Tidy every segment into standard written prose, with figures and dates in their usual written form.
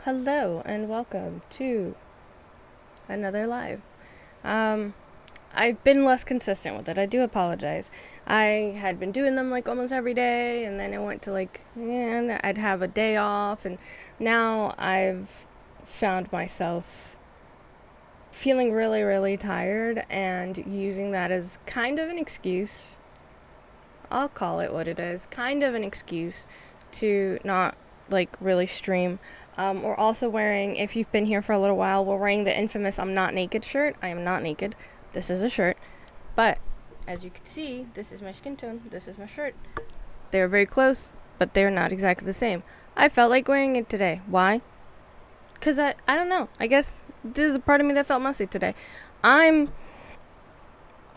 Hello and welcome to another live. I've been less consistent with it. I do apologize. I had been doing them like almost every day, and then it went to I'd have a day off, and now I've found myself feeling really, really tired and using that as kind of an excuse. I'll call it what it is, kind of an excuse to not really stream. We're also wearing, if you've been here for a little while, we're wearing the infamous I'm not naked shirt. I am not naked. This is a shirt. But as you can see, this is my skin tone. This is my shirt. They're very close, but they're not exactly the same. I felt like wearing it today. Why? Because I don't know. I guess this is a part of me that felt messy today. I'm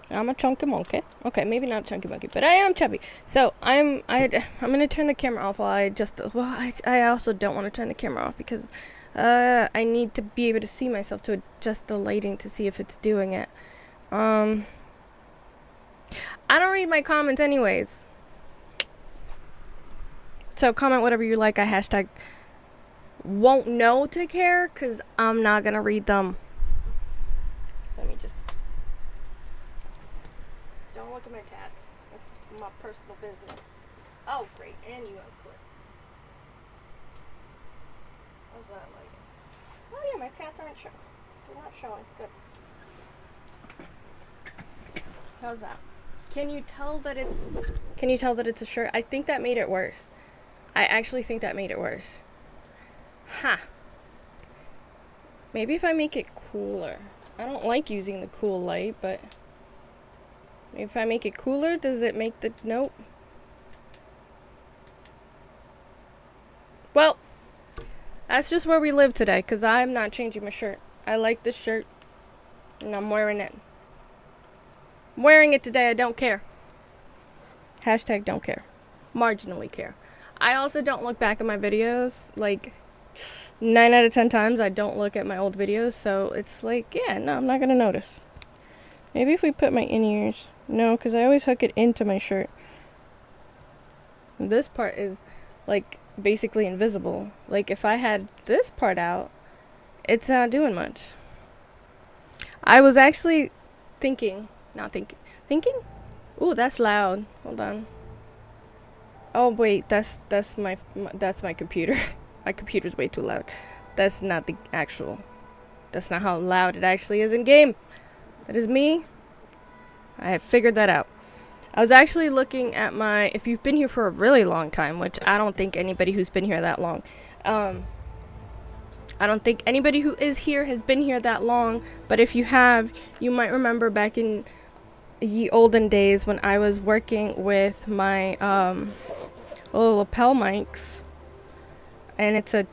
a chunky monkey. Okay, maybe not a chunky monkey, but I am chubby. So I'm gonna turn the camera off while I also don't want to turn the camera off because I need to be able to see myself to adjust the lighting to see if it's doing it. I don't read my comments anyways. So comment whatever you like. I hashtag won't know to care because I'm not gonna read them. Let me just. Don't look at my tats. That's my personal business. Oh, great. And you have a clip. How's that like? Oh, yeah, my tats aren't showing. They're not showing. Good. How's that? Can you tell that it's a shirt? I think that made it worse. I actually think that made it worse. Ha. Maybe if I make it cooler. I don't like using the cool light, but if I make it cooler, does it make the... Nope. Well, that's just where we live today, because I'm not changing my shirt. I like this shirt, and I'm wearing it. I'm wearing it today, I don't care. Hashtag don't care. Marginally care. I also don't look back at my videos, 9 out of 10 times I don't look at my old videos, so it's yeah, no, I'm not gonna notice. Maybe if we put my in-ears. No, because I always hook it into my shirt. This part is, basically invisible. If I had this part out, it's not doing much. I was actually thinking. Ooh, that's loud. Hold on. Oh, wait, that's my computer. My computer's way too loud. That's not that's not how loud it actually is in game. That is me. I have figured that out. I was actually looking at if you've been here for a really long time, which I don't think anybody who's been here that long, I don't think anybody who is here has been here that long, but if you have, you might remember back in ye olden days when I was working with my little lapel mics, and it's a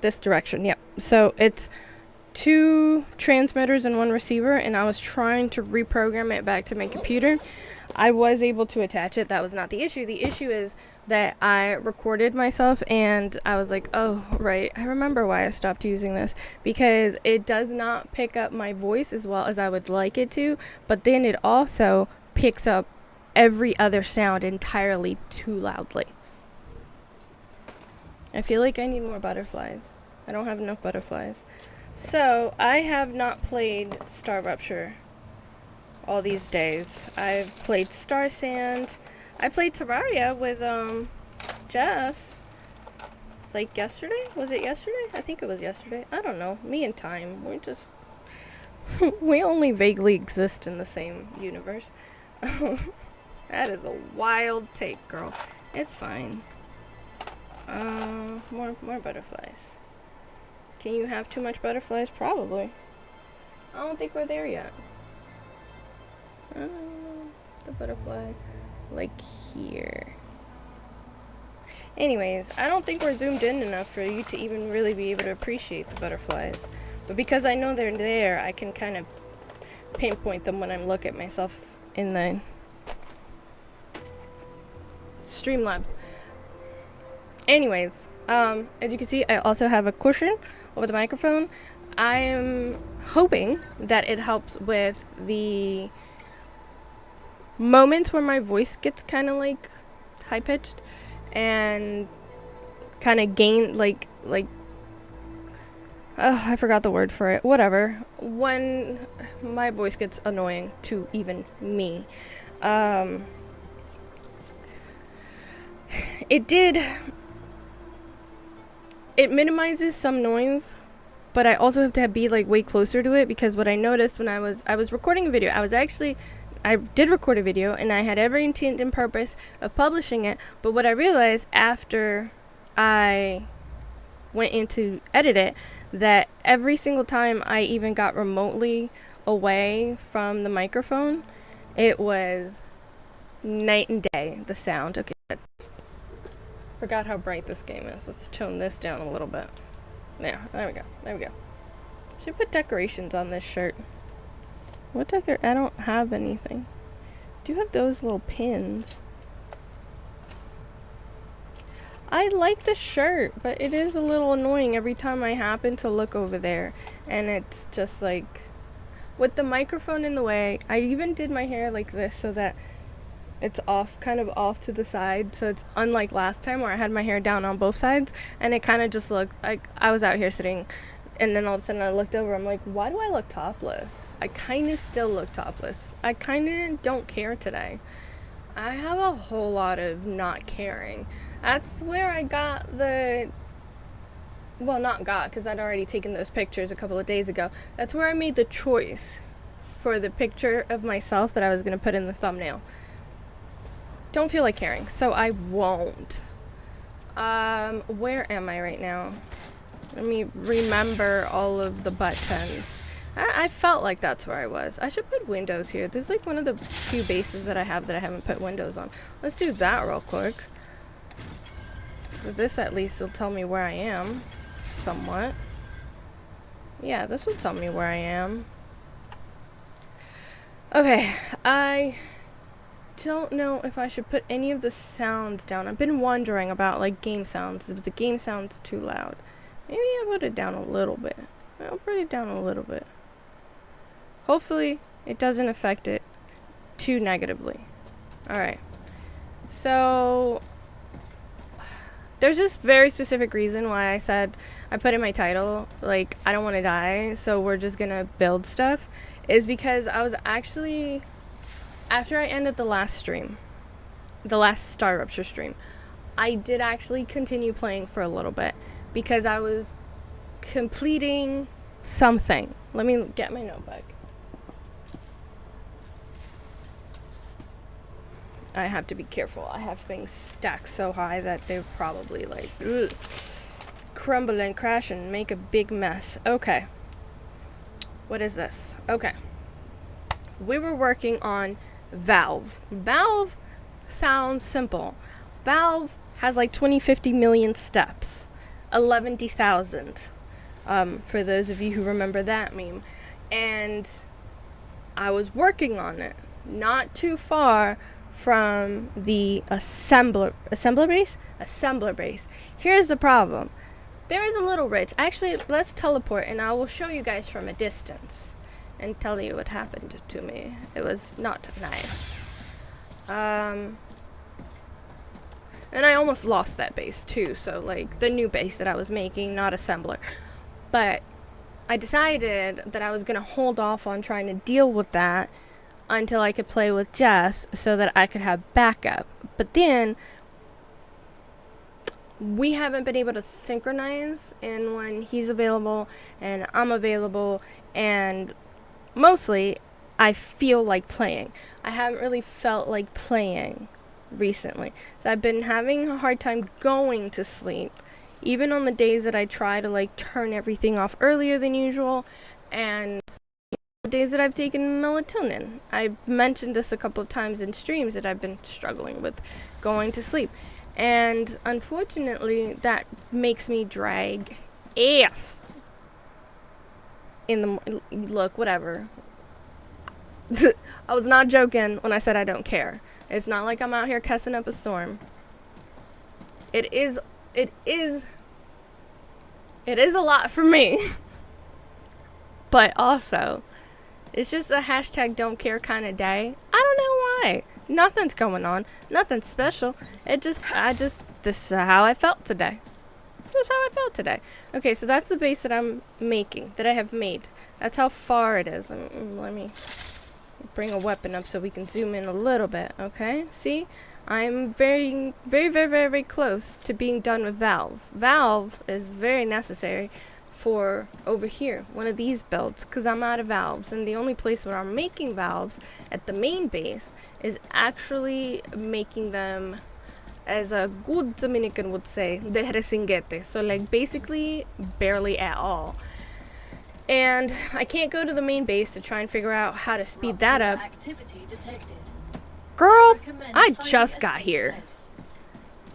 this direction, yep. So it's 2 transmitters and 1 receiver, and I was trying to reprogram it back to my computer. I was able to attach it. That was not the issue. The issue is that I recorded myself and I was like, oh, right, I remember why I stopped using this, because it does not pick up my voice as well as I would like it to, but then it also picks up every other sound entirely too loudly. I feel like I need more butterflies. I don't have enough butterflies. So, I have not played StarRupture all these days. I've played Star Sand. I played Terraria with, Jess. Yesterday? Was it yesterday? I think it was yesterday. I don't know. Me and time. We're just... we only vaguely exist in the same universe. That is a wild take, girl. It's fine. More butterflies. Can you have too much butterflies? Probably. I don't think we're there yet. The butterfly, here. Anyways, I don't think we're zoomed in enough for you to even really be able to appreciate the butterflies. But because I know they're there, I can kind of pinpoint them when I look at myself in the Streamlabs. Anyways, as you can see, I also have a cushion over the microphone. I am hoping that it helps with the moments where my voice gets kind of high pitched and kind of gain like oh, I forgot the word for it. Whatever. When my voice gets annoying to even me. It minimizes some noise, but I also have to be like way closer to it, because what I noticed when I was recording a video, I did record a video and I had every intent and purpose of publishing it, but what I realized after I went in to edit it, that every single time I even got remotely away from the microphone, it was night and day, the sound. Okay, forgot how bright this game is. Let's tone this down a little bit. Yeah, there we go. Should put decorations on this shirt. What I don't have anything. Do you have those little pins? I like the shirt, but it is a little annoying every time I happen to look over there. And it's just like, with the microphone in the way, I even did my hair like this so that it's kind of off to the side. So it's unlike last time where I had my hair down on both sides. And it kind of just looked like I was out here sitting, and then all of a sudden I looked over, I'm like, why do I look topless? I kind of still look topless. I kind of don't care today. I have a whole lot of not caring. That's where I got because I'd already taken those pictures a couple of days ago. That's where I made the choice for the picture of myself that I was going to put in the thumbnail. Don't feel like caring, so I won't. Where am I right now? Let me remember all of the buttons. I felt like that's where I was. I should put windows here. This is like one of the few bases that I have that I haven't put windows on. Let's do that real quick. This at least will tell me where I am, somewhat. Yeah, this will tell me where I am. Okay, I don't know if I should put any of the sounds down. I've been wondering about like game sounds. If the game sounds too loud, maybe I'll put it down a little bit. I'll put it down a little bit. Hopefully it doesn't affect it too negatively. Alright, so there's this very specific reason why I said, I put in my title, like, I don't want to die, so we're just gonna build stuff, is because I was actually, after I ended the last stream, the last StarRupture stream, I did actually continue playing for a little bit, because I was completing something. Let me get my notebook. I have to be careful. I have things stacked so high that they're probably like crumble and crash and make a big mess. Okay. What is this? Okay. We were working on Valve. Valve sounds simple. Valve has like 50 million steps. 11,000. For those of you who remember that meme. And I was working on it. Not too far from the assembler base. Here's the problem. There is a little ridge. Actually, let's teleport and I will show you guys from a distance and tell you what happened to me. It was not nice. And I almost lost that base too, so like the new base that I was making, not assembler. But I decided that I was gonna hold off on trying to deal with that until I could play with Jess so that I could have backup. But then we haven't been able to synchronize in when he's available and I'm available, and mostly I feel like playing. I haven't really felt like playing recently. So I've been having a hard time going to sleep, even on the days that I try to like turn everything off earlier than usual, and the days that I've taken melatonin. I've mentioned this a couple of times in streams that I've been struggling with going to sleep. And unfortunately, that makes me drag ass in the look, whatever. I was not joking when I said I don't care. It's not like I'm out here cussing up a storm. It is a lot for me. But also, it's just a hashtag don't care kind of day. I don't know why. Nothing's going on. Nothing special. I just this is how I felt today. Just how I felt today. Okay, so that's the base that I'm making, that I have made. That's how far it is. Let me bring a weapon up so we can zoom in a little bit, okay? See? I'm very, very, very, very, very close to being done with Valve. Valve is very necessary for over here, one of these builds, because I'm out of valves, and the only place where I'm making valves at the main base is actually making them, as a good Dominican would say, de resinguete. So like basically barely at all. And I can't go to the main base to try and figure out how to speed that up. Girl, I just got here.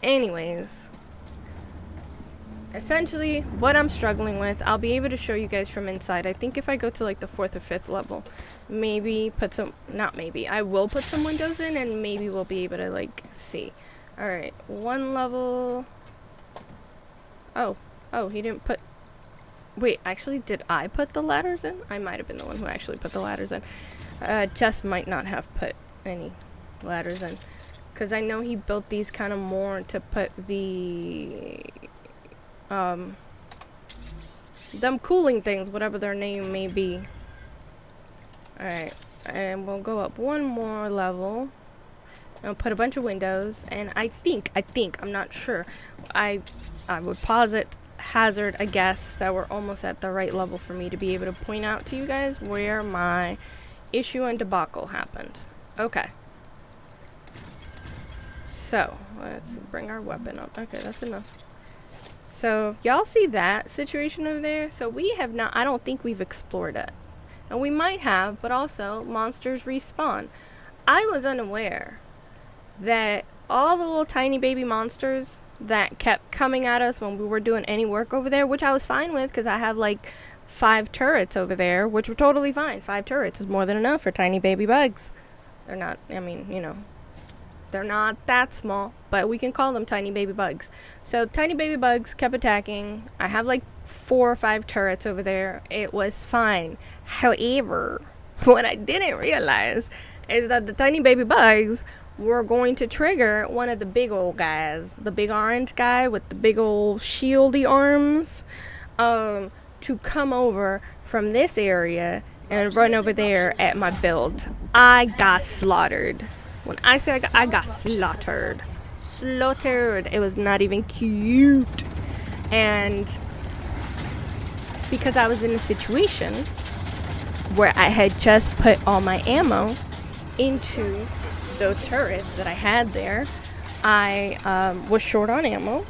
Anyways, essentially what I'm struggling with, I'll be able to show you guys from inside. I think if I go to like the 4th or 5th level, maybe put some, not maybe, I will put some windows in, and maybe we'll be able to like see. Alright, 1 level. Oh, he didn't put, wait, actually, did I put the ladders in? I might have been the one who actually put the ladders in. Jess might not have put any ladders in, because I know he built these kind of more to put the them cooling things, whatever their name may be. Alright, and we'll go up 1 more level. I'll put a bunch of windows, and I think, I'm not sure, I would hazard a guess that we're almost at the right level for me to be able to point out to you guys where my issue and debacle happened. Okay. So, let's bring our weapon up. Okay, that's enough. So, y'all see that situation over there? So, we have not, I don't think we've explored it. And we might have, but also, monsters respawn. I was unaware that all the little tiny baby monsters that kept coming at us when we were doing any work over there, which I was fine with, because I have like 5 turrets over there, which were totally fine. 5 turrets is more than enough for tiny baby bugs. They're not, I mean, you know, they're not that small, but we can call them tiny baby bugs. So tiny baby bugs kept attacking. I have like 4 or 5 turrets over there. It was fine. However, what I didn't realize is that the tiny baby bugs were going to trigger one of the big old guys, the big orange guy with the big old shieldy arms, to come over from this area and run over there at my build. I got slaughtered. When I say I got slaughtered. It was not even cute. And because I was in a situation where I had just put all my ammo into the turrets that I had there, I was short on ammo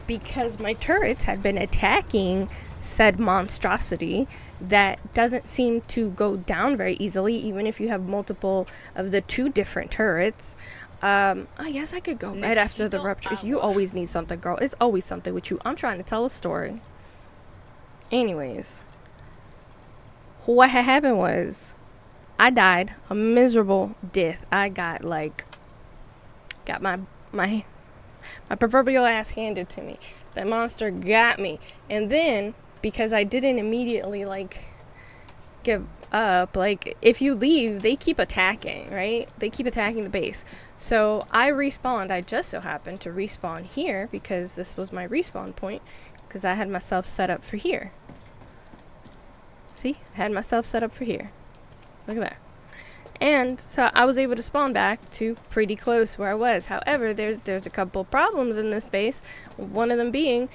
because my turrets had been attacking said monstrosity that doesn't seem to go down very easily, even if you have multiple of the 2 different turrets. I guess I could go right after the ruptures. You always need something, girl. It's always something with you. I'm trying to tell a story. Anyways, what had happened was I died a miserable death. I got my proverbial ass handed to me. That monster got me. And then, because I didn't immediately like give up, like if you leave, they keep attacking, right? They keep attacking the base. So I respawned. I just so happened to respawn here because this was my respawn point, because I had myself set up for here. See? I had myself set up for here. Look at that. And so I was able to spawn back to pretty close where I was. However, there's a couple problems in this base. One of them being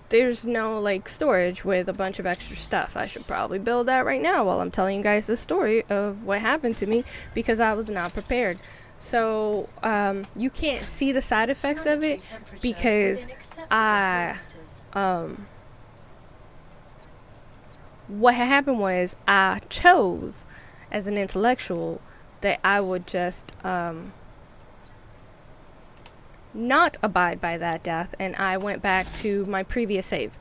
there's no like storage with a bunch of extra stuff. I should probably build that right now while I'm telling you guys the story of what happened to me because I was not prepared. So you can't see the side effects of it because what happened was I chose as an intellectual that I would just not abide by that death, and I went back to my previous save.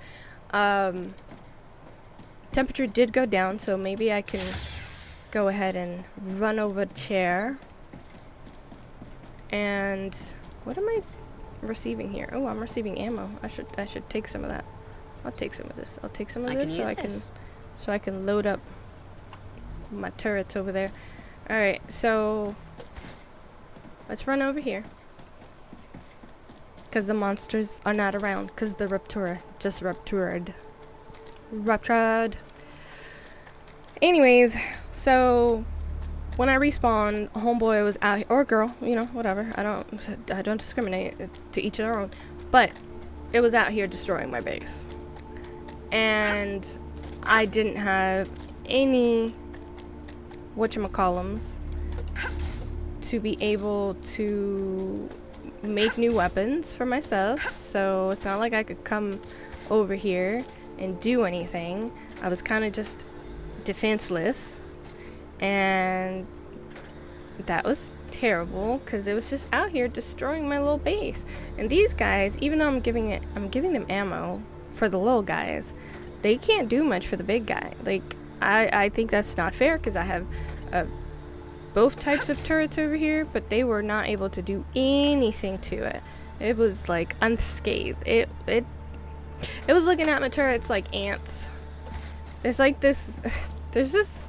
Temperature did go down, so maybe I can go ahead and run over the chair. And what am I receiving here? Oh, I'm receiving ammo. I should take some of that. I'll take some of this. I'll take some of this so I can load up my turrets over there. Alright, so let's run over here. Because the monsters are not around. Because the Rupture just ruptured. Anyways, so when I respawned, a homeboy was out here, or a girl, you know, whatever. I don't discriminate, to each their own. But it was out here destroying my base. And I didn't have any whatchamacallums to be able to make new weapons for myself. So it's not like I could come over here and do anything. I was kind of just defenseless, and that was terrible because it was just out here destroying my little base. And these guys, even though I'm giving them ammo for the little guys, they can't do much for the big guy. Like, I think that's not fair because I have both types of turrets over here, but they were not able to do anything to it. It was like unscathed. It was looking at my turrets like ants. There's like this there's this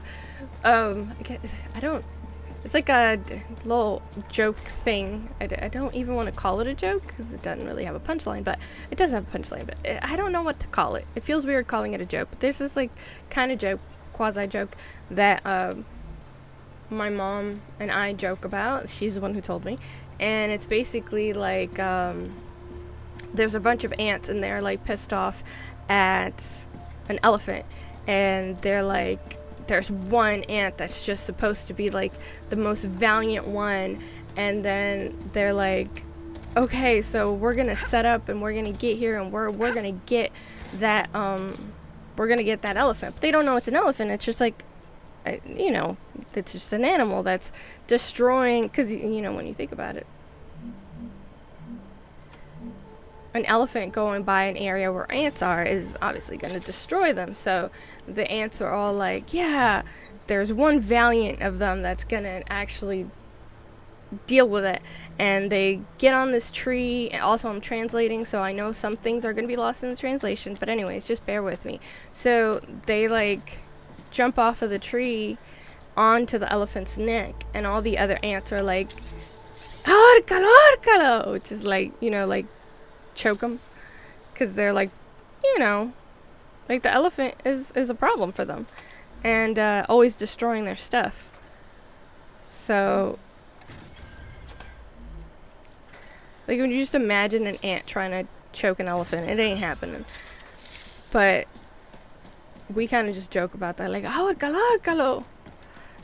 it's like a little joke thing. I don't even want to call it a joke because it doesn't really have a punchline, but it does have a punchline, but I don't know what to call it. It feels weird calling it a joke, but there's this like kind of joke, quasi joke, that my mom and I joke about. She's the one who told me, and it's basically like there's a bunch of ants and they're like pissed off at an elephant, and they're like, there's one ant that's just supposed to be like the most valiant one, and then they're like, okay, so we're gonna set up and we're gonna get here and we're gonna get that elephant. But they don't know it's an elephant. It's just like, you know, it's just an animal that's destroying, because you know, when you think about it, an elephant going by an area where ants are is obviously going to destroy them. So the ants are all like, yeah, there's one valiant of them that's going to actually deal with it. And they get on this tree, and also I'm translating, so I know some things are going to be lost in the translation, but anyways, just bear with me. So they like jump off of the tree onto the elephant's neck, and all the other ants are like, ahorcalo, which is like, you know, like choke them, because they're like, you know, like the elephant is a problem for them, and always destroying their stuff. So like, when you just imagine an ant trying to choke an elephant, it ain't happening. But we kind of just joke about that, like, ahorcalo,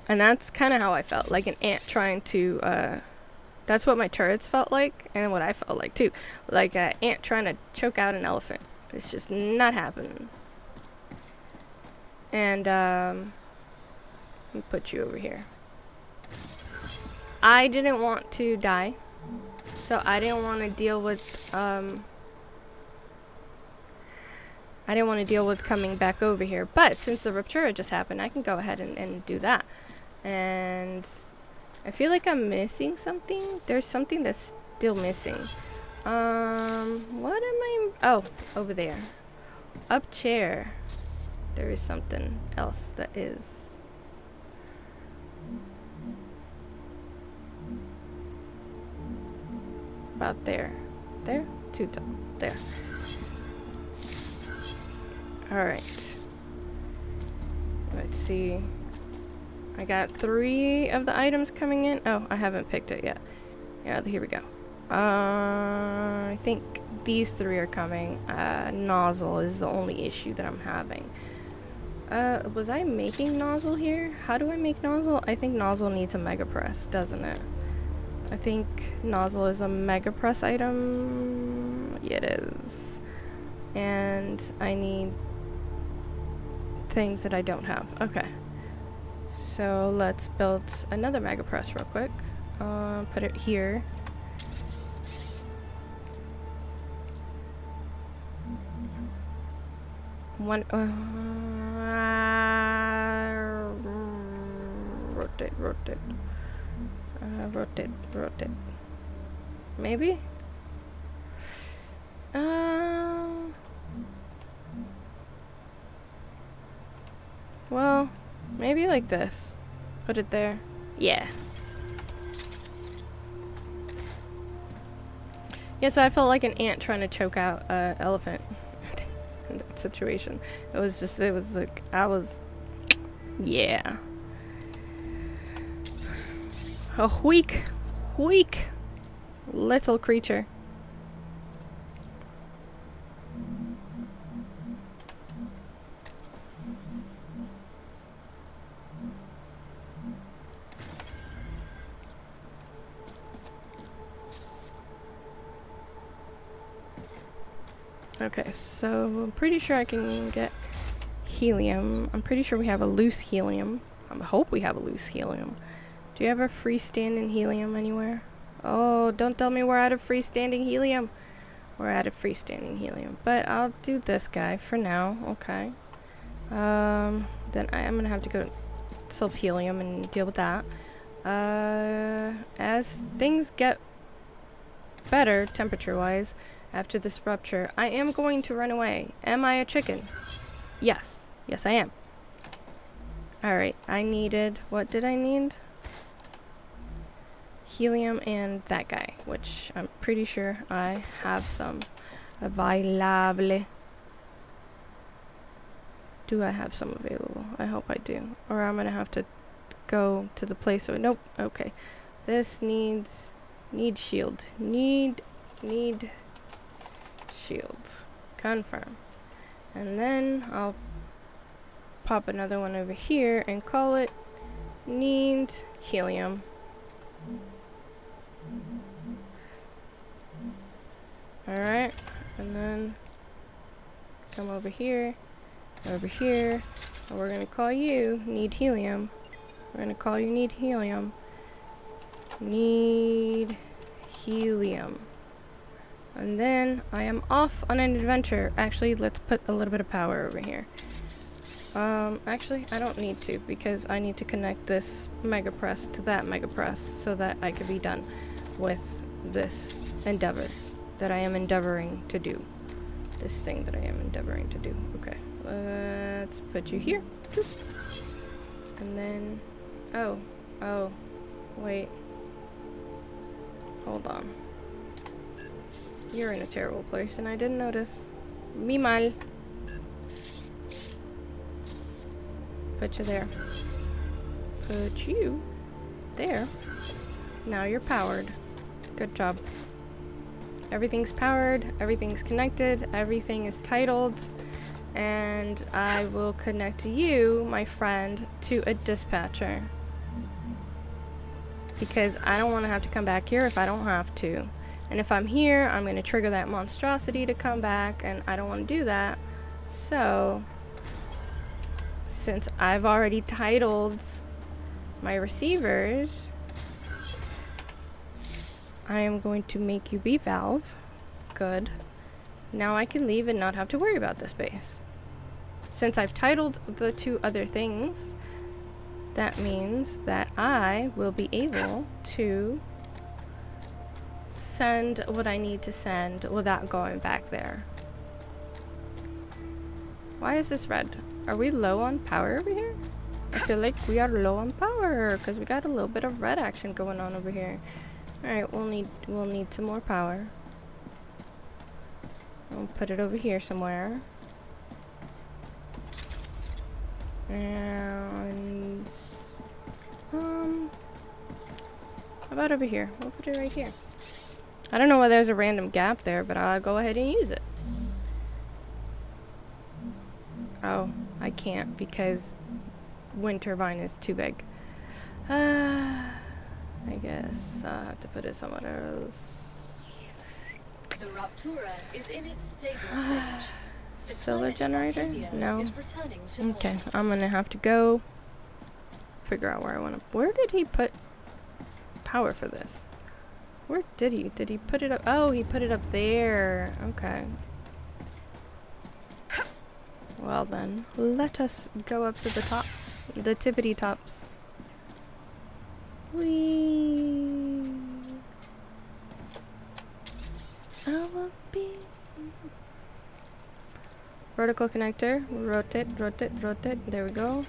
and that's kind of how I felt, like an ant trying to that's what my turrets felt like, and what I felt like too. Like an ant trying to choke out an elephant. It's just not happening. And let me put you over here. I didn't want to die, so I didn't want to deal with coming back over here. But since the rupture just happened, I can go ahead and do that. And I feel like I'm missing something. There's something that's still missing. What am I? Oh, over there. Up chair. There is something else that is. About there. There? Too tall. There. Alright. Let's see. I got 3 of the items coming in. Oh, I haven't picked it yet. Yeah, here we go. I think these 3 are coming. Nozzle is the only issue that I'm having. Was I making nozzle here? How do I make nozzle? I think nozzle needs a mega press, doesn't it? I think nozzle is a mega press item. Yeah, it is. And I need things that I don't have. Okay. So let's build another mega press real quick. Put it here. One. Rotate. Rotate. Maybe. Well, maybe like this. Put it there. Yeah. Yeah, so I felt like an ant trying to choke out an elephant in that situation. It was like, yeah. A weak little creature. Okay, so I'm pretty sure I can get helium. I'm pretty sure we have a loose helium. I hope we have a loose helium. Do you have a freestanding helium anywhere? Oh, don't tell me we're out of freestanding helium. We're out of freestanding helium. But I'll do this guy for now. Okay. Then I am going to have to go self-helium and deal with that. As things get better, temperature-wise, after this rupture, I am going to run away. Am I a chicken? Yes. Yes, I am. Alright, I needed... What did I need? Helium and that guy, which I'm pretty sure I have some available. Do I have some available? I hope I do. Or I'm gonna have to go to the place of... Nope. Okay. This needs... Need shield. Need shield. Confirm. And then I'll pop another one over here and call it need helium. Alright. And then come over here. Over here. And we're gonna call you need helium. We're gonna call you need helium. Need helium. And then I am off on an adventure. Actually, let's put a little bit of power over here. Actually, I don't need to because I need to connect this mega press to that mega press so that I can be done with this endeavor that I am endeavoring to do. This thing that I am endeavoring to do. Okay, let's put you here. And then, oh, wait. Hold on. You're in a terrible place and I didn't notice. Mi mal. Put you there. Put you there. Now you're powered. Good job. Everything's powered, everything's connected, everything is titled, and I will connect you, my friend, to a dispatcher. Because I don't want to have to come back here if I don't have to. And if I'm here, I'm going to trigger that monstrosity to come back, and I don't want to do that. So, since I've already titled my receivers, I am going to make you be Valve. Good. Now I can leave and not have to worry about this base. Since I've titled the two other things, that means that I will be able to send what I need to send without going back there. Why is this red? Are we low on power over here? I feel like we are low on power because we got a little bit of red action going on over here. Alright, we'll need some more power. I'll put it over here somewhere. And how about over here? We'll put it right here. I don't know why there's a random gap there, but I'll go ahead and use it. Oh, I can't because wind turbine is too big. I guess I'll have to put it somewhere else. The Raptura is in its stable stage. Solar generator? No. Okay, I'm gonna have to go figure out where I want to. Where did he put power for this? Where did he? Did he put it up? Oh, he put it up there. Okay. Well then, let us go up to the top. The tippity tops. Whee! I will be... Vertical connector. Rotate, rotate, rotate. There we go.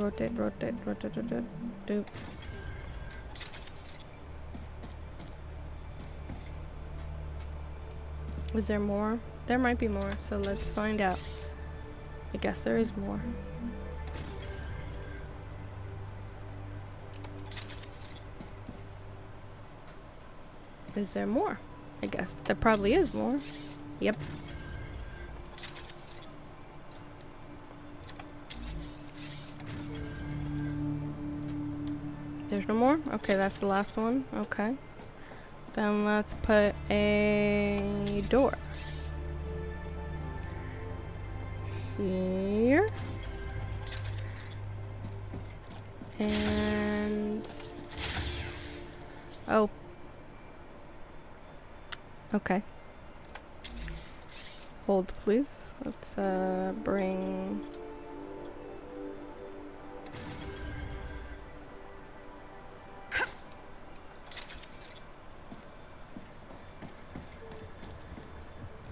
rotate, rotate, rotate, rotate. Doop. Is there more? There might be more, so let's find out. I guess there is more. Is there more? I guess there probably is more. Yep. There's no more? Okay, that's the last one. Okay. Then let's put a door. Here. And... oh. Okay. Hold, please. Let's, bring...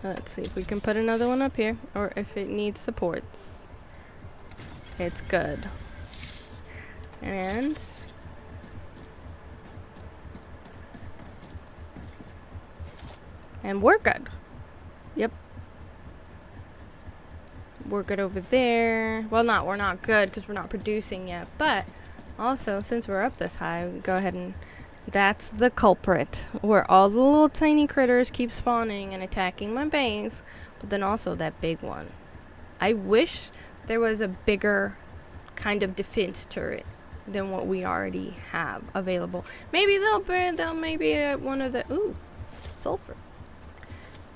let's see if we can put another one up here, or if it needs supports. It's good. And... and we're good. Yep. We're good over there. Well, we're not good because we're not producing yet. But also, since we're up this high, we can go ahead and... that's the culprit. Where all the little tiny critters keep spawning and attacking my base. But then also that big one. I wish there was a bigger kind of defense turret than what we already have available. Maybe they'll maybe at one of the... ooh, sulfur.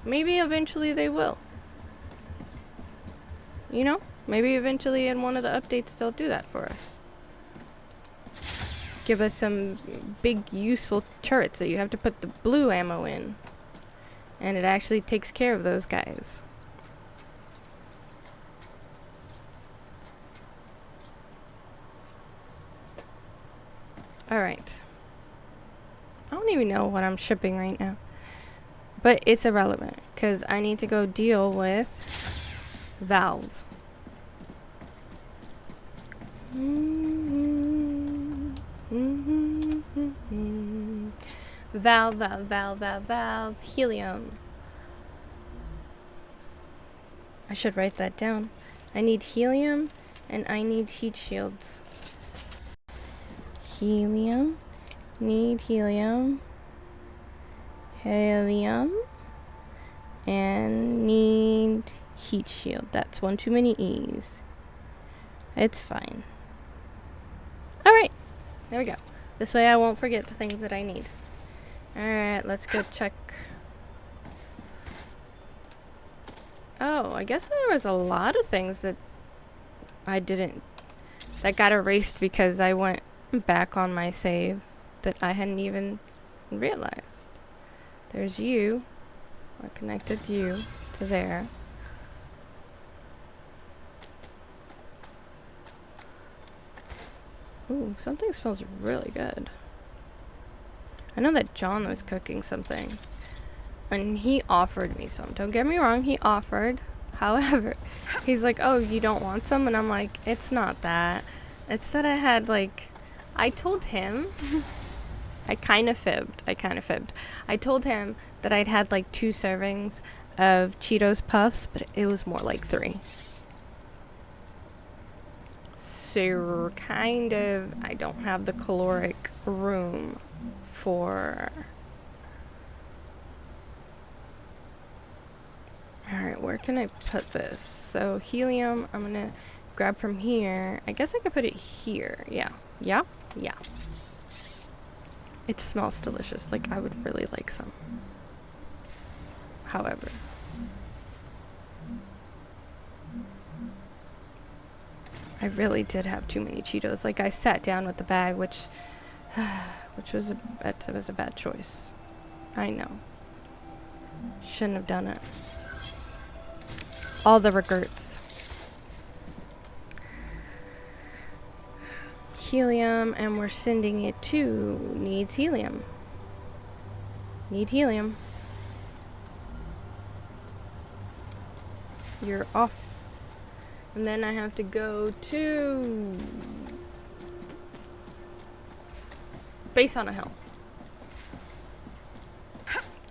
Maybe eventually they will. You know? Maybe eventually in one of the updates they'll do that for us. Give us some big useful turrets that you have to put the blue ammo in. And it actually takes care of those guys. Alright. I don't even know what I'm shipping right now. But it's irrelevant, because I need to go deal with Valve. Valve, valve, valve, valve, valve, helium. I should write that down. I need helium, and I need heat shields. Helium, need helium. Helium, and need heat shield. That's one too many E's. It's fine. Alright, there we go. This way I won't forget the things that I need. Alright, let's go check. Oh, I guess there was a lot of things that that got erased because I went back on my save that I hadn't even realized. There's you. I connected you to there. Ooh, something smells really good. I know that John was cooking something. And he offered me some. Don't get me wrong, he offered. However, he's like, oh, you don't want some? And I'm like, it's not that. It's that I had, like... I told him... I kind of fibbed. I told him that I'd had like 2 servings of Cheetos Puffs, but it was more like 3. So kind of, I don't have the caloric room for... Alright, where can I put this? So helium, I'm gonna grab from here. I guess I could put it here. Yeah. Yeah? Yeah. It smells delicious. Like, I would really like some. However. I really did have too many Cheetos. Like, I sat down with the bag, which was a bad choice. I know. Shouldn't have done it. All the regrets. Helium, and we're sending it to needs helium. Need helium. You're off. And then I have to go to Base on a hill.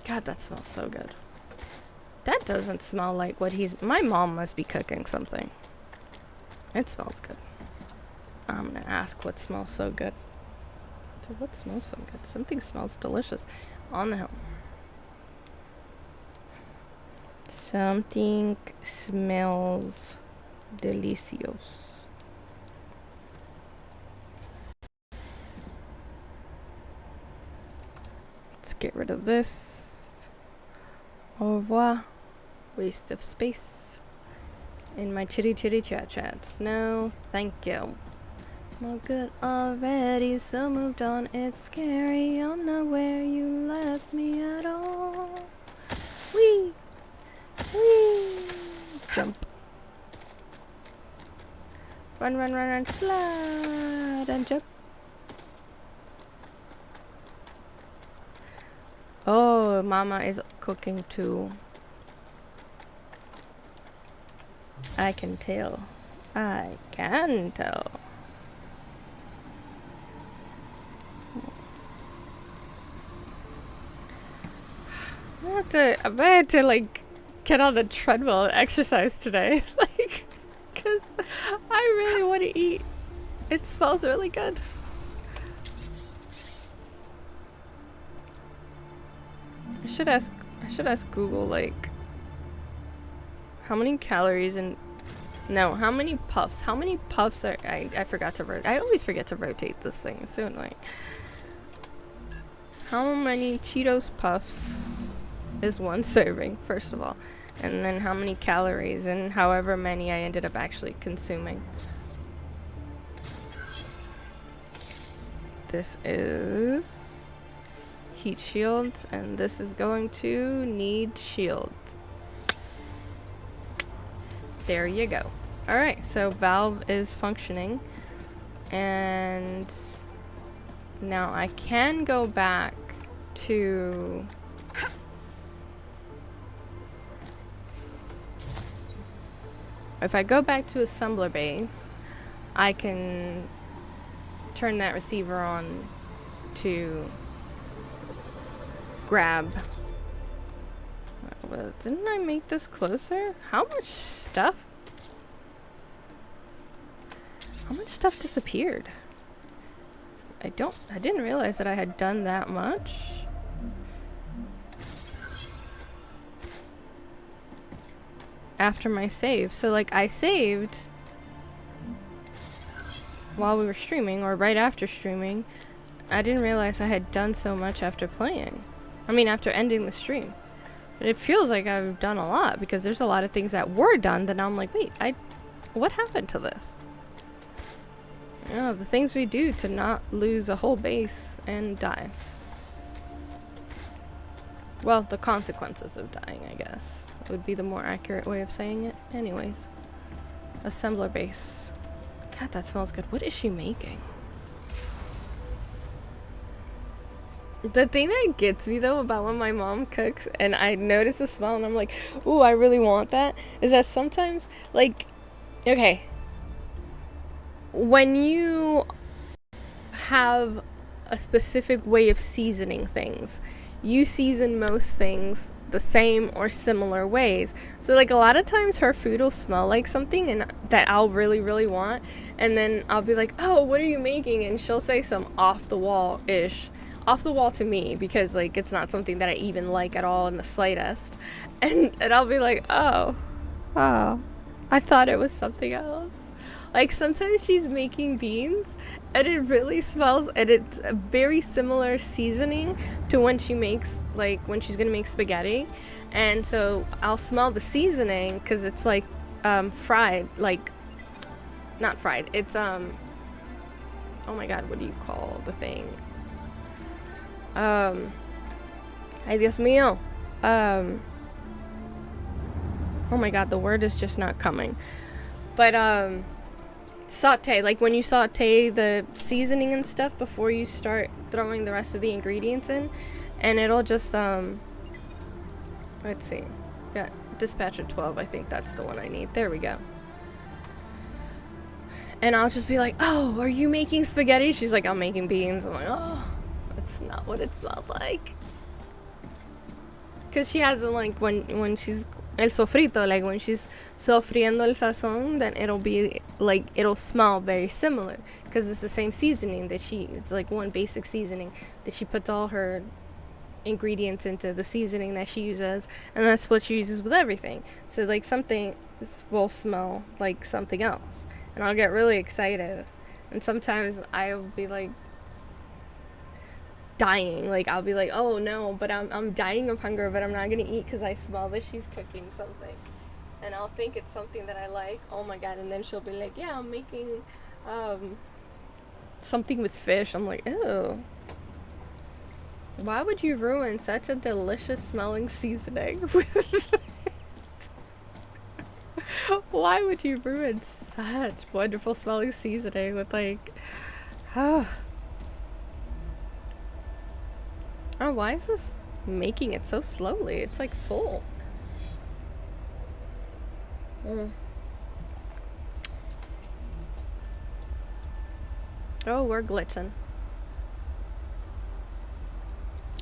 God, that smells so good. That doesn't smell like what he's... My mom must be cooking something. It smells good. I'm gonna ask what smells so good. So what smells so good? Something smells delicious. On the hill. Something smells delicious. Let's get rid of this. Au revoir. Waste of space. In my chitty chat chats. No, thank you. Well, good already, so moved on. It's scary. I'm not where you left me at all. Wee! Wee! Jump. Run, run, run, run, slide, and jump. Oh, Mama is cooking too. I can tell. I can tell. I had to like get on the treadmill and exercise today. Like, cause I really want to eat. It smells really good. I should ask Google, like, how many calories and no, how many puffs are I forgot to I always forget to rotate this thing. It's so annoying. How many Cheetos puffs is one serving, first of all, and then how many calories and however many I ended up actually consuming. This is heat shields, and this is going to need shield. There you go. Alright, so valve is functioning, and now I can go back to if I go back to assembler base, I can turn that receiver on to grab. Well, didn't I make this closer? How much stuff disappeared? I didn't realize that I had done that much. After my save. So like I saved while we were streaming or right after streaming. I didn't realize I had done so much after playing. I mean after ending the stream. But it feels like I've done a lot because there's a lot of things that were done that now I'm like, wait, what happened to this? You know, the things we do to not lose a whole base and die. Well, the consequences of dying, I guess, would be the more accurate way of saying it. Anyways, assembler base. God, that smells good. What is she making? The thing that gets me though about when my mom cooks and I notice the smell and I'm like, ooh, I really want that, is that sometimes, like, okay, when you have a specific way of seasoning things, you season most things the same or similar ways. So like a lot of times her food will smell like something and that I'll really, really want, and then I'll be like, oh, what are you making? And she'll say some off the wall-ish. Off the wall to me because like it's not something that I even like at all in the slightest, and I'll be like, oh, I thought it was something else. Like sometimes she's making beans and it really smells, and it's a very similar seasoning to when she makes, like when she's gonna make spaghetti, and so I'll smell the seasoning because it's like fried, like not fried, it's oh my god, what do you call the thing? Ay Dios mío. Oh my god, the word is just not coming. But saute, like when you saute the seasoning and stuff before you start throwing the rest of the ingredients in, and it'll just let's see. Yeah, dispatcher 12, I think that's the one I need. There we go. And I'll just be like, oh, are you making spaghetti? She's like, I'm making beans. I'm like, oh. That's not what it smelled like. Because she hasn't, like, when she's el sofrito, like when she's sofriendo el sazon, then it'll be like, it'll smell very similar because it's the same seasoning that it's like one basic seasoning that she puts all her ingredients into, the seasoning that she uses, and that's what she uses with everything. So like something will smell like something else, and I'll get really excited, and sometimes I'll be like dying, like I'll be like, oh no, but I'm dying of hunger, but I'm not gonna eat because I smell that she's cooking something, and I'll think it's something that I like. Oh my god. And then she'll be like, yeah, I'm making something with fish. I'm like, ew, why would you ruin such a delicious smelling seasoning? Why would you ruin such wonderful smelling seasoning with like oh, why is this making it so slowly? It's like full. Oh, we're glitching.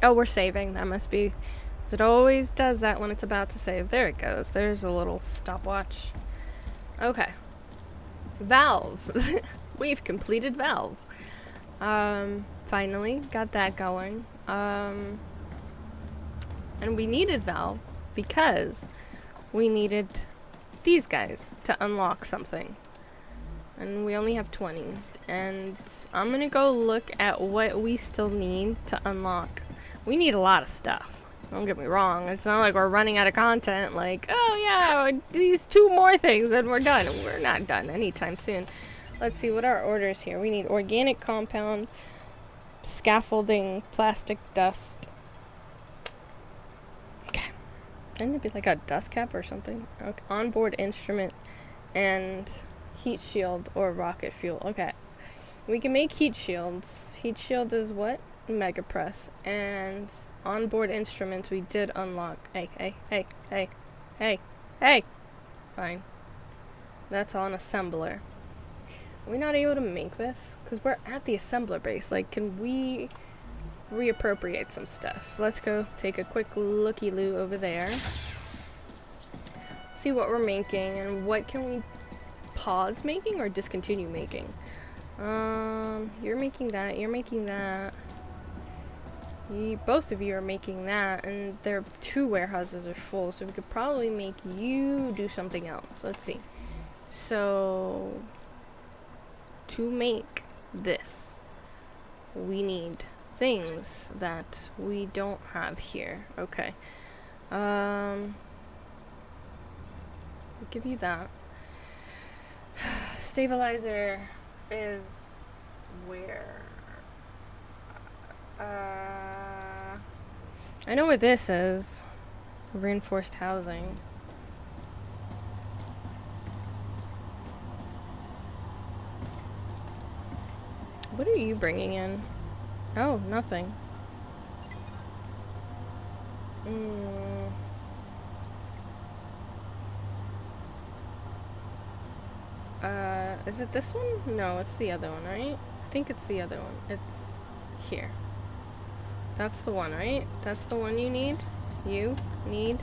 Oh, we're saving. That must be, because it always does that when it's about to save. There it goes. There's a little stopwatch. Okay. Valve. We've completed Valve. Finally got that going. And we needed Valve because we needed these guys to unlock something. And we only have 20. And I'm gonna go look at what we still need to unlock. We need a lot of stuff. Don't get me wrong. It's not like we're running out of content. Like, oh yeah, these 2 more things and we're done. We're not done anytime soon. Let's see what our orders here. We need organic compound, scaffolding, plastic dust. Okay. Shouldn't it be like a dust cap or something? Okay. Onboard instrument and heat shield or rocket fuel. Okay. We can make heat shields. Heat shield is what? Mega press. And onboard instruments we did unlock. Hey. Fine. That's on assembler. Are we not able to make this? Because we're at the assembler base. Like, can we reappropriate some stuff? Let's go take a quick looky-loo over there. See what we're making and what can we pause making or discontinue making. You're making that. You're making that. Both of you are making that, and their 2 warehouses are full, so we could probably make you do something else. Let's see. So, to make this, we need things that we don't have here. Okay. I'll give you that. Stabilizer is where? I know what this is. Reinforced housing. What are you bringing in? Oh, nothing. Is it this one? No, it's the other one, right? I think it's the other one. It's here. That's the one, right? That's the one you need? You need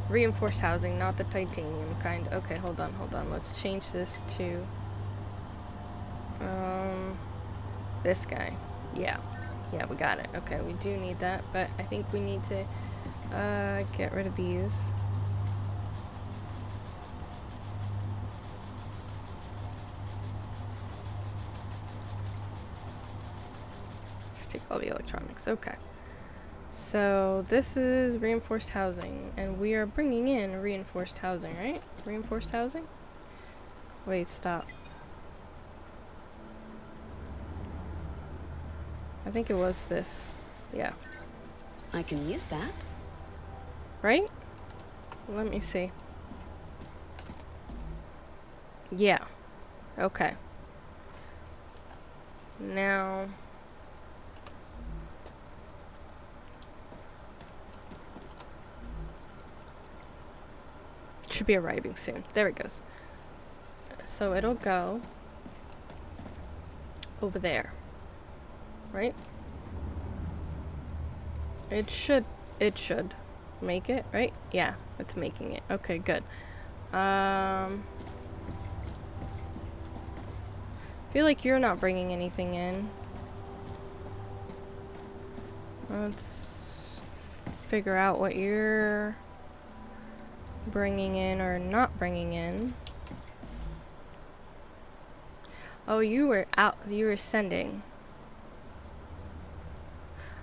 reinforced housing, not the titanium kind. Okay, hold on. Let's change this to this guy. Yeah, we got it. Okay, we do need that, but I think we need to get rid of these. Take all the electronics. Okay, so this is reinforced housing, and we are bringing in reinforced housing, right? Reinforced housing. Wait, stop. I think it was this. Yeah, I can use that. Right? Let me see. Yeah. Okay. Now should be arriving soon. There it goes. So it'll go over there. Right? It should make it, right? Yeah, it's making it. Okay, good. Feel like you're not bringing anything in. Let's figure out what you're bringing in or not bringing in. Oh, you were sending.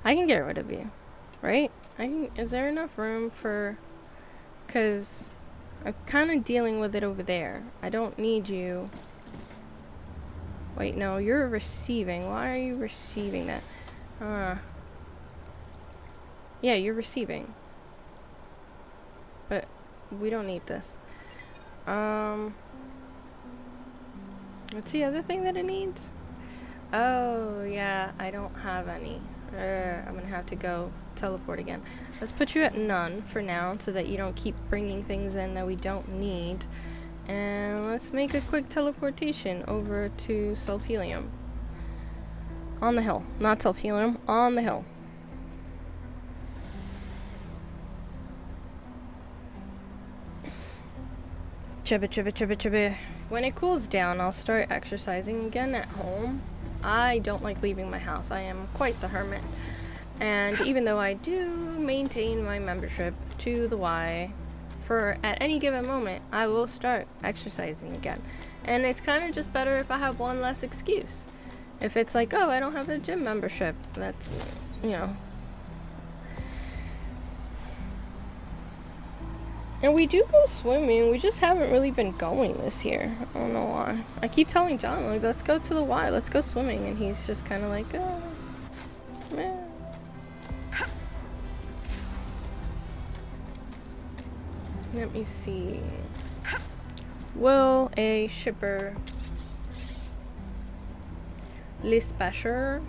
I can get rid of you, right? Is there enough room for, cause I'm kind of dealing with it over there. I don't need you. Wait, no, you're receiving. Why are you receiving that? Yeah, you're receiving. But we don't need this. What's the other thing that it needs? Oh, yeah, I don't have any. I'm gonna have to go teleport again. Let's put you at none for now so that you don't keep bringing things in that we don't need. And let's make a quick teleportation over to Sulfhelium. On the hill. Not Sulfhelium, on the hill. Chibba chibba chibba chibba. When it cools down, I'll start exercising again at home. I don't like leaving my house. I am quite the hermit. And even though I do maintain my membership to the Y, for at any given moment, I will start exercising again. And it's kind of just better if I have one less excuse. If it's like, oh, I don't have a gym membership, that's, you know. And we do go swimming, we just haven't really been going this year. I don't know why. I keep telling John, like, let's go to the Y, let's go swimming. And he's just kind of like, oh, man. Let me see. Will a shipper Lispasher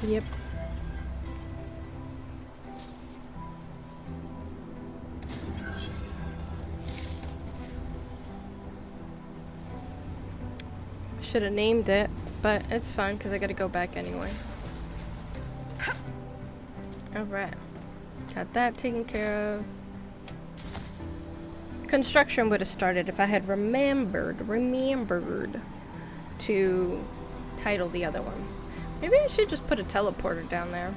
Yep. Should have named it, but it's fine because I gotta go back anyway. Alright. Got that taken care of. Construction would have started if I had remembered to title the other one. Maybe I should just put a teleporter down there.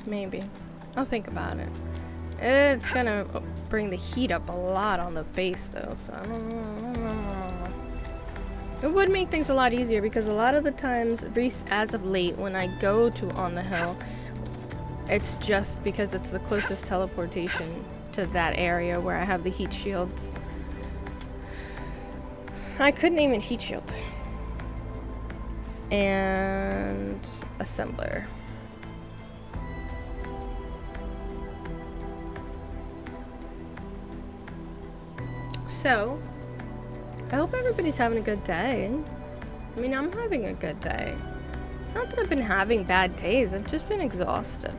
Maybe. I'll think about it. It's gonna bring the heat up a lot on the base though, so I don't know. It would make things a lot easier because a lot of the times, as of late, when I go to On the Hill, it's just because it's the closest teleportation to that area where I have the heat shields. I could name it heat shield. And assembler. So, I hope everybody's having a good day. I mean, I'm having a good day. It's not that I've been having bad days, I've just been exhausted.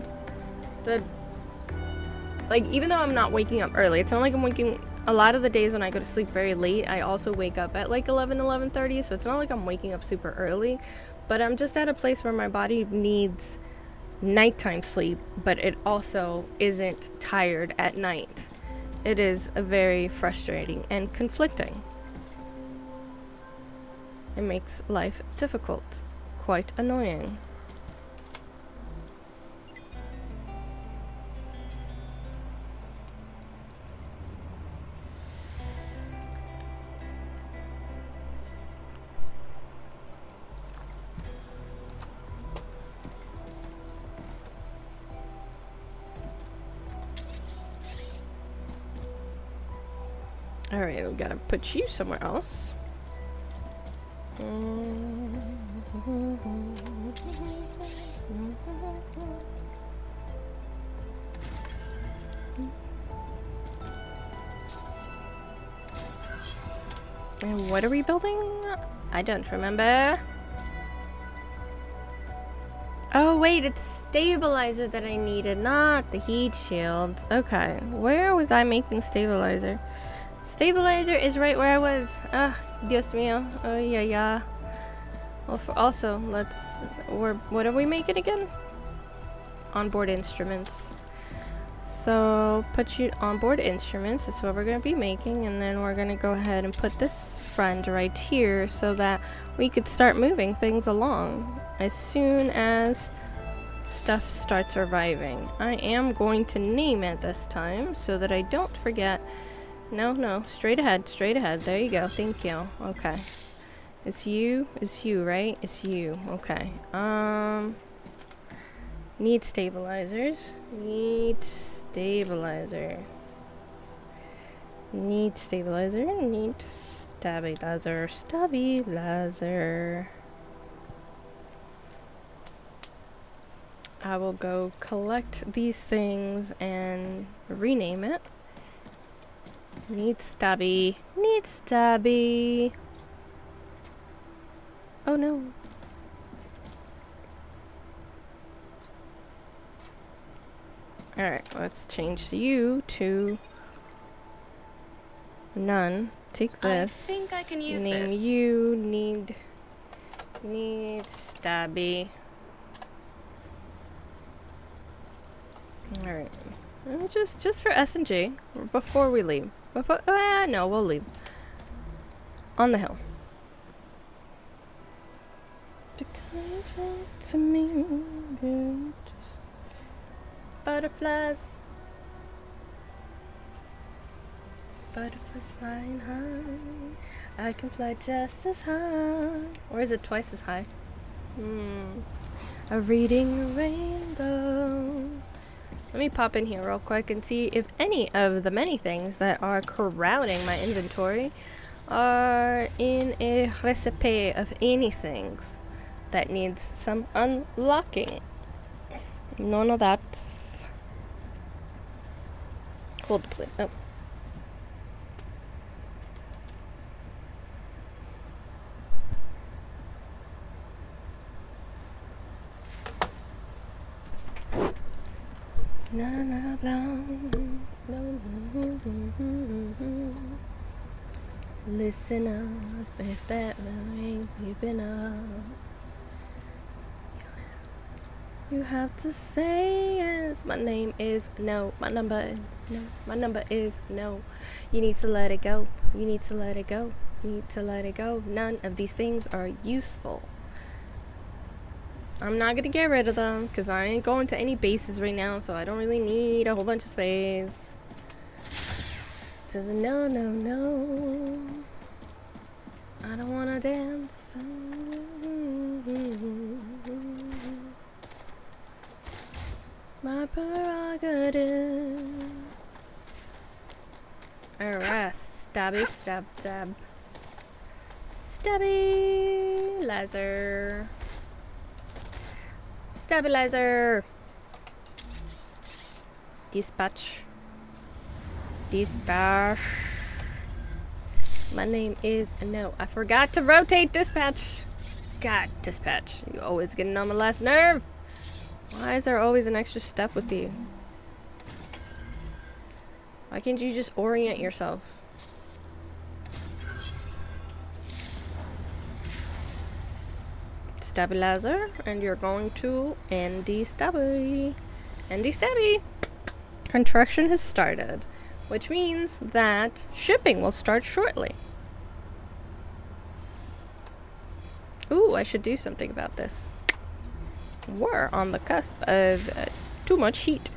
Even though I'm not waking up early, it's not like I'm waking, a lot of the days when I go to sleep very late, I also wake up at like 11:30, so it's not like I'm waking up super early, but I'm just at a place where my body needs nighttime sleep, but it also isn't tired at night. It is very frustrating and conflicting. It makes life difficult, quite annoying. Alright, we gotta put you somewhere else. And what are we building? I don't remember. Oh wait, it's stabilizer that I needed, not the heat shield. Okay, where was I making stabilizer? Stabilizer is right where I was. Ah, Dios mío. Oh yeah, yeah. Well, also, what are we making again? Onboard instruments. So put you onboard instruments. That's what we're going to be making, and then we're going to go ahead and put this friend right here so that we could start moving things along as soon as stuff starts arriving. I am going to name it this time so that I don't forget. No, straight ahead, there you go. Thank you. Okay, it's you, right? It's you. Okay. Need stabilizers. Need stabilizer. Stabilizer. I will go collect these things and rename it. Need stabby. Oh no. Alright, let's change you to none. Take this. I think I can use Name this. you need stabby. Alright. Just for S&G before we leave. No, we'll leave. On the hill. To me, butterflies flying high. I can fly just as high. Or is it twice as high? I'm reading a rainbow. Let me pop in here real quick and see if any of the many things that are crowding my inventory are in a recipe of anything that needs some unlocking. None of that. Hold please. Oh. Nana Blanc. Listen up, if that ring you've been up. You have to say yes. My name is no. My number is no. My number is no. You need to let it go. You need to let it go. You need to let it go. None of these things are useful. I'm not gonna get rid of them because I ain't going to any bases right now, so I don't really need a whole bunch of space. To the no. I don't wanna dance. My prerogative. Alright, stabby, stab. Stabilizer. Dispatch. My name is no. I forgot to rotate dispatch. God, dispatch. You always getting on my last nerve. Why is there always an extra step with you? Why can't you just orient yourself? Stabilizer, and you're going to ND Stabby. Construction has started, which means that shipping will start shortly. Ooh, I should do something about this. We're on the cusp of too much heat.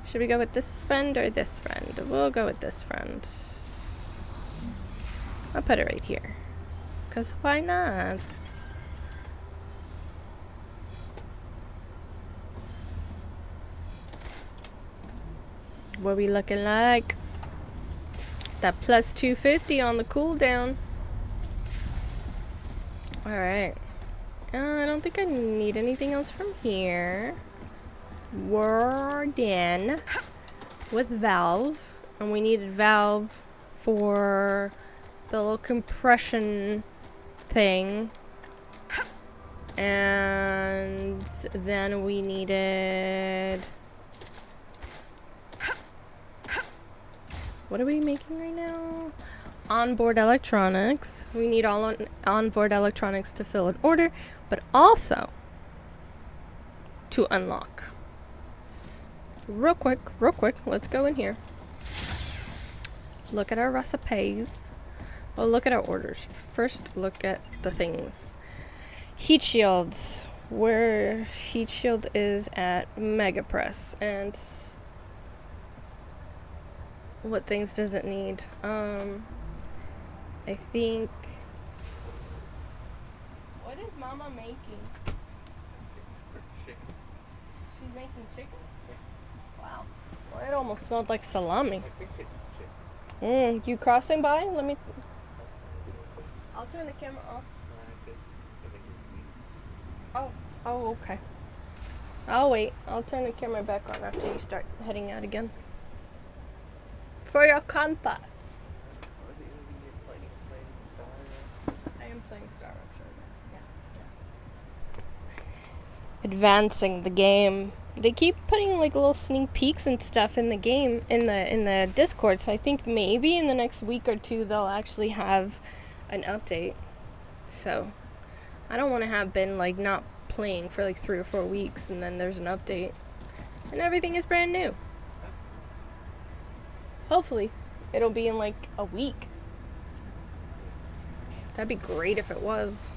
Should we go with this friend or this friend? We'll go with this friend. I'll put it right here. Because why not? What are we looking like? That plus 250 on the cooldown. Alright. I don't think I need anything else from here. We're done with valve. And we needed valve for the little compression thing. And then we needed... What are we making right now? Onboard electronics. We need all onboard electronics to fill an order, but also to unlock. Real quick, let's go in here. Look at our recipes. Well, look at our orders. First, look at the things. Heat shields. Where heat shield is at Mega Press. And what things does it need? I think... What is Mama making? She's making chicken? Wow. Well, it almost smelled like salami. I think it's chicken. You crossing by? Let me... I'll turn the camera off. Oh, okay. I'll wait. I'll turn the camera back on after you start heading out again. For your comforts. I am playing StarRupture. Yeah. Advancing the game. They keep putting like little sneak peeks and stuff in the game in the Discord, so I think maybe in the next week or two they'll actually have an update. So I don't want to have been like not playing for like 3 or 4 weeks and then there's an update and everything is brand new. Hopefully it'll be in like a week. That'd be great if it was.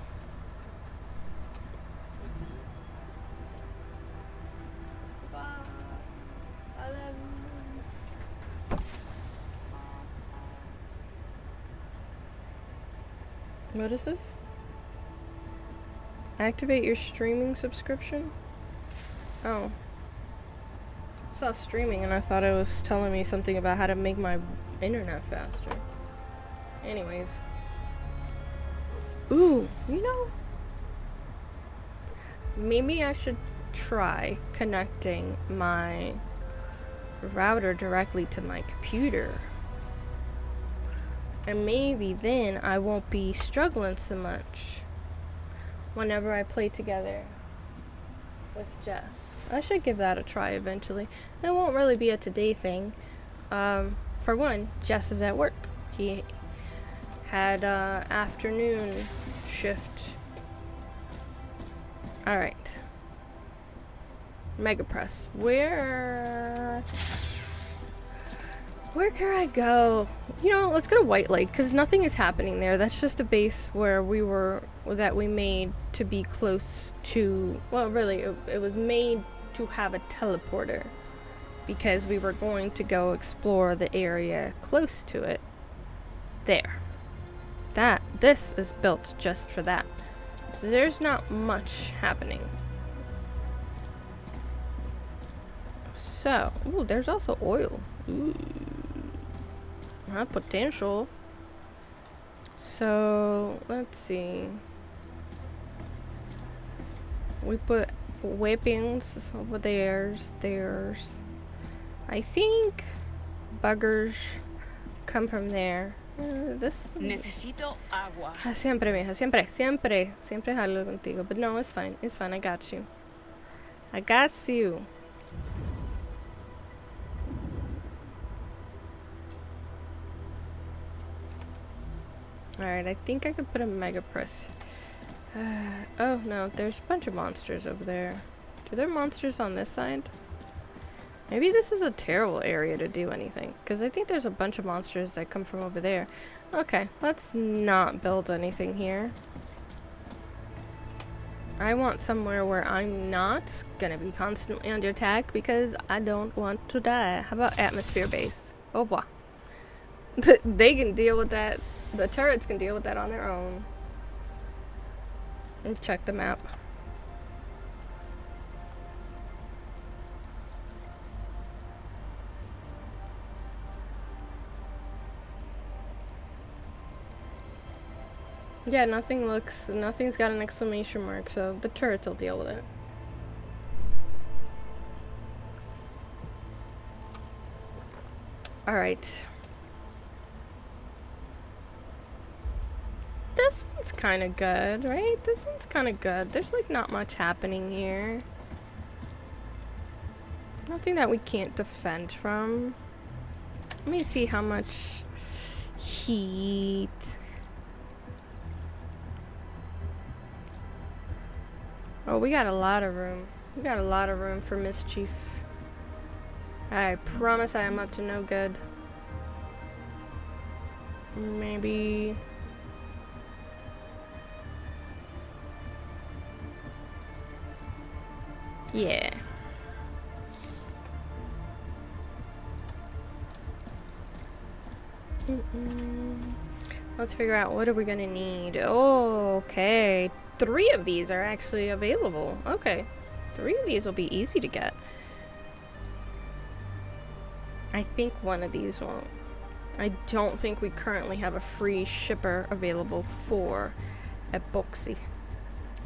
What is this? Activate your streaming subscription? Oh. I saw streaming and I thought it was telling me something about how to make my internet faster. Anyways. Ooh, you know, maybe I should try connecting my router directly to my computer. And maybe then I won't be struggling so much whenever I play together with Jess. I should give that a try eventually. It won't really be a today thing. For one, Jess is at work. He had afternoon shift. Alright. Mega Press. Where can I go? You know, let's go to White Lake, because nothing is happening there. That's just a base where that we made to be close to, well, really, it was made to have a teleporter, because we were going to go explore the area close to it. There. This is built just for that. So there's not much happening. So, ooh, there's also oil. Ooh. Potential. So, let's see. We put weapons over there's. I think buggers come from there. This. Necesito agua. Siempre, mija, siempre jalo contigo. But no, it's fine. It's fine. I got you. Alright, I think I could put a Mega Press. Oh no, there's a bunch of monsters over there. Are there monsters on this side? Maybe this is a terrible area to do anything, because I think there's a bunch of monsters that come from over there. Okay, let's not build anything here. I want somewhere where I'm not gonna be constantly under attack, because I don't want to die. How about atmosphere base? Oh boy. They can deal with that. The turrets can deal with that on their own. Let's check the map. Yeah, nothing's got an exclamation mark, so the turrets will deal with it. Alright. This one's kind of good, right? This one's kind of good. There's like not much happening here. Nothing that we can't defend from. Let me see how much heat. Oh, we got a lot of room. We got a lot of room for mischief. I promise I am up to no good. Maybe... yeah. Let's figure out what are we gonna need. Oh, okay. 3 of these are actually available. Okay. 3 of these will be easy to get. I think one of these won't. I don't think we currently have a free shipper available for epoxy.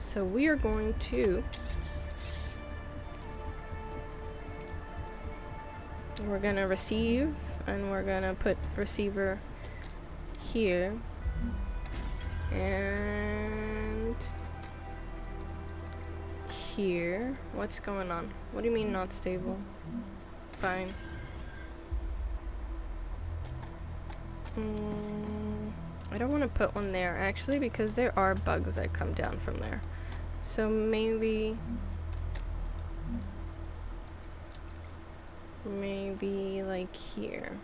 So we are going to... we're gonna receive, and we're gonna put receiver here. And... here. What's going on? What do you mean not stable? Fine. I don't want to put one there actually because there are bugs that come down from there. So maybe like here.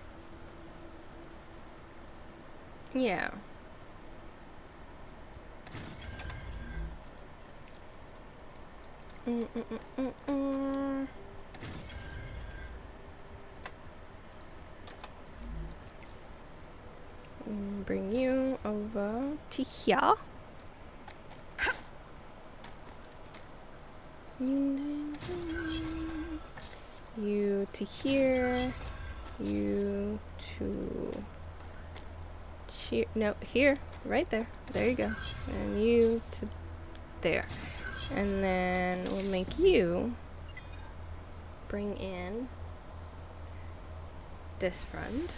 Yeah. Bring you over to here. You to here. You to here. No, here. Right there. There you go. And you to there. And then we'll make you bring in this front.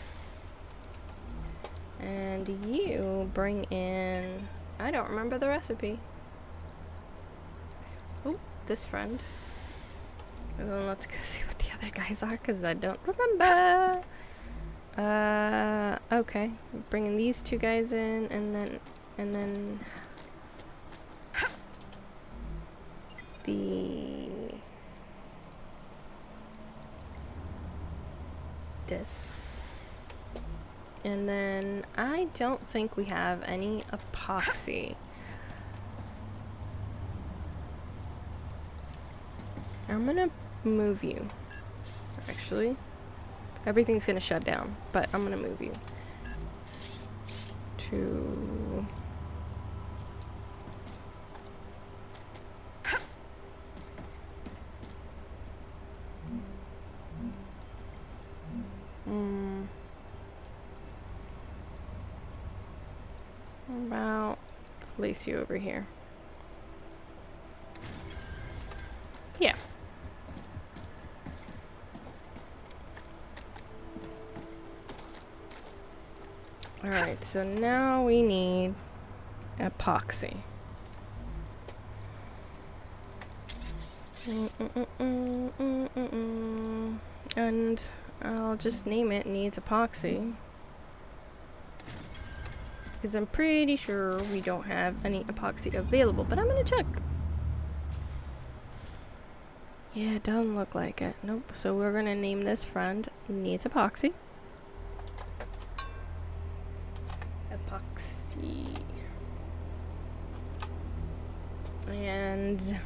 And you bring in... I don't remember the recipe. Oh, this friend. And then let's go see what the other guys are, because I don't remember. Okay. Bringing these 2 guys in, and then... this. And then I don't think we have any epoxy. I'm gonna move you. Actually, everything's gonna shut down, but I'm gonna move you to... about place you over here. Yeah. Alright, so now we need epoxy. And I'll just name it needs epoxy. Because I'm pretty sure we don't have any epoxy available, but I'm gonna check. Yeah, it doesn't look like it. Nope. So we're gonna name this friend needs epoxy. Epoxy. And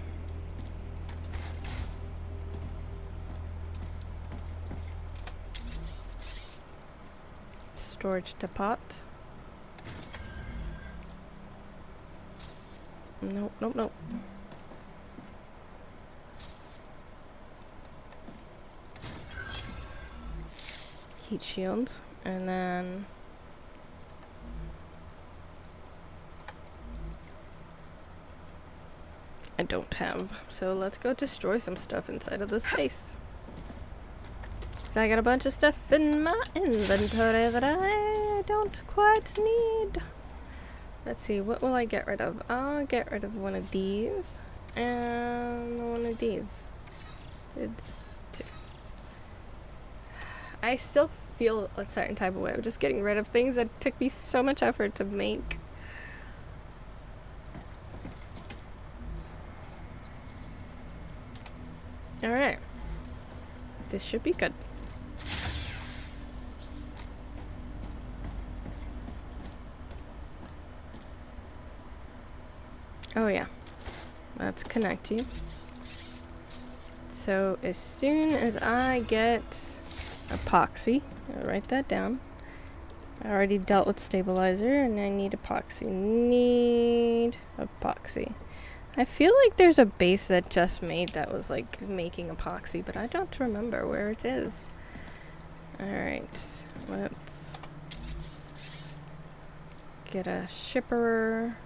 storage depot. Nope, nope, nope. Heat shields, and then I don't have, so let's go destroy some stuff inside of this space. So I got a bunch of stuff in my inventory that I don't quite need. let's see, what will I get rid of? I'll get rid of one of these and one of these. Did this too. I still feel a certain type of way of just getting rid of things that took me so much effort to make. Alright. This should be good. Oh yeah, let's connect you. So as soon as I get epoxy, I'll write that down. I already dealt with stabilizer and I need epoxy. Need epoxy. I feel like there's a base that just made that was like making epoxy, but I don't remember where it is. Alright, let's get a shipper.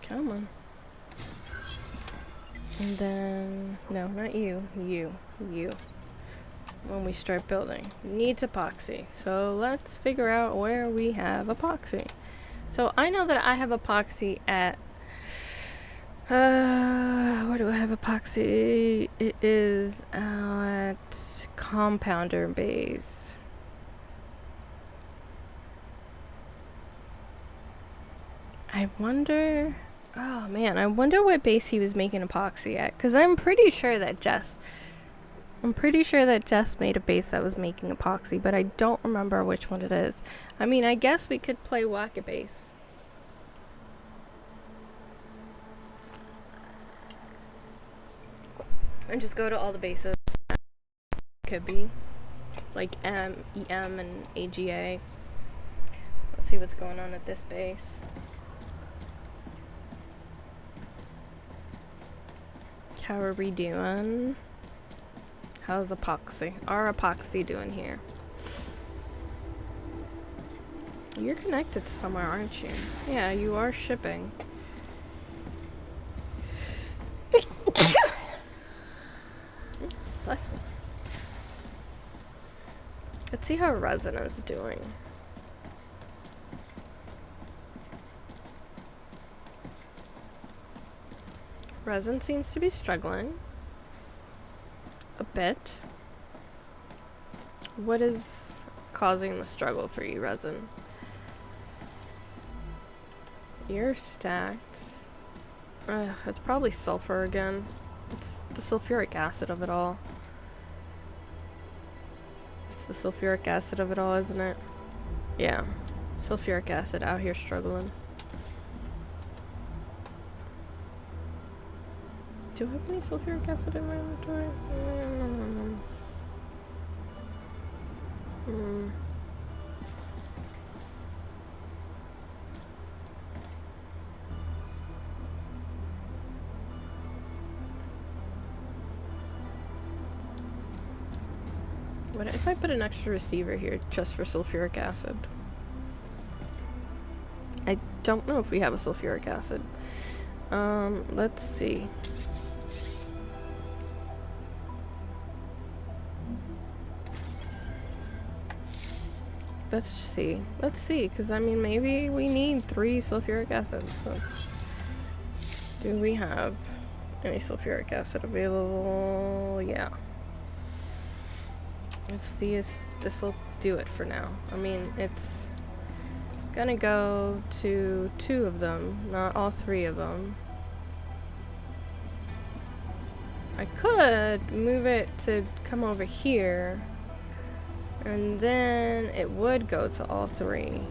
Come on. And then, no, not you. You. When we start building. Needs epoxy. So let's figure out where we have epoxy. So I know that I have epoxy at, where do I have epoxy? It is at compounder base. I wonder, oh man, I wonder what base he was making epoxy at, because I'm pretty sure that Jess made a base that was making epoxy, but I don't remember which one it is. I mean, I guess we could play whack a base. And just go to all the bases. Could be like EM and AGA. Let's see what's going on at this base. How are we doing? How's epoxy? Our epoxy doing here? You're connected to somewhere, aren't you? Yeah, you are shipping. Bless me. Let's see how resin is doing. Resin seems to be struggling a bit. What is causing the struggle for you, resin? You're stacked. It's probably sulfur again. It's the sulfuric acid of it all. It's the sulfuric acid of it all, isn't it? Yeah. Sulfuric acid out here struggling. Do I have any sulfuric acid in my inventory? What if I put an extra receiver here just for sulfuric acid? I don't know if we have a sulfuric acid. Let's see. Let's see. Let's see, because I mean, maybe we need 3 sulfuric acids. So, do we have any sulfuric acid available? Yeah. Let's see if this will do it for now. I mean, it's gonna go to 2 of them, not all 3 of them. I could move it to come over here, and then it would go to all 3.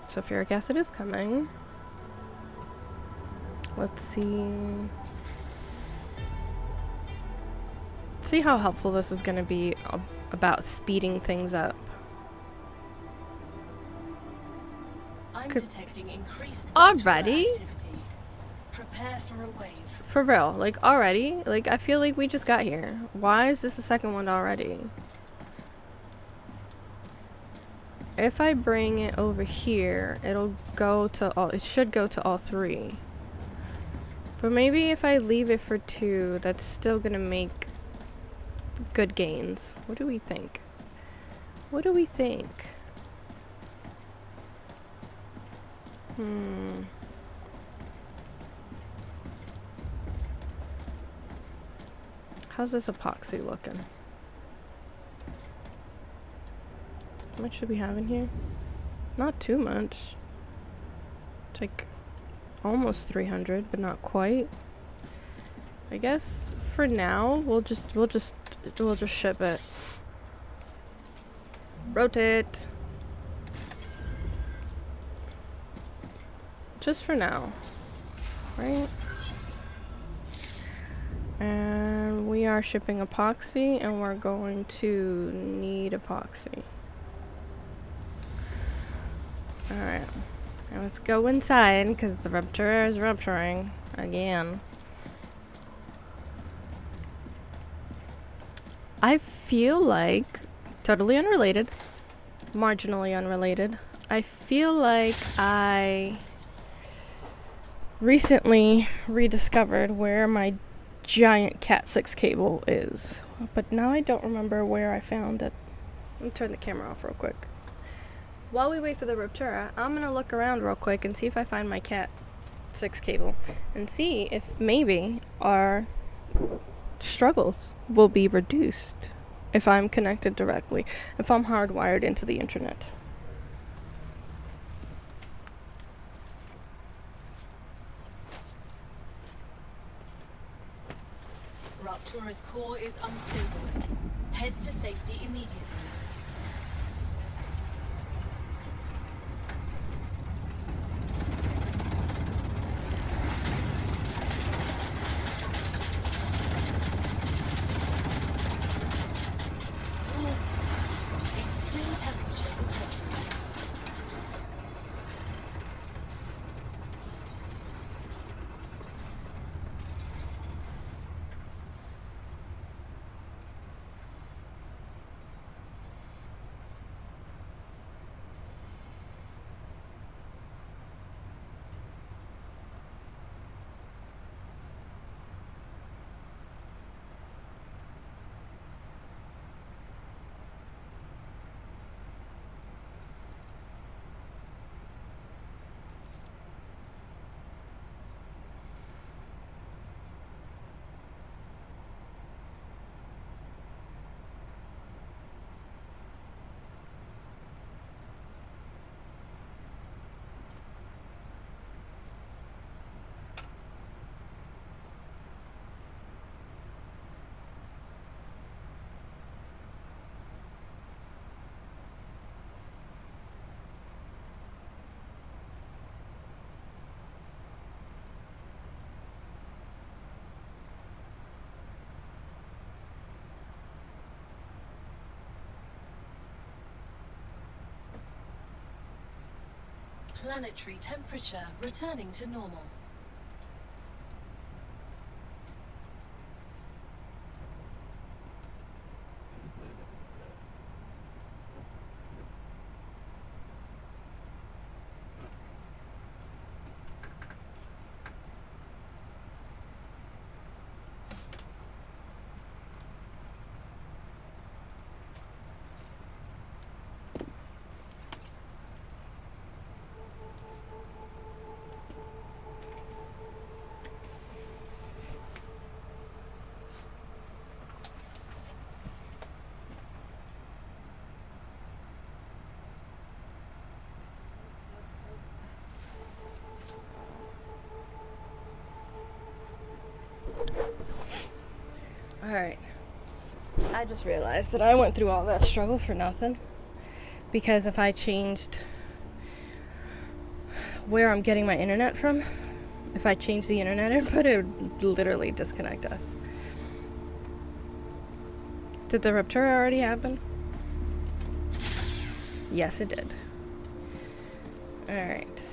Sulfuric acid is coming. Let's see. See how helpful this is going to be about speeding things up. I'm detecting increased Already? activity. Prepare for a wave. For real, like already? Like I feel like we just got here. Why is this the second one already? If I bring it over here, it'll go to all, it should go to all three. But maybe if I leave it for 2, that's still gonna make good gains. What do we think? What do we think? How's this epoxy looking? How much should we have in here? Not too much. It's like almost 300, but not quite. I guess for now we'll just ship it. Rotate. Just for now, right? And we are shipping epoxy, and we're going to need epoxy. Alright, now let's go inside because the rupture is rupturing again. I feel like, totally unrelated, marginally unrelated, I feel like I recently rediscovered where my giant Cat 6 cable is, but now I don't remember where I found it. Let me turn the camera off real quick. While we wait for the Ruptura, I'm gonna look around real quick and see if I find my Cat 6 cable and see if maybe our struggles will be reduced if I'm connected directly, if I'm hardwired into the internet. Raptura's core is unstable. Head to safety immediately. Extreme temperature detected. Planetary temperature returning to normal. Alright, I just realized that I went through all that struggle for nothing, because if I changed where I'm getting my internet from, if I changed the internet input, it would literally disconnect us. Did the rupture already happen? Yes, it did. Alright.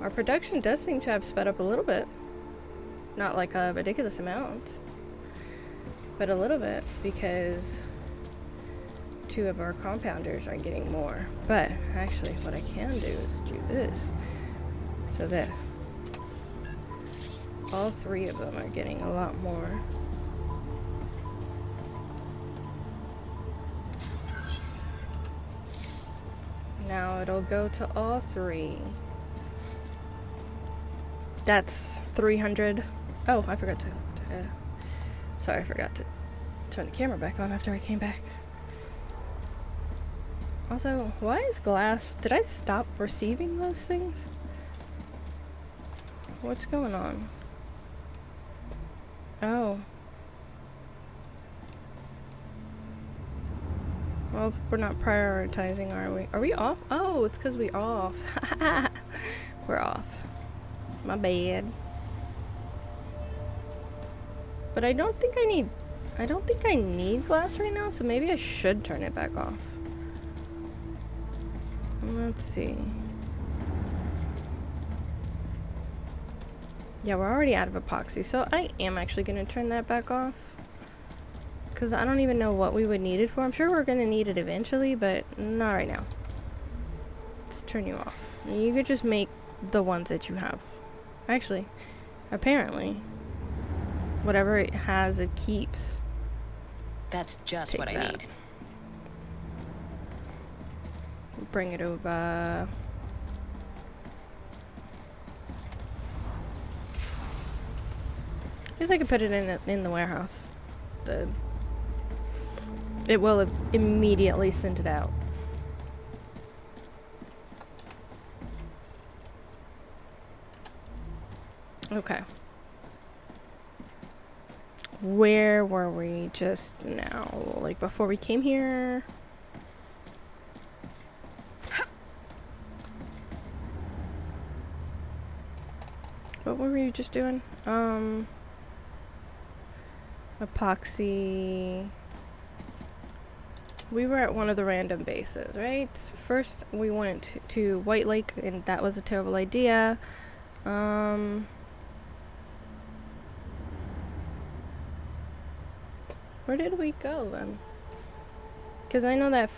Our production does seem to have sped up a little bit. Not like a ridiculous amount, but a little bit, because 2 of our compounders are getting more. But actually what I can do is do this, so that all 3 of them are getting a lot more. Now it'll go to all 3. That's 300. Oh, I forgot to sorry, I forgot to turn the camera back on after I came back. Also, why is glass? Did I stop receiving those things? What's going on? Oh. Well, we're not prioritizing, are we? Are we off? Oh, it's because we're off. We're off. My bad. But I don't think I need glass right now, so maybe I should turn it back off. Let's see. Yeah, we're already out of epoxy, so I am actually going to turn that back off. Because I don't even know what we would need it for. I'm sure we're going to need it eventually, but not right now. Let's turn you off. You could just make the ones that you have. Actually, apparently, whatever it has, it keeps. That's just what I need. Bring it over. I guess I could put it in the warehouse. It will immediately send it out. Okay. Where were we just now? Like before we came here? What were we just doing? Epoxy. We were at one of the random bases, right? First, we went to White Lake, and that was a terrible idea. Where did we go then? Because I know that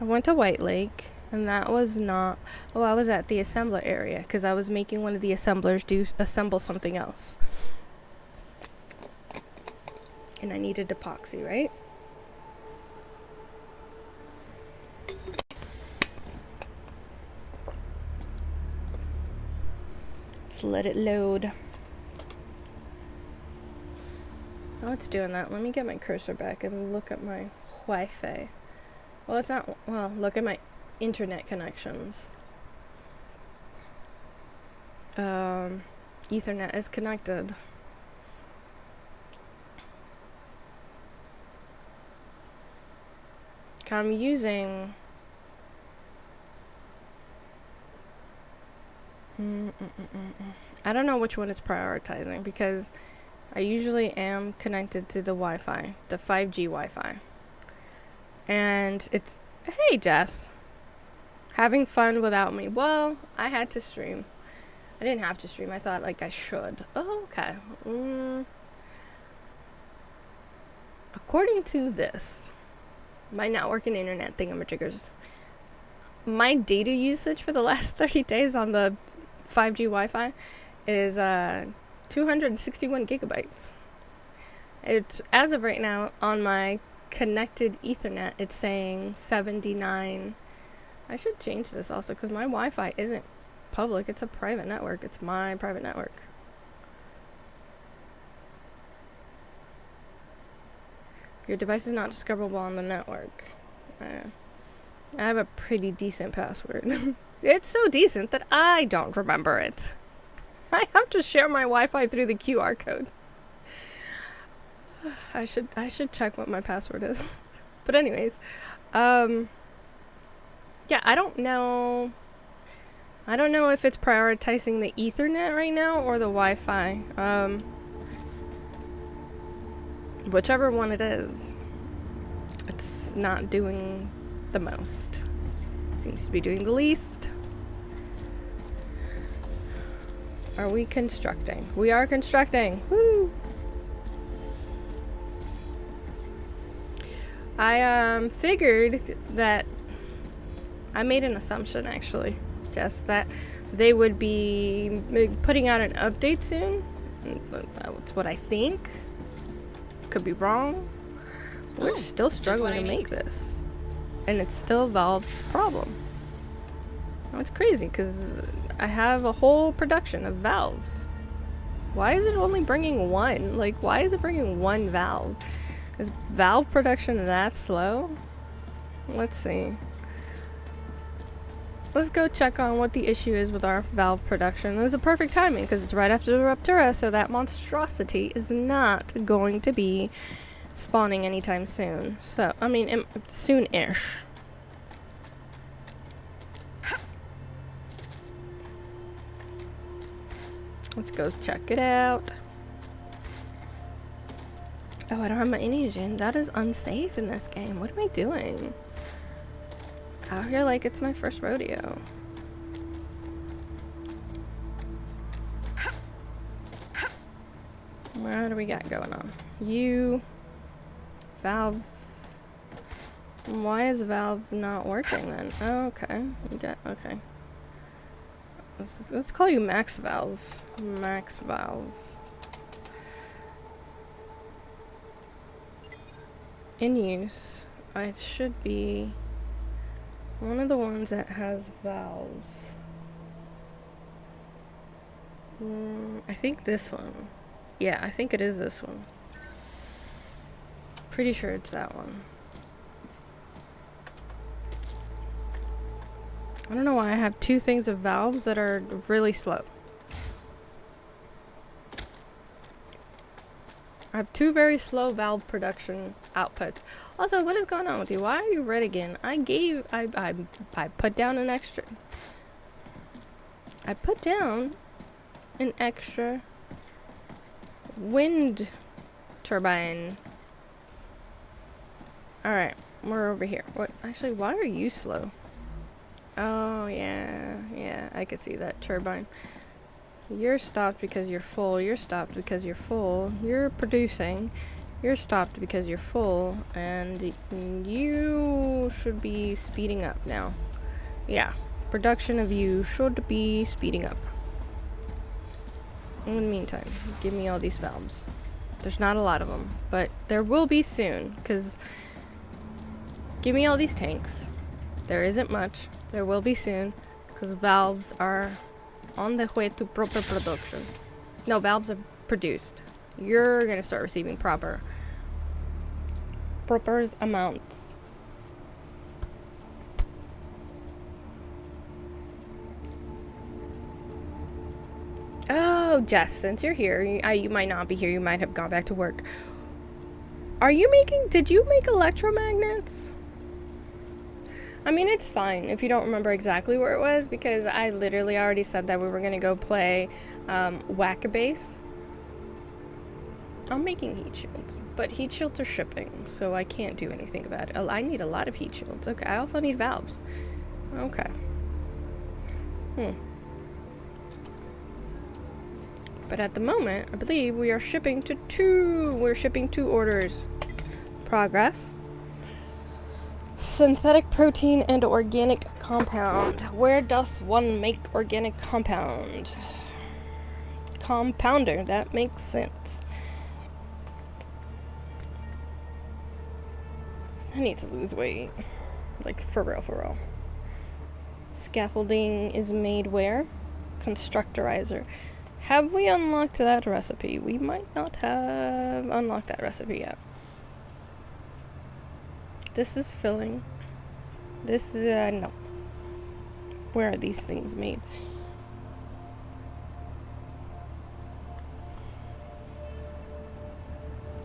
I went to White Lake, and that was not. Oh, I was at the assembler area because I was making one of the assemblers assemble something else. And I needed epoxy, right? Let's let it load. While it's doing that, let me get my cursor back and look at my Wi-Fi. Well, it's not. Well, look at my internet connections. Ethernet is connected. I'm using I don't know which one it's prioritizing because I usually am connected to the Wi-Fi, the 5G Wi-Fi. And it's, hey Jess, having fun without me. Well, I had to stream. I didn't have to stream. I thought like I should. Oh, okay. According to this, my network and internet thingamajiggers, my data usage for the last 30 days on the 5G Wi-Fi is 261 gigabytes. It's, as of right now, on my connected Ethernet, it's saying 79. I should change this also because my Wi-Fi isn't public. It's a private network. It's my private network. Your device is not discoverable on the network. I have a pretty decent password. It's so decent that I don't remember it. I have to share my Wi-Fi through the QR code. I should check what my password is. But anyways, yeah, I don't know if it's prioritizing the Ethernet right now or the Wi-Fi. Whichever one it is, it's not doing the most. Seems to be doing the least. Are we constructing? We are constructing. Woo! I figured that I made an assumption actually, just that they would be putting out an update soon. That's what I think. Could be wrong. We're still struggling to make this, and it's still Valve's problem. It's crazy because I have a whole production of valves. Why is it only bringing one? Like, why is it bringing one valve? Is valve production that slow? Let's see. Let's go check on what the issue is with our valve production. It was a perfect timing because it's right after the Ruptura, so that monstrosity is not going to be spawning anytime soon. So, I mean, soon-ish. Let's go check it out. Oh, I don't have my engine. That is unsafe in this game. What am I doing? Out here like it's my first rodeo. What do we got going on? Valve. Why is Valve not working then? Oh, okay. Okay. Let's call you Max Valve. Max Valve. In use. It should be one of the ones that has valves. I think this one. Yeah, I think it is this one. Pretty sure it's that one. I don't know why I have two things of valves that are really slow. I have two very slow valve production outputs. Also, what is going on with you? Why are you red again? I put down an extra. I put down an extra wind turbine. Alright, we're over here. What? Actually, why are you slow? Oh, yeah, I could see that turbine. You're stopped because you're full. You're stopped because you're full. You're producing. You're stopped because you're full. And you should be speeding up now. Yeah, production of you should be speeding up. In the meantime, give me all these valves. There's not a lot of them, but there will be soon, because give me all these tanks. There isn't much. There will be soon, because valves are on the way to proper production. No, valves are produced. You're gonna start receiving proper amounts. Oh, Jess, since you're here, you might not be here. You might have gone back to work. Did you make electromagnets? I mean, it's fine if you don't remember exactly where it was, because I literally already said that we were going to go play Whack-A-Base. I'm making heat shields, but heat shields are shipping, so I can't do anything about it. I need a lot of heat shields. Okay, I also need valves. Okay. But at the moment, I believe we are shipping to two. We're shipping 2 orders. Progress. Synthetic protein and organic compound. Where doth one make organic compound? Compounder. That makes sense. I need to lose weight. Like, for real. Scaffolding is made where? Constructorizer. Have we unlocked that recipe? We might not have unlocked that recipe yet. This is filling. This is, no. Where are these things made?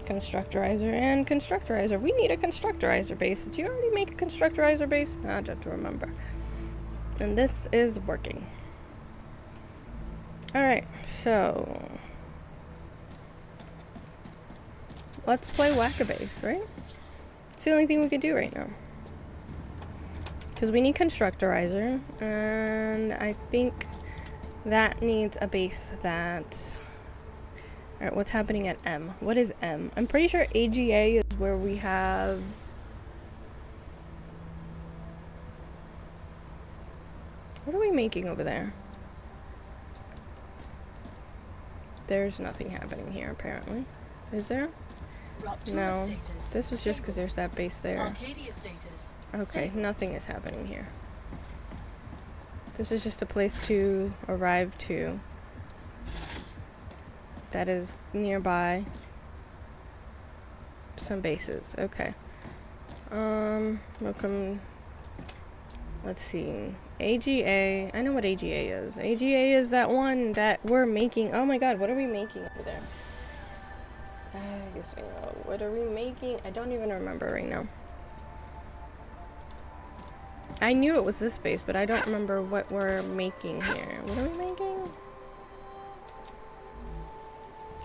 Constructorizer and constructorizer. We need a constructorizer base. Did you already make a constructorizer base? I have to remember. And this is working. Alright, so let's play Whack-A-Base, right? It's the only thing we can do right now. Because we need constructorizer, and I think that needs a base that... Alright, what's happening at M? What is M? I'm pretty sure AGA is where we have... What are we making over there? There's nothing happening here, apparently. Is there? Rupture No. status. This is just because there's that base there. Arcadia status. Okay, nothing is happening here. This is just a place to arrive to. That is nearby. Some bases. Okay. Welcome. Let's see. AGA. I know what AGA is. AGA is that one that we're making. Oh my god, what are we making over there? I guess I know. What are we making? I don't even remember right now. I knew it was this base, but I don't remember what we're making here. What are we making?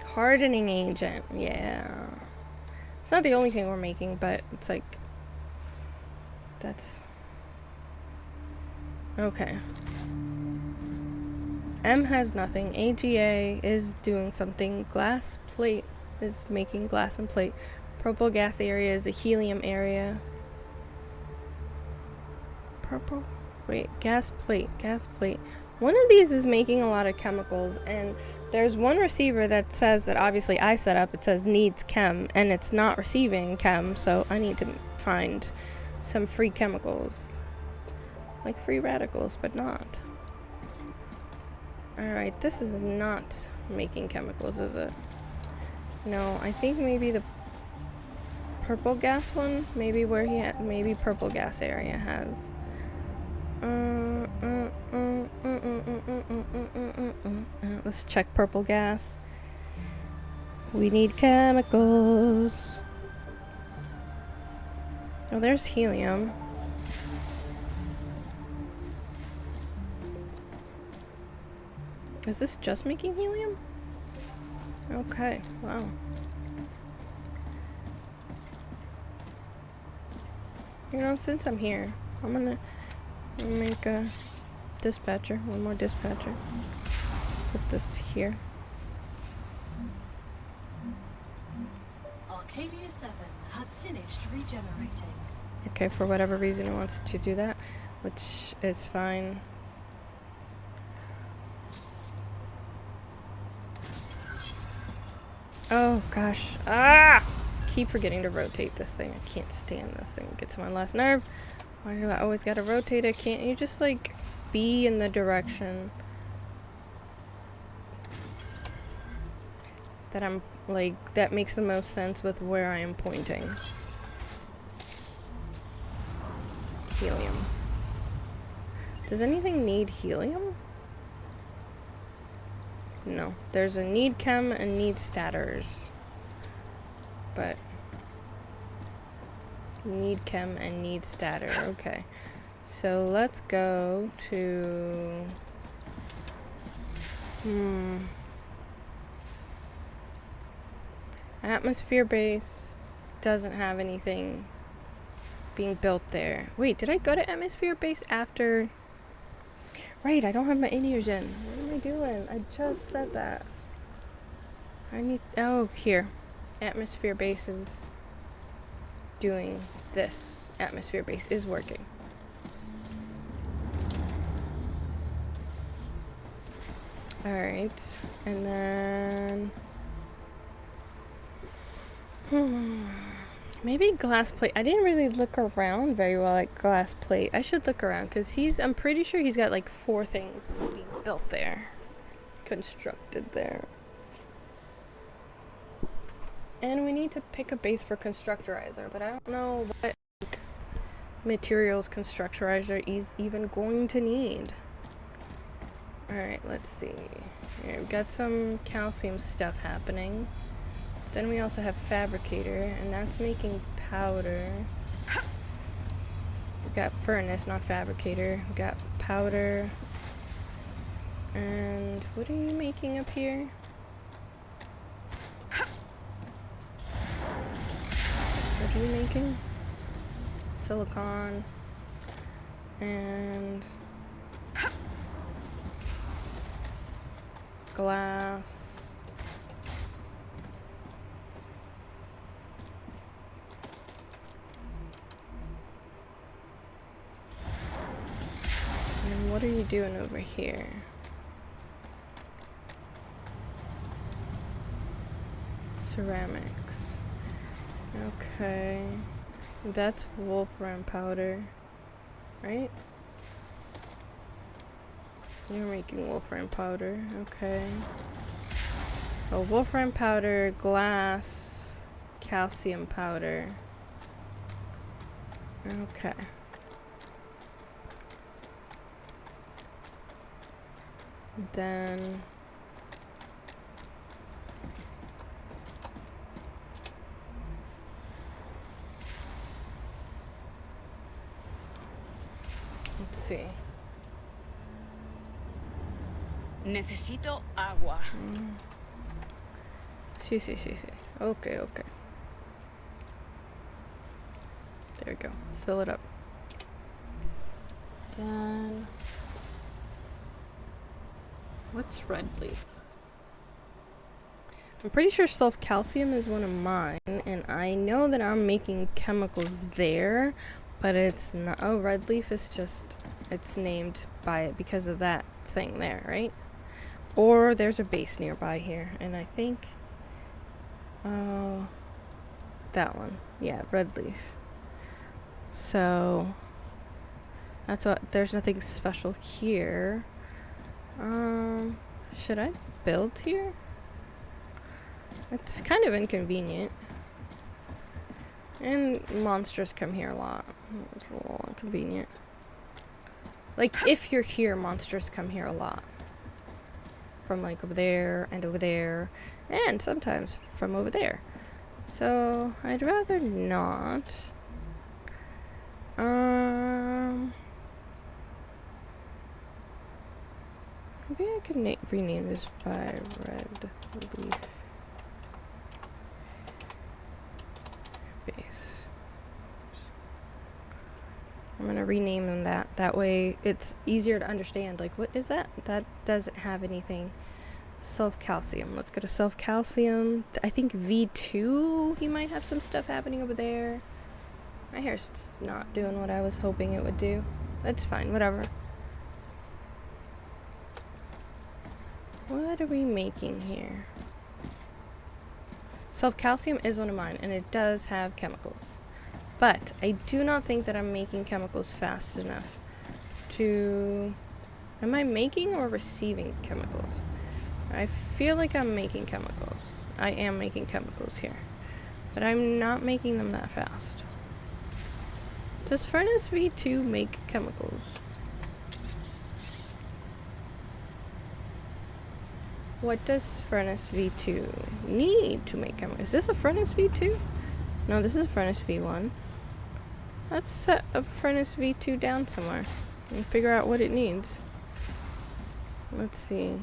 Hardening agent. Yeah. It's not the only thing we're making, but it's like... That's... Okay. M has nothing. AGA is doing something. Glass plate is making glass and plate. Purple gas area is the helium area. Purple? Wait, gas plate. Gas plate. One of these is making a lot of chemicals, and there's one receiver that says that obviously I set up. It says needs chem, and it's not receiving chem, so I need to find some free chemicals. Like free radicals, but not. Alright, this is not making chemicals, is it? No, I think maybe the purple gas one? Maybe where he had, maybe purple gas area has. Let's check purple gas. We need chemicals. Oh, there's helium. Is this just making helium? Okay, wow. You know, since I'm here, I'm gonna make a dispatcher, one more dispatcher. Put this here. Arcadia 7 has finished regenerating. Okay, for whatever reason it wants to do that, which is fine. Oh gosh. Ah! Keep forgetting to rotate this thing. I can't stand this thing. It gets on my last nerve. Why do I always gotta rotate it? Can't you just like be in the direction that I'm like, that makes the most sense with where I am pointing? Helium. Does anything need helium? No. There's a need chem and need stators. But need chem and need statter. Okay. So let's go to atmosphere base doesn't have anything being built there. Wait, did I go to atmosphere base after? Right, I don't have my in-ear-gen. What am I doing? I just said that. I need... Oh, here. Atmosphere base is doing this. Atmosphere base is working. Alright. And then... Maybe glass plate. I didn't really look around very well at glass plate. I should look around because I'm pretty sure he's got like 4 things being built there. Constructed there. And we need to pick a base for constructorizer, but I don't know what materials constructorizer is even going to need. Alright, let's see. Here, we've got some calcium stuff happening. Then we also have fabricator, and that's making powder. We've got furnace, not fabricator. We've got powder. And what are you making up here? What are you making? Silicon. And glass. And what are you doing over here? Ceramics. Okay. That's wolfram powder, right? You're making wolfram powder, okay. Oh, wolfram powder, glass, calcium powder. Okay. Then let's see. Necesito agua. Sí. Okay. There we go. Fill it up. Then what's red leaf? I'm pretty sure calcium is one of mine, and I know that I'm making chemicals there, but it's not. Oh, red leaf is just, it's named by it because of that thing there, right? Or there's a base nearby here, and I think, oh, that one. Yeah, red leaf. So that's what, there's nothing special here. Should I build here? It's kind of inconvenient. And monsters come here a lot. It's a little inconvenient. Like, if you're here, monsters come here a lot. From like over there, and sometimes from over there. So, I'd rather not. Maybe I could rename this by red leaf base. I'm gonna rename them that. That way it's easier to understand. Like, what is that? That doesn't have anything. Self-calcium. Let's go to self-calcium. I think V2, he might have some stuff happening over there. My hair's just not doing what I was hoping it would do. That's fine, whatever. What are we making here? Self-calcium is one of mine, and it does have chemicals. But I do not think that I'm making chemicals fast enough to... Am I making or receiving chemicals? I feel like I'm making chemicals. I am making chemicals here. But I'm not making them that fast. Does Furnace V2 make chemicals? What does Furnace V2 need to make chemicals? Is this a Furnace V2? No, this is a Furnace V1. Let's set a Furnace V2 down somewhere and figure out what it needs. Let's see.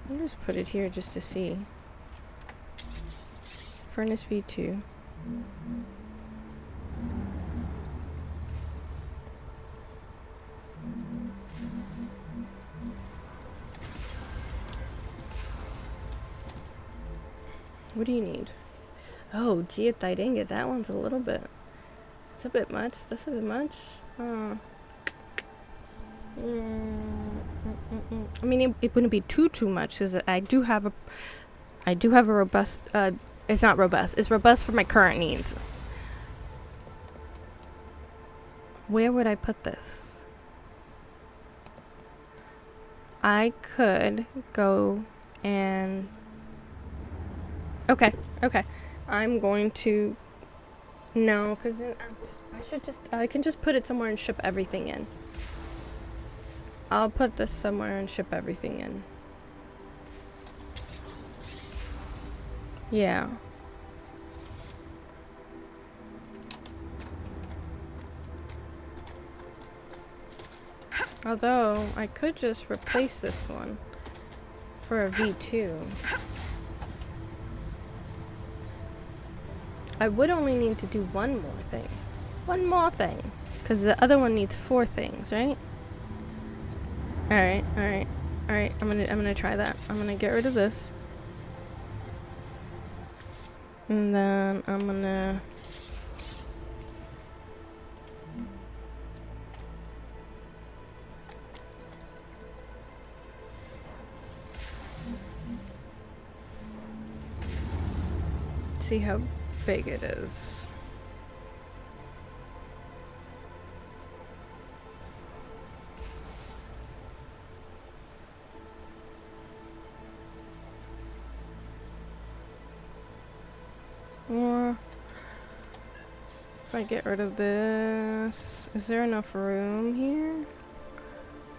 I'll just put it here just to see. Furnace V2. What do you need? Oh, geothidenga. That one's a little bit. It's a bit much. That's a bit much. I mean, it wouldn't be too much because I do have a robust. It's not robust. It's robust for my current needs. Where would I put this? I could go and. Okay. I'm going to. No, because then I can just put it somewhere and ship everything in. I'll put this somewhere and ship everything in. Yeah. Although, I could just replace this one for a V2. I would only need to do one more thing. One more thing. Because the other one needs 4 things, right? Alright, alright, alright. I'm gonna try that. I'm gonna get rid of this. And then I'm gonna... see how big it is. Or if I get rid of this, is there enough room here?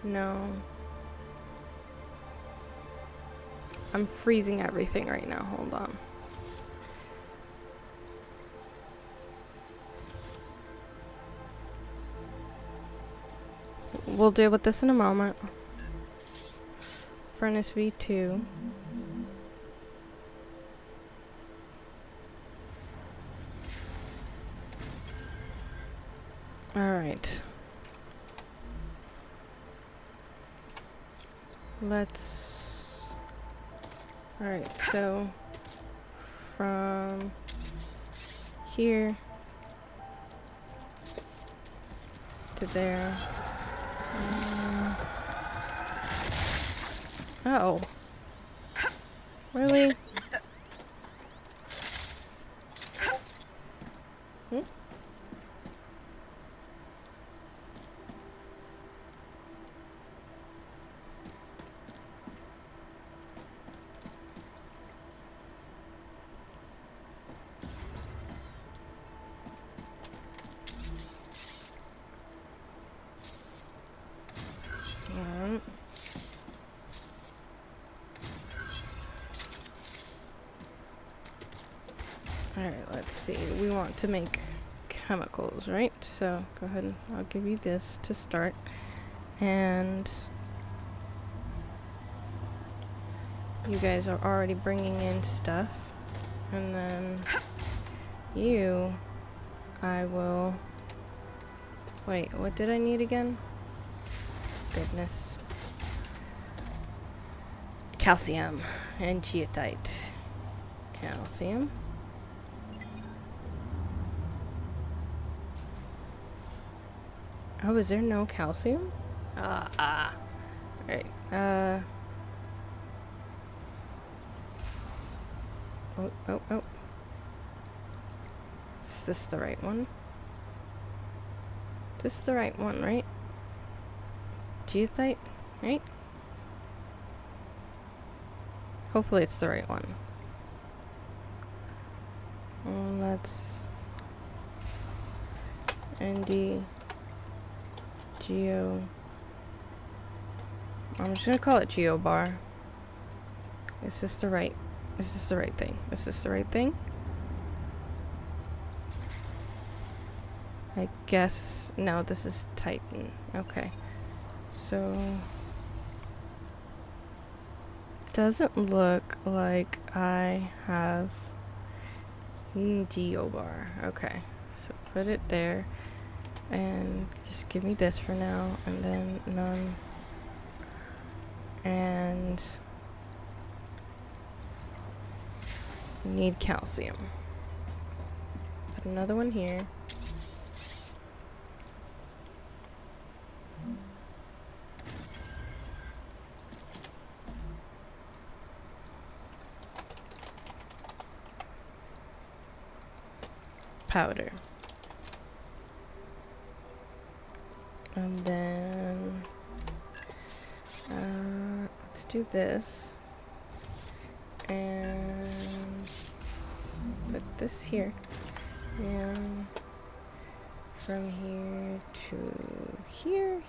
No. I'm freezing everything right now. Hold on. We'll deal with this in a moment. Furnace V2. Alright. Let's... Alright, so... from... here... to there... oh. Really? Hmm? Alright, let's see. We want to make chemicals, right? So go ahead and I'll give you this to start. And you guys are already bringing in stuff. And then you, I will... wait, what did I need again? Goodness. Calcium and geotite. Calcium. Oh, is there no calcium? Alright, oh. Is this the right one? This is the right one, right? Geothite, right? Hopefully it's the right one. Let's... ND... Geo... I'm just gonna call it Geobar. Is this the right... is this the right thing? Is this the right thing? I guess... no, this is Titan. Okay. So... doesn't look like I have... Geobar. Okay. So put it there. And just give me this for now. And then none. And... need calcium. Put another one here. Powder. And then let's do this and put this here, and from here to here,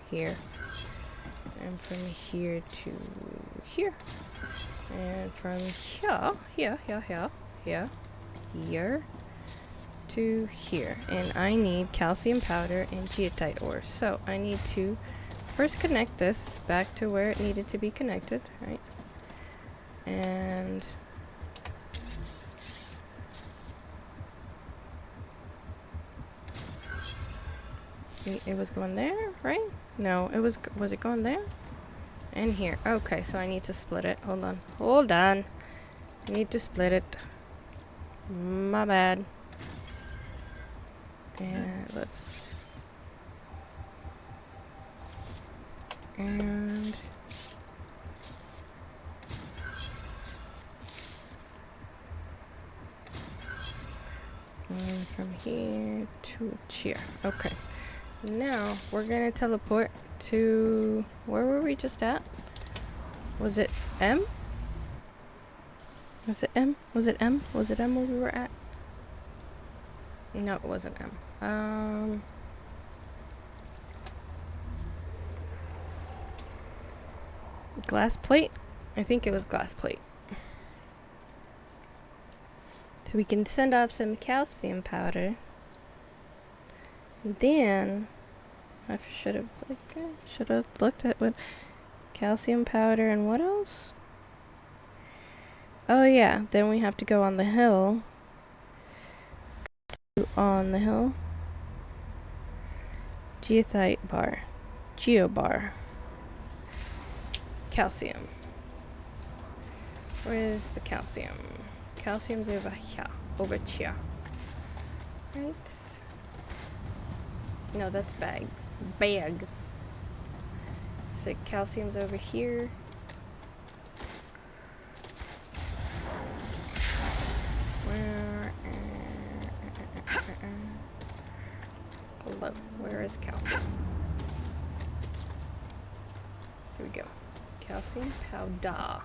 here, and from here to here, and from here to here. And I need calcium powder and geotite ore. So I need to first connect this back to where it needed to be connected, right? And It was going there, right? No, it was it going there? And here. Okay, so I need to split it. Hold on. Hold on. I need to split it. My bad. And let's... And... And from here to here. Okay. Now we're gonna teleport to... Where were we just at? Was it M? Was it M? Was it M? Was it M where we were at? No, it wasn't M. Glass plate? I think it was glass plate. So we can send off some calcium powder. Then I should have looked at what calcium powder and what else? Oh yeah, then we have to go on the hill. On the hill. Geothite bar. Geobar. Calcium. Where is the calcium? Calcium's over here. Over here. Right? No, that's bags. Bags. So calcium's over here. Where? Hello. Where is calcium? Here we go. Calcium powder.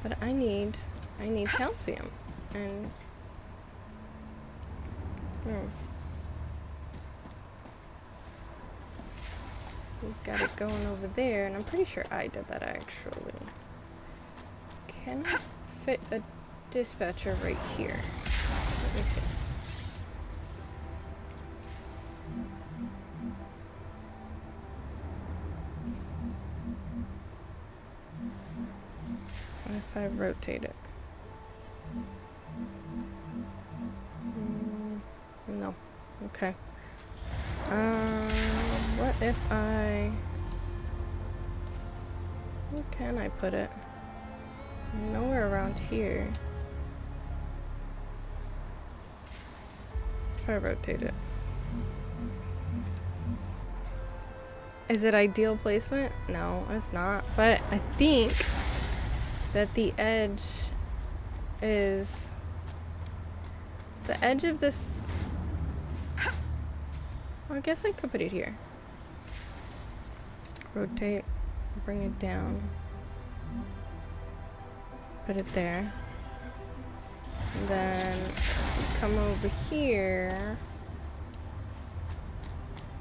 But I need calcium. And he's got it going over there, and I'm pretty sure I did that actually. Can I fit a dispatcher right here? Let me see. What if I rotate it? No. Okay. What if I... Where can I put it? Nowhere around here. If I rotate it. Is it ideal placement? No, it's not. But I think that the edge is... The edge of this... Well, I guess I could put it here. Rotate, bring it down. Put it there. And then come over here.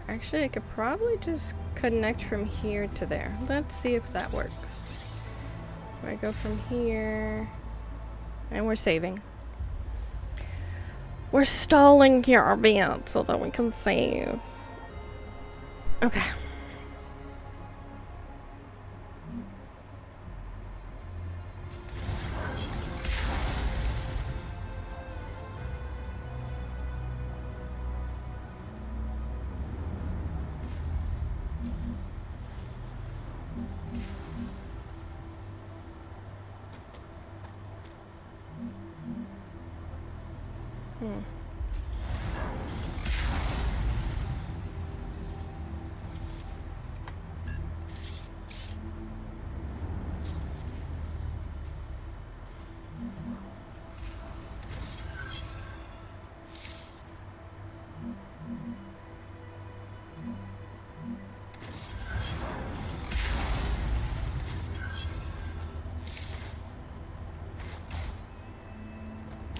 Actually, I could probably just connect from here to there. Let's see if that works. I go from here. And we're saving. We're stalling here a bit so that we can save. Okay.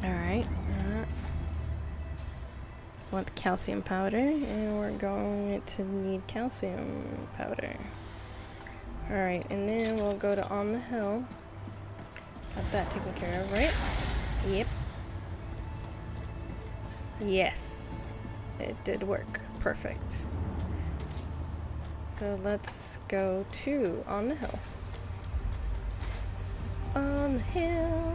Alright. Want the calcium powder, and we're going to need calcium powder. Alright, and then we'll go to on the hill. Got that taken care of, right? Yep. Yes. It did work. Perfect. So let's go to on the hill. On hill.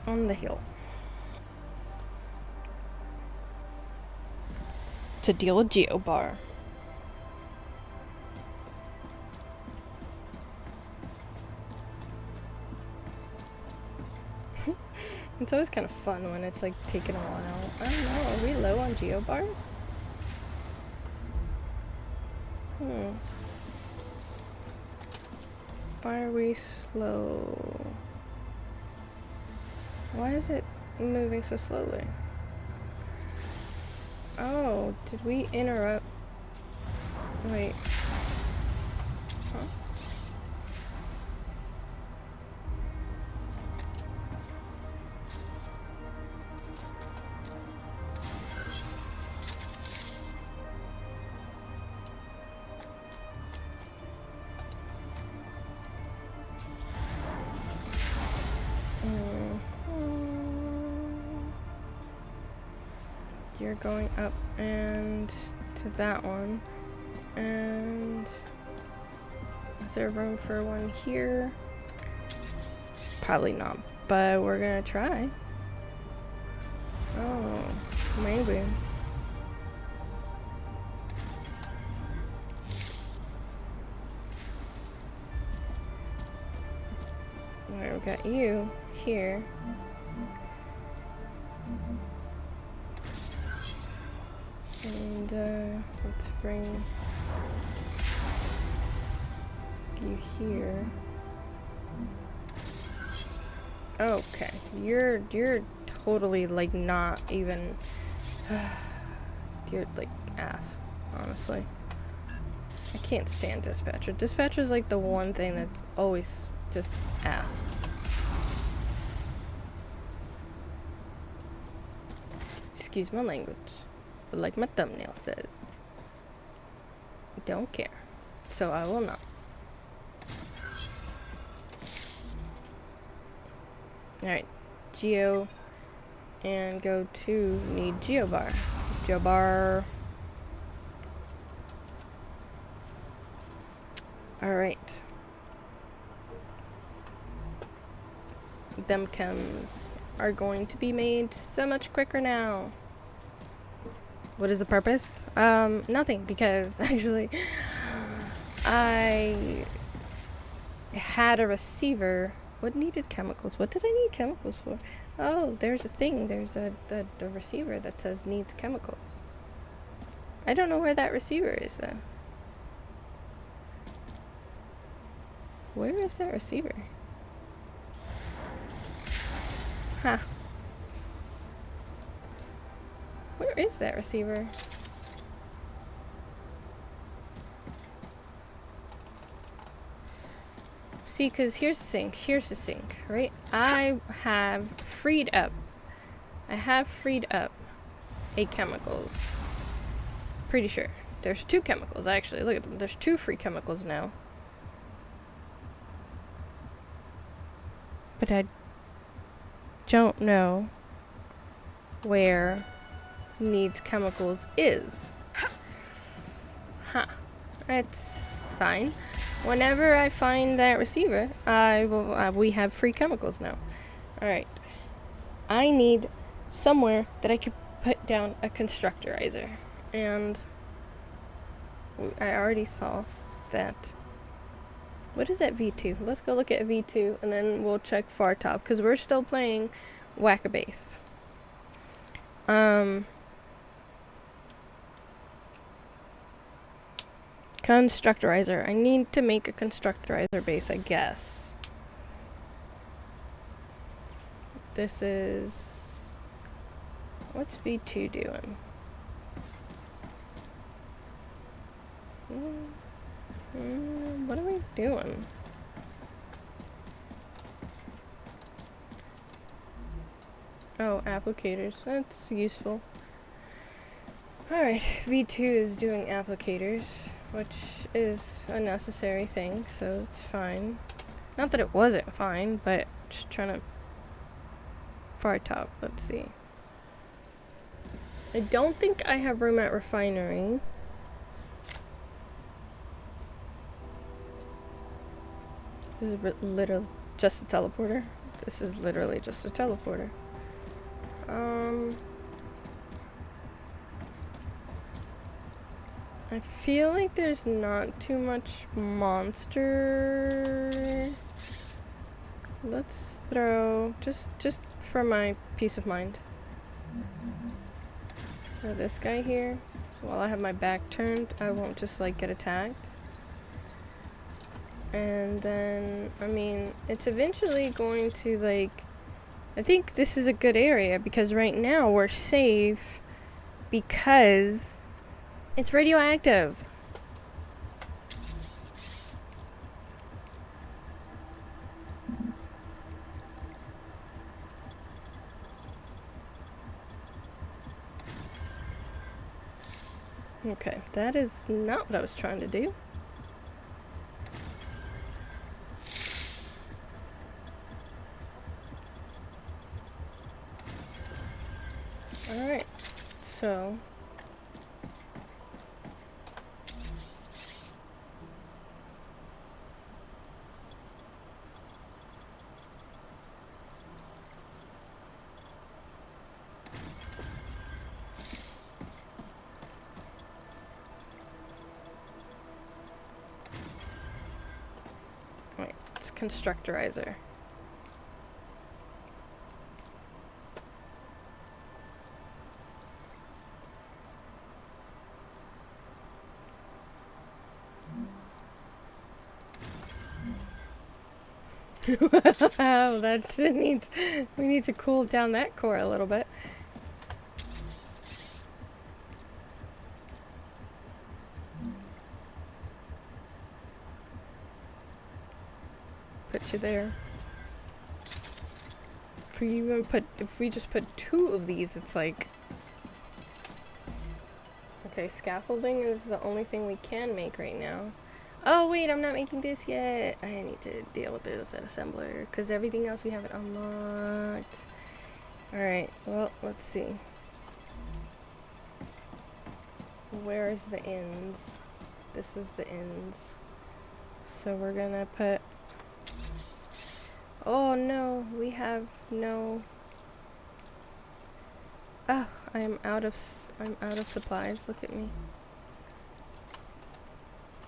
On the hill. To deal with Geobar. It's always kind of fun when it's like taking a while. I don't know, are we low on Geobars? Why are we slow? Why is it moving so slowly? Oh, did we interrupt? Wait. Huh? You're going up and to that one. And is there room for one here? Probably not, but we're gonna try. Oh, maybe. Alright, we got you here. And let's bring you here. Okay, you're totally like not even you're like ass, honestly. I can't stand Dispatcher. Dispatcher is like the one thing that's always just ass. Excuse my language. But like my thumbnail says, I don't care, so I will not. Alright, Geo, and go to need Geobar. Geobar. Alright. Them chems are going to be made so much quicker now. What is the purpose? Nothing, because actually I had a receiver. What needed chemicals? What did I need chemicals for? Oh, there's a thing. There's a receiver that says needs chemicals. I don't know where that receiver is though. Where is that receiver? Huh. Where is that receiver? See, because here's the sink, right? I have freed up a chemicals. Pretty sure. There's 2 chemicals, actually. Look at them. There's 2 free chemicals now. But I don't know where needs chemicals is. Huh. That's fine. Whenever I find that receiver, we have free chemicals now. Alright. I need somewhere that I can put down a constructorizer. And I already saw that. What is that V2? Let's go look at V2 and then we'll check far top because we're still playing Whack-A-Base. Constructorizer. I need to make a constructorizer base, I guess. This is... What's V2 doing? What are we doing? Oh, applicators. That's useful. Alright, V2 is doing applicators, which is a necessary thing, so it's fine. Not that it wasn't fine, but just trying to... Far top, let's see. I don't think I have room at refinery. This is literally just a teleporter. This is literally just a teleporter. I feel like there's not too much monster. Let's throw, just for my peace of mind, throw this guy here. So while I have my back turned, I won't just like get attacked. And then, I mean, it's eventually going to like, I think this is a good area because right now we're safe because it's radioactive. Okay, that is not what I was trying to do. Alright, so wait, it's constructorizer. Wow, that needs, we need to cool down that core a little bit. Put you there. If we just put 2 of these, it's like, okay, scaffolding is the only thing we can make right now. Oh wait, I'm not making this yet. I need to deal with this at assembler because everything else we haven't unlocked. Alright, well, let's see. Where is the ends? This is the ends. So we're gonna put... Oh no, we have no... Oh, I'm out of supplies. Look at me.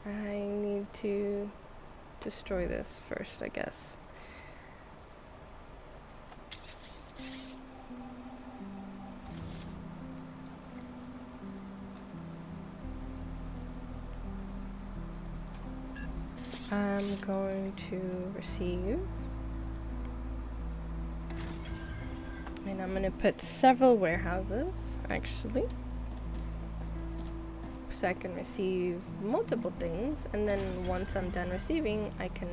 I need to destroy this first, I guess. I'm going to receive. And I'm going to put several warehouses, actually. So I can receive multiple things, and then once I'm done receiving, I can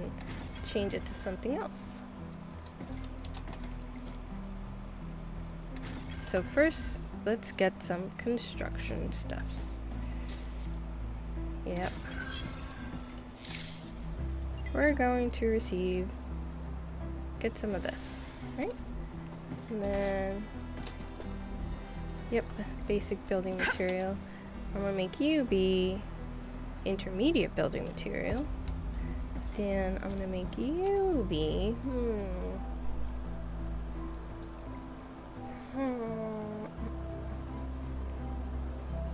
change it to something else. So first, let's get some construction stuffs. Yep. We're going to receive, get some of this, right? And then, yep, basic building material. I'm gonna make you be intermediate building material. Then I'm gonna make you be,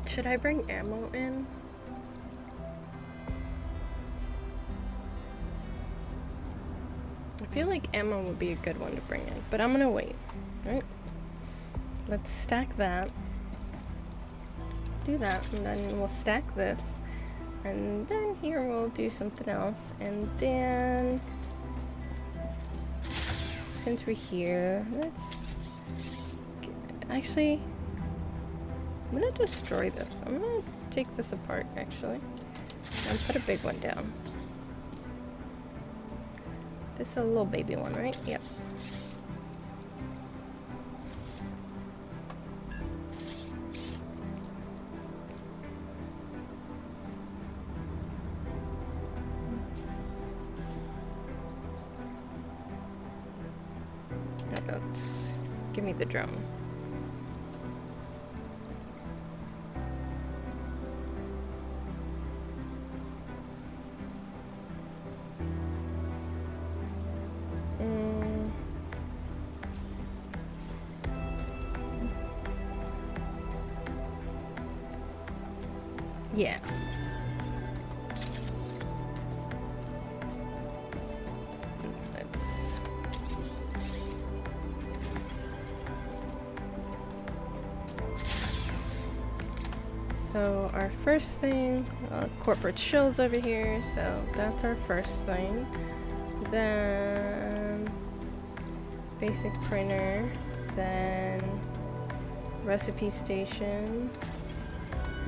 should I bring ammo in? I feel like ammo would be a good one to bring in, but I'm gonna wait. Alright. Let's stack that. Do that, and then we'll stack this. And then here we'll do something else. And then, since we're here, let's... Actually, I'm gonna destroy this. I'm gonna take this apart, actually. And put a big one down. This is a little baby one, right? Yep. Let's give me the drone. Yeah. Let's... So our first thing, corporate shills over here, so that's our first thing. Then basic printer, then recipe station,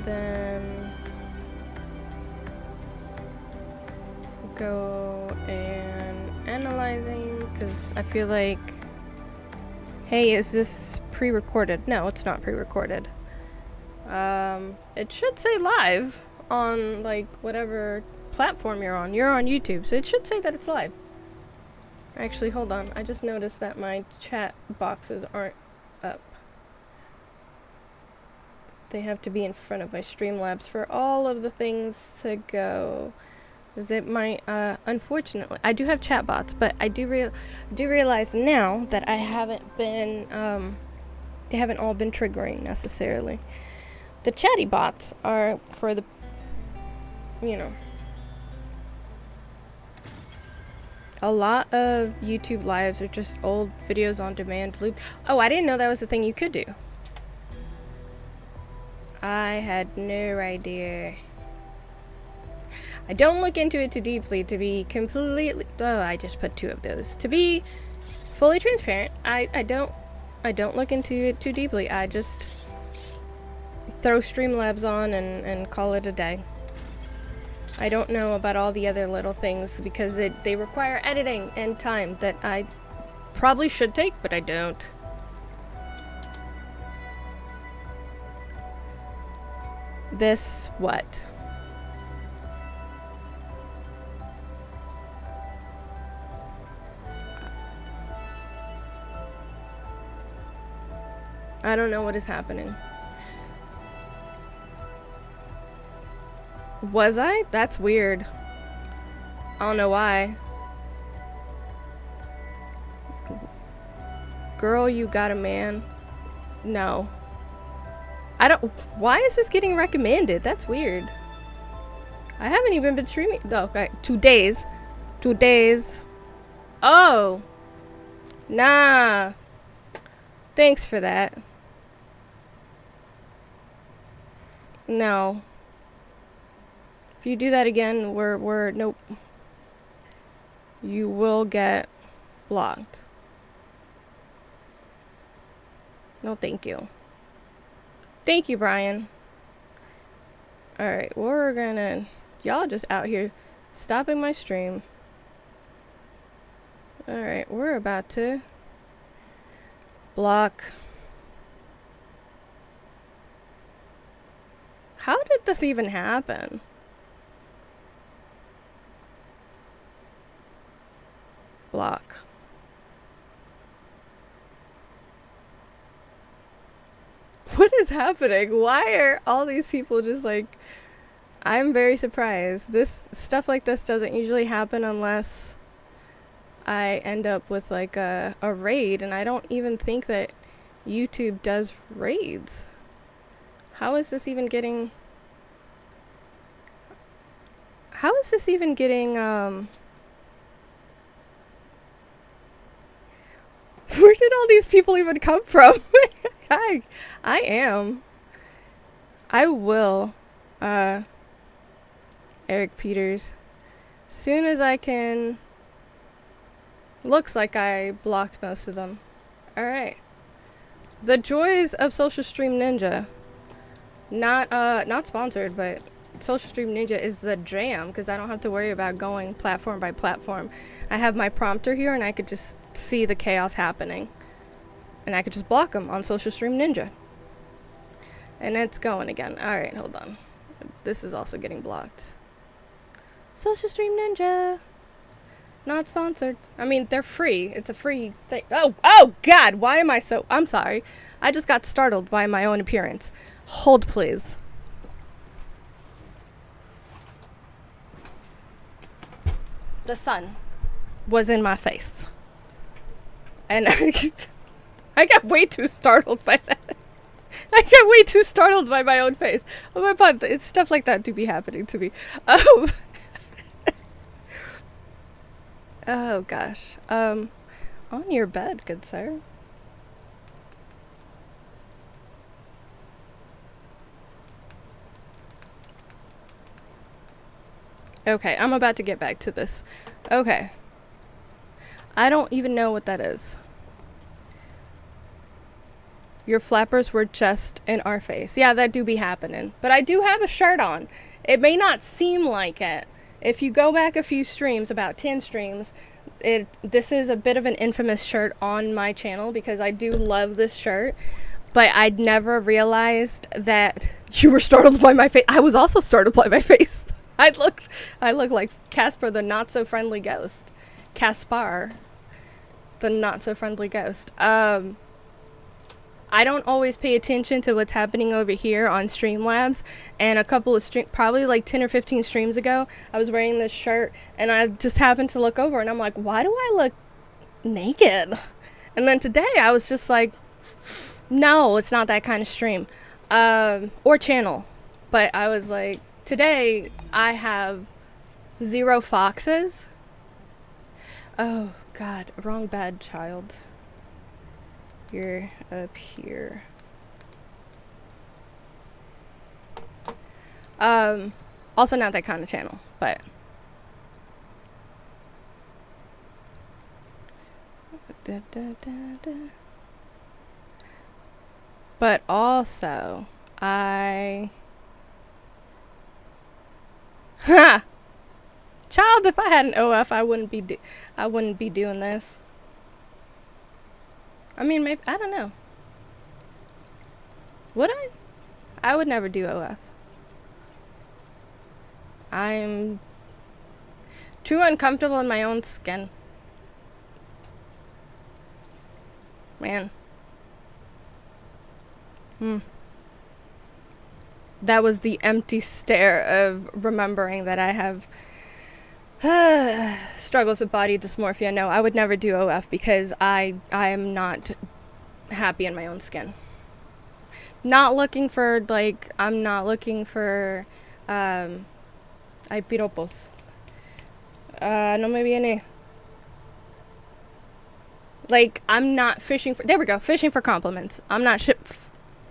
then go and analyzing, because I feel like, hey, is this pre-recorded? No, it's not pre-recorded. It should say live on like whatever platform you're on. You're on YouTube, so it should say that it's live. Actually, hold on. I just noticed that my chat boxes aren't up. They have to be in front of my Streamlabs for all of the things to go. Is it my, unfortunately, I do have chat bots, but I do realize now that I haven't been, they haven't all been triggering necessarily. The chatty bots are for the, you know, a lot of YouTube lives are just old videos on demand loop. Oh, I didn't know that was a thing you could do. I had no idea. I don't look into it too deeply to be completely, oh, I just put 2 of those. To be fully transparent, I don't look into it too deeply. I just throw Streamlabs on and call it a day. I don't know about all the other little things because they require editing and time that I probably should take, but I don't. This what? I don't know what is happening. Was I? That's weird. I don't know why. Girl, you got a man? No. I don't. Why is this getting recommended? That's weird. I haven't even been streaming. Oh, okay. 2 days. 2 days. Oh. Nah. Thanks for that. No. If you do that again, we're nope. You will get blocked. No, thank you. Thank you, Brian. Alright, we're gonna... Y'all just out here stopping my stream. Alright, we're about to block. How did this even happen? Block. What is happening? Why are all these people just like... I'm very surprised. This stuff like this doesn't usually happen unless I end up with like a raid, and I don't even think that YouTube does raids. How is this even getting... How is this even getting, Where did all these people even come from? I will, Eric Peters, soon as I can. Looks like I blocked most of them. Alright. The joys of Social Stream Ninja. Not sponsored, but Social Stream Ninja is the jam because I don't have to worry about going platform by platform. I have my prompter here and I could just see the chaos happening. And I could just block them on Social Stream Ninja. And it's going again. Alright, hold on. This is also getting blocked. Social Stream Ninja. Not sponsored. I mean, they're free. It's a free thing. Oh God, why am I so... I'm sorry. I just got startled by my own appearance. Hold, please. The sun was in my face. And I got way too startled by that. I get way too startled by my own face. Oh my god, it's stuff like that do be happening to me. Oh gosh. On your bed, good sir. Okay, I'm about to get back to this. Okay. I don't even know what that is. Your flappers were just in our face. Yeah, that do be happening. But I do have a shirt on. It may not seem like it. If you go back a few streams, about 10 streams, this is a bit of an infamous shirt on my channel because I do love this shirt. But I'd never realized that you were startled by my face. I was also startled by my face. I look like Casper the not-so-friendly ghost. Caspar, the not-so-friendly ghost. I don't always pay attention to what's happening over here on Streamlabs, and a couple of probably like 10 or 15 streams ago, I was wearing this shirt, and I just happened to look over, and I'm like, why do I look naked? And then today, I was just like, no, it's not that kind of stream, or channel. But I was like, today, I have 0 foxes. Oh, God, wrong bed, child. You're up here. Also not that kind of channel, but but also child, if I had an OF, I wouldn't be doing this. I mean, maybe, I don't know. Would I? I would never do OF. I'm too uncomfortable in my own skin. Man. That was the empty stare of remembering that I have struggles with body dysmorphia. No, I would never do OF because I am not happy in my own skin. Not looking for, like, I'm not looking for, ay piropos. No me viene. Like, I'm not fishing for, there we go, fishing for compliments. I'm not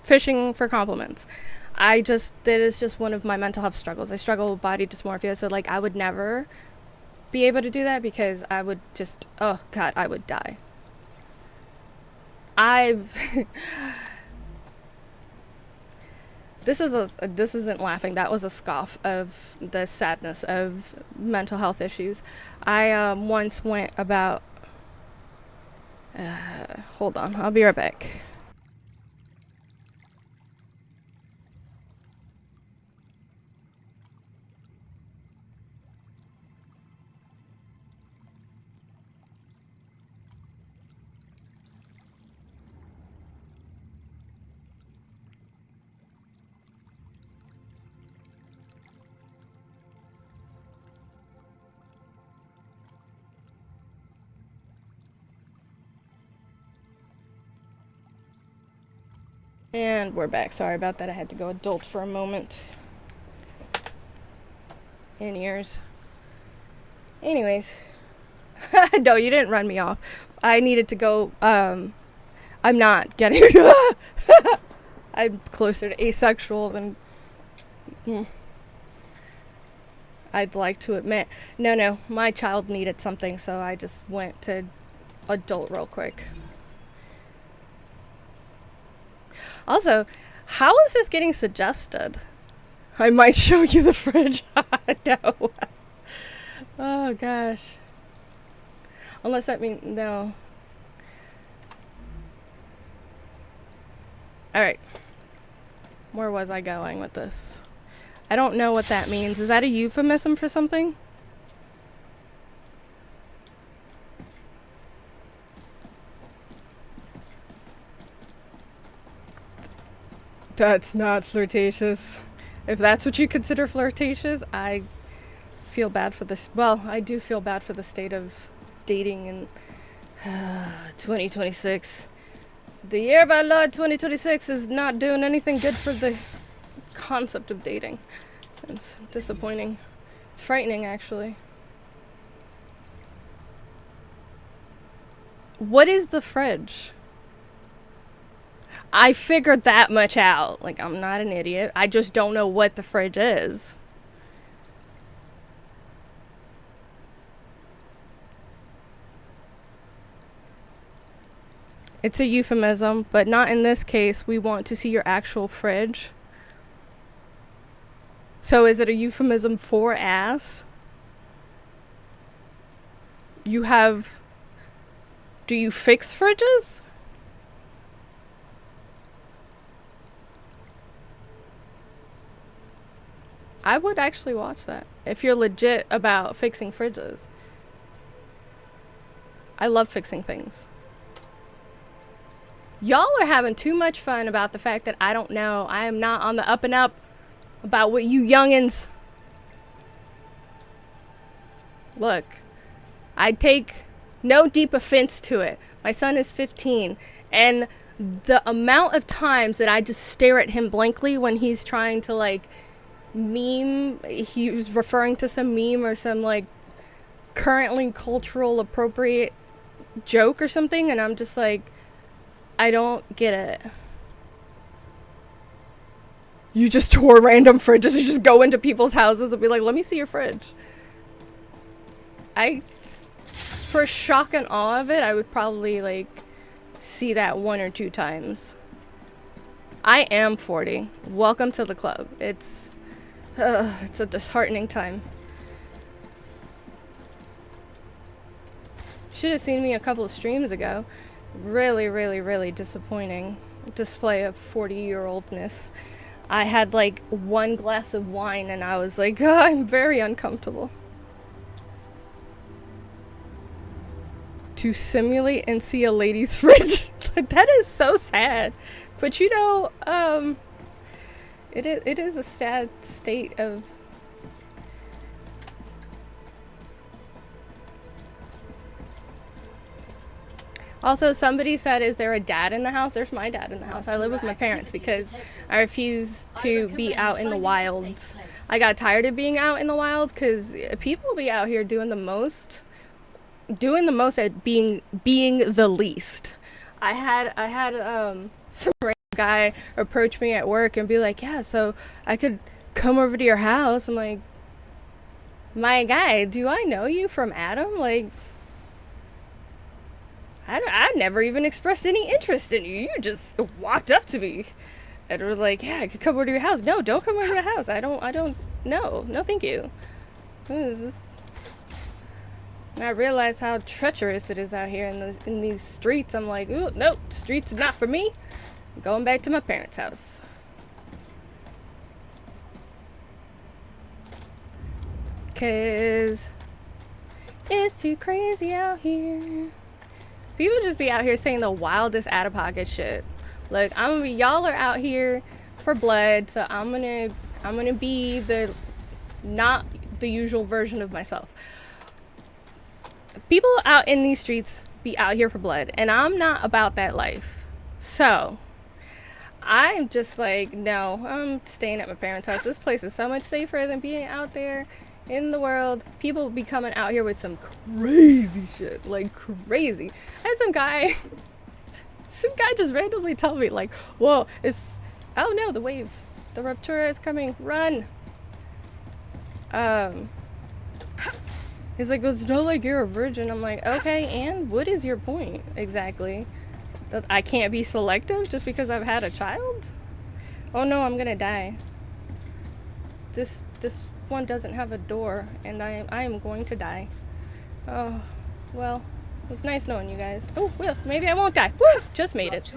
fishing for compliments. That is just one of my mental health struggles. I struggle with body dysmorphia, so, like, I would never be able to do that because I would just, oh god, I would die. This isn't laughing. That was a scoff of the sadness of mental health issues. I once went about hold on, I'll be right back. And we're back. Sorry about that. I had to go adult for a moment. In ears. Anyways. No, you didn't run me off. I needed to go. I'm not getting. I'm closer to asexual than I'd like to admit. No, my child needed something, so I just went to adult real quick. Also, how is this getting suggested? I might show you the fridge. No. Oh, gosh. Unless that means, no. Alright. Where was I going with this? I don't know what that means. Is that a euphemism for something? That's not flirtatious. If that's what you consider flirtatious, I feel bad for this. Well, I do feel bad for the state of dating in 2026. The year of our Lord 2026 is not doing anything good for the concept of dating. It's disappointing. It's frightening, actually. What is the fridge? I figured that much out. Like, I'm not an idiot. I just don't know what the fridge is. It's a euphemism, but not in this case. We want to see your actual fridge. So is it a euphemism for ass? You have... Do you fix fridges? I would actually watch that if you're legit about fixing fridges. I love fixing things. Y'all are having too much fun about the fact that I don't know. I am not on the up and up about what you youngins. Look, I take no deep offense to it. My son is 15, and the amount of times that I just stare at him blankly when he's trying to like meme, he was referring to some meme or some like currently cultural appropriate joke or something, and I'm just like, I don't get it. You just tour random fridges. You just go into people's houses and be like, let me see your fridge. For shock and awe of it, I would probably like see that 1 or 2 times. I am 40. Welcome to the club. It's a disheartening time. Should have seen me a couple of streams ago. Really, really, really disappointing display of 40-year-oldness. I had like 1 glass of wine and I was like, oh, I'm very uncomfortable. To simulate and see a lady's fridge. That is so sad. But you know, it is a sad state of... Also, somebody said, is there a dad in the house? There's my dad in the house. I live with my parents because I refuse to be out in the wilds. I got tired of being out in the wilds because people be out here doing the most at being the least. I had some random guy approach me at work and be like, yeah, so I could come over to your house. I'm like, my guy, do I know you from Adam? Like, I never even expressed any interest in you. You just walked up to me and were like, yeah, I could come over to your house. No, don't come over to the house. I don't know. No, thank you. And I realize how treacherous it is out here in these streets. I'm like, ooh, nope, streets are not for me. I'm going back to my parents' house. Cause it's too crazy out here. People just be out here saying the wildest out of pocket shit. Like, y'all are out here for blood, so I'm gonna be not the usual version of myself. People out in these streets be out here for blood, and I'm not about that life. So I'm just like, no, I'm staying at my parents' house. This place is so much safer than being out there in the world. People be coming out here with some crazy shit, like crazy. I had some guy just randomly tell me like, whoa, oh no, the wave, the Ruptura is coming, run. He's like, it's not like you're a virgin. I'm like, okay, and what is your point exactly? That I can't be selective just because I've had a child? Oh no, I'm gonna die. This one doesn't have a door, and I am going to die. Oh, well, it's nice knowing you guys. Oh, well, maybe I won't die. Woo! Just made it.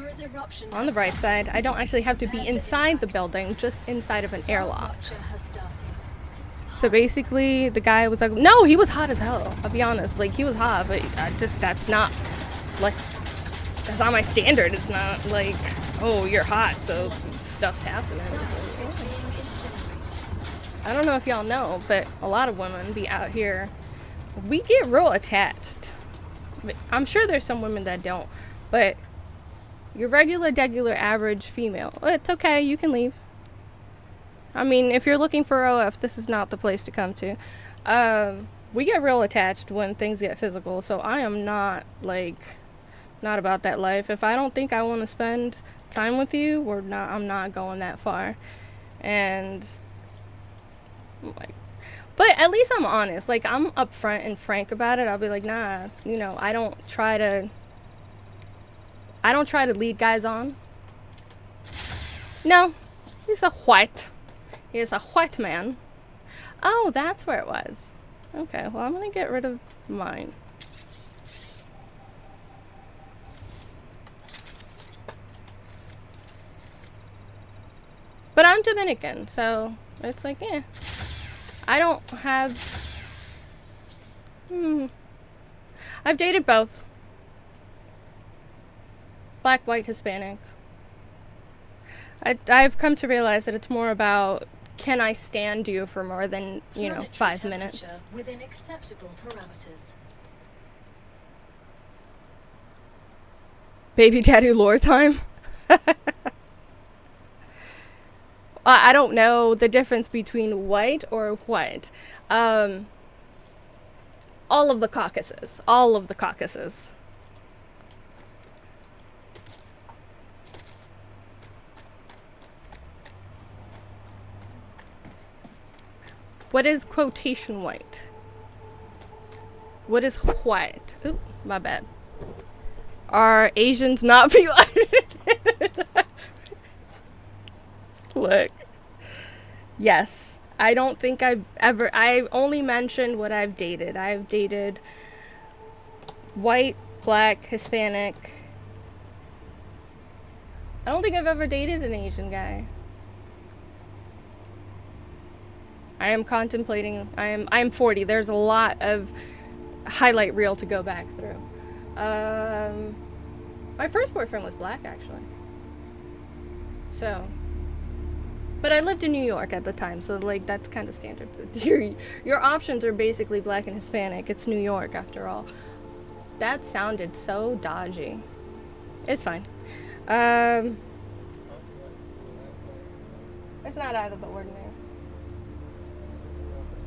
On the bright side, I don't actually have to be inside the building, just inside of an airlock. So basically, the guy was like, no, he was hot as hell. I'll be honest, like, he was hot, but that's not, like, that's not my standard. It's not like, oh, you're hot, so stuff's happening. I don't know if y'all know, but a lot of women be out here. We get real attached. I'm sure there's some women that don't, but Your regular, degular, average female. It's okay, you can leave. I mean, if you're looking for OF, this is not the place to come to. We get real attached when things get physical, so I am not, like, not about that life. If I don't think I want to spend time with you, I'm not going that far. And, like, but at least I'm honest. Like, I'm upfront and frank about it. I'll be like, nah, you know, I don't try to lead guys on. No, he's a white. He is a white man. Oh, that's where it was. Okay, well, I'm gonna get rid of mine. But I'm Dominican, so it's like, yeah. I don't have... I've dated both. Black, white, Hispanic. I've come to realize that it's more about, can I stand you for more than, you know, 5 minutes? Within acceptable parameters. Baby daddy lore time? I don't know the difference between white or white. All of the Caucasus. All of the Caucasus. What is quotation white? What is white? Oop, my bad. Are Asians not Look. Yes. I don't think I've only mentioned what I've dated. I've dated white, black, Hispanic. I don't think I've ever dated an Asian guy. I am contemplating. I'm 40. There's a lot of highlight reel to go back through. My first boyfriend was black, actually. So, but I lived in New York at the time, so like that's kind of standard. Your options are basically black and Hispanic. It's New York, after all. That sounded so dodgy. It's fine. It's not out of the ordinary.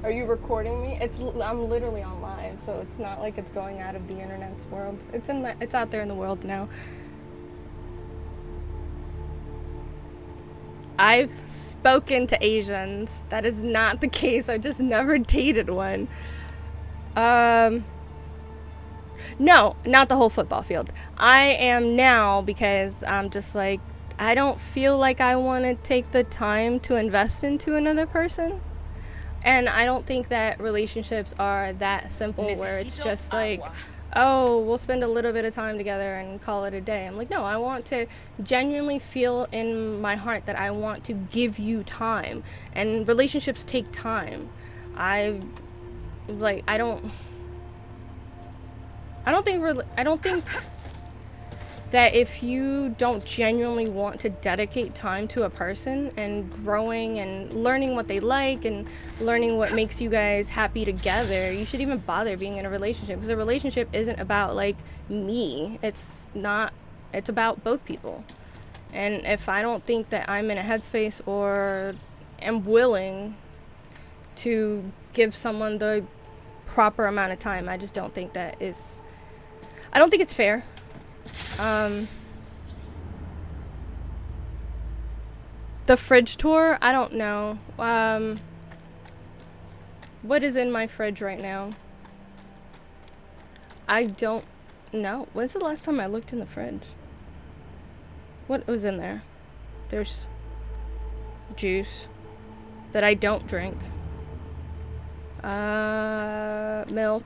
Are you recording me? I'm literally on live, so it's not like it's going out of the internet's world. It's out there in the world now. I've spoken to Asians. That is not the case. I just never dated one. No, not the whole football field. I am now because I'm just like, I don't feel like I want to take the time to invest into another person. And I don't think that relationships are that simple where it's just like, oh, we'll spend a little bit of time together and call it a day. I'm like, no, I want to genuinely feel in my heart that I want to give you time. And relationships take time. I don't think that if you don't genuinely want to dedicate time to a person and growing and learning what they like and learning what makes you guys happy together, you should even bother being in a relationship, because a relationship isn't about like me. It's about both people. And if I don't think that I'm in a headspace or am willing to give someone the proper amount of time, I just don't think I don't think it's fair. The fridge tour, I don't know. What is in my fridge right now? I don't know. When's the last time I looked in the fridge? What was in there? There's juice that I don't drink. Milk.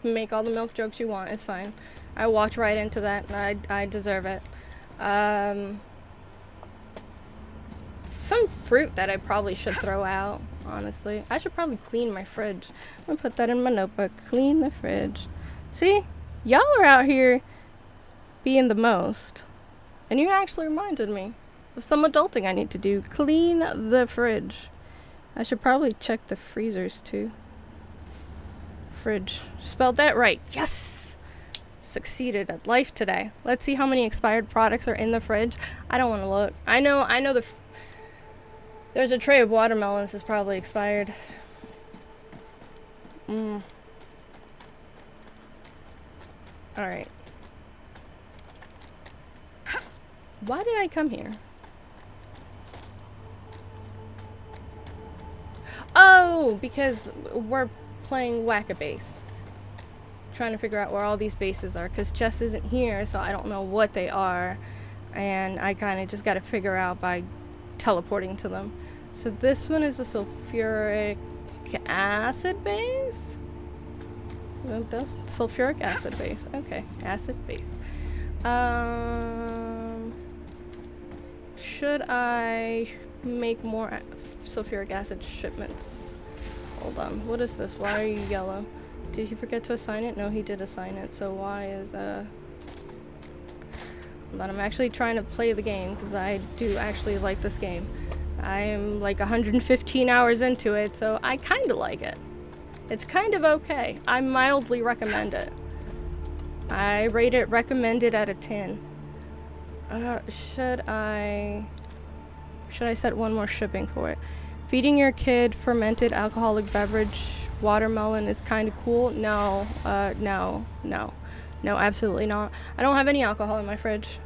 Make all the milk jokes you want. It's fine. I walked right into that, and I deserve it. Some fruit that I probably should throw out, honestly. I should probably clean my fridge. I'm gonna put that in my notebook. Clean the fridge. See? Y'all are out here being the most. And you actually reminded me of some adulting I need to do. Clean the fridge. I should probably check the freezers, too. Fridge. Spelled that right. Yes! succeeded at life today. Let's see how many expired products are in the fridge. I don't want to look. I know there's a tray of watermelons that's probably expired. Alright. Why did I come here? Oh, because we're playing Whack-A-Base. Trying to figure out where all these bases are, because Jess isn't here, so I don't know what they are. And I kind of just got to figure out by teleporting to them. So this one is a sulfuric acid base? That's sulfuric acid base. Okay, acid base. Should I make more sulfuric acid shipments? Hold on. What is this? Why are you yellow? Did he forget to assign it? No, he did assign it. So why is Hold on, I'm actually trying to play the game because I do actually like this game. I am like 115 hours into it, so I kind of like it. It's kind of okay. I mildly recommend it. I rate it recommended out of 10. Should I set one more shipping for it? Feeding your kid fermented alcoholic beverage watermelon is kind of cool. No, no, absolutely not. I don't have any alcohol in my fridge.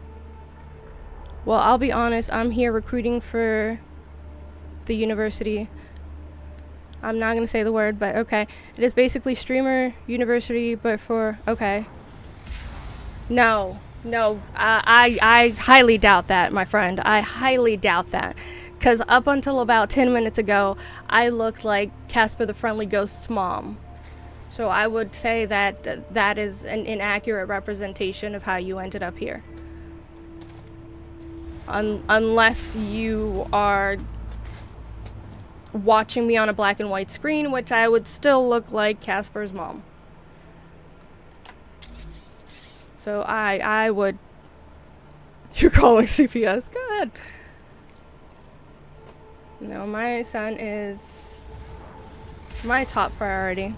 Well, I'll be honest, I'm here recruiting for the university. I'm not gonna say the word, but okay. It is basically streamer university, but for, okay. No, I highly doubt that, my friend. I highly doubt that. Because up until about 10 minutes ago, I looked like Casper the Friendly Ghost's mom. So I would say that that is an inaccurate representation of how you ended up here. Unless you are watching me on a black and white screen, which I would still look like Casper's mom. So I would... You're calling CPS? Go ahead. No, my son is my top priority.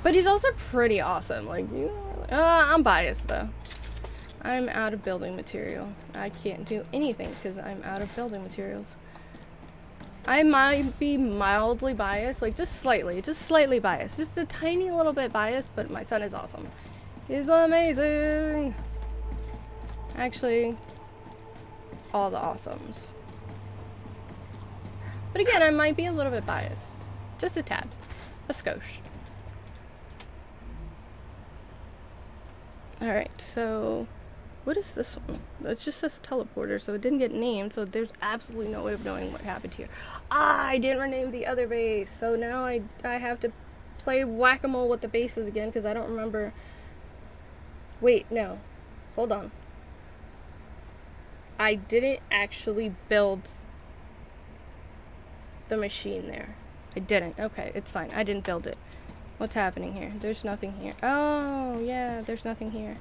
But he's also pretty awesome. Like, you know, I'm biased though. I'm out of building material. I can't do anything because I'm out of building materials. I might be mildly biased, like just slightly biased. Just a tiny little bit biased, but my son is awesome. He's amazing. Actually, all the awesomes. But again, I might be a little bit biased. Just a tad. A skosh. Alright, so... what is this one? It just says teleporter, so it didn't get named, so there's absolutely no way of knowing what happened here. Ah, I didn't rename the other base, so now I have to play whack-a-mole with the bases again, because I don't remember... Wait, no. Hold on. I didn't actually build the machine there. I didn't. Okay, it's fine. I didn't build it. What's happening here? There's nothing here. Oh, yeah, there's nothing here.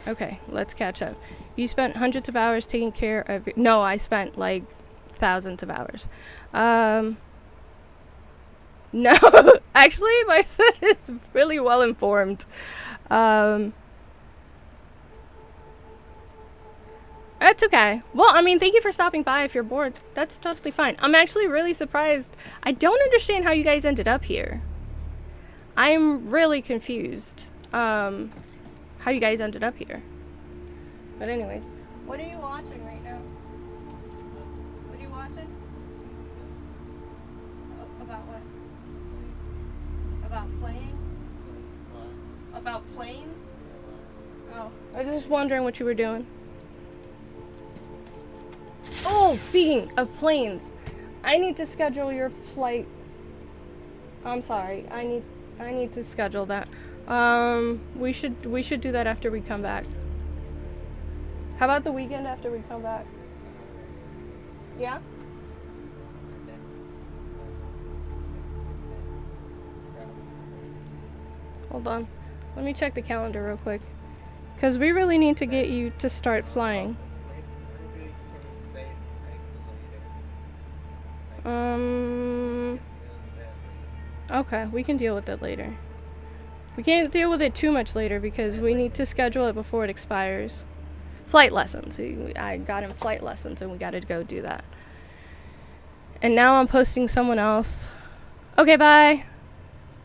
Okay, let's catch up. You spent hundreds of hours taking care of... No, I spent, like, thousands of hours. No, actually, my son is really well informed. That's okay. Well, I mean, thank you for stopping by if you're bored. That's totally fine. I'm actually really surprised. I don't understand how you guys ended up here. I'm really confused. How you guys ended up here. But anyways, what are you watching right now? What are you watching? About what? About playing? About planes? Oh, I was just wondering what you were doing. Oh, speaking of planes, I need to schedule your flight. I'm sorry. I need to schedule that. We should do that after we come back. How about the weekend after we come back? Yeah? Hold on. Let me check the calendar real quick. Because we really need to get you to start flying. Okay, we can deal with it later. We can't deal with it too much later because we need to schedule it before it expires. Flight lessons. I got him flight lessons and we got to go do that. And now I'm posting someone else. Okay, bye.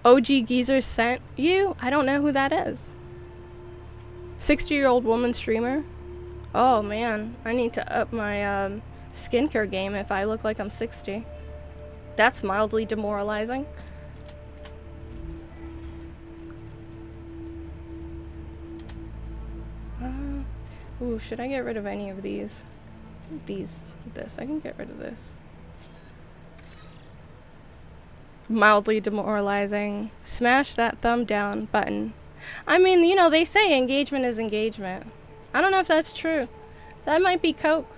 OG Geezer sent you? I don't know who that is. 60-year-old woman streamer? Oh man, I need to up my skincare game if I look like I'm 60. That's mildly demoralizing. Ooh, should I get rid of any of these? This. I can get rid of this. Mildly demoralizing. Smash that thumb down button. I mean, you know, they say engagement is engagement. I don't know if that's true. That might be Coke.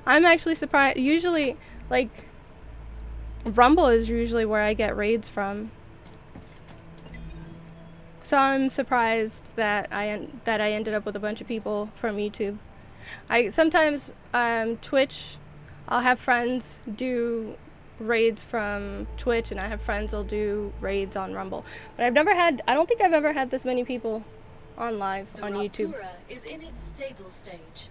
I'm actually surprised. Usually, like, Rumble is usually where I get raids from. So I'm surprised that I ended up with a bunch of people from YouTube. I sometimes Twitch, I'll have friends do raids from Twitch, and I have friends that'll do raids on Rumble. But I don't think I've ever had this many people on live on YouTube. The Raptura is in its stable stage.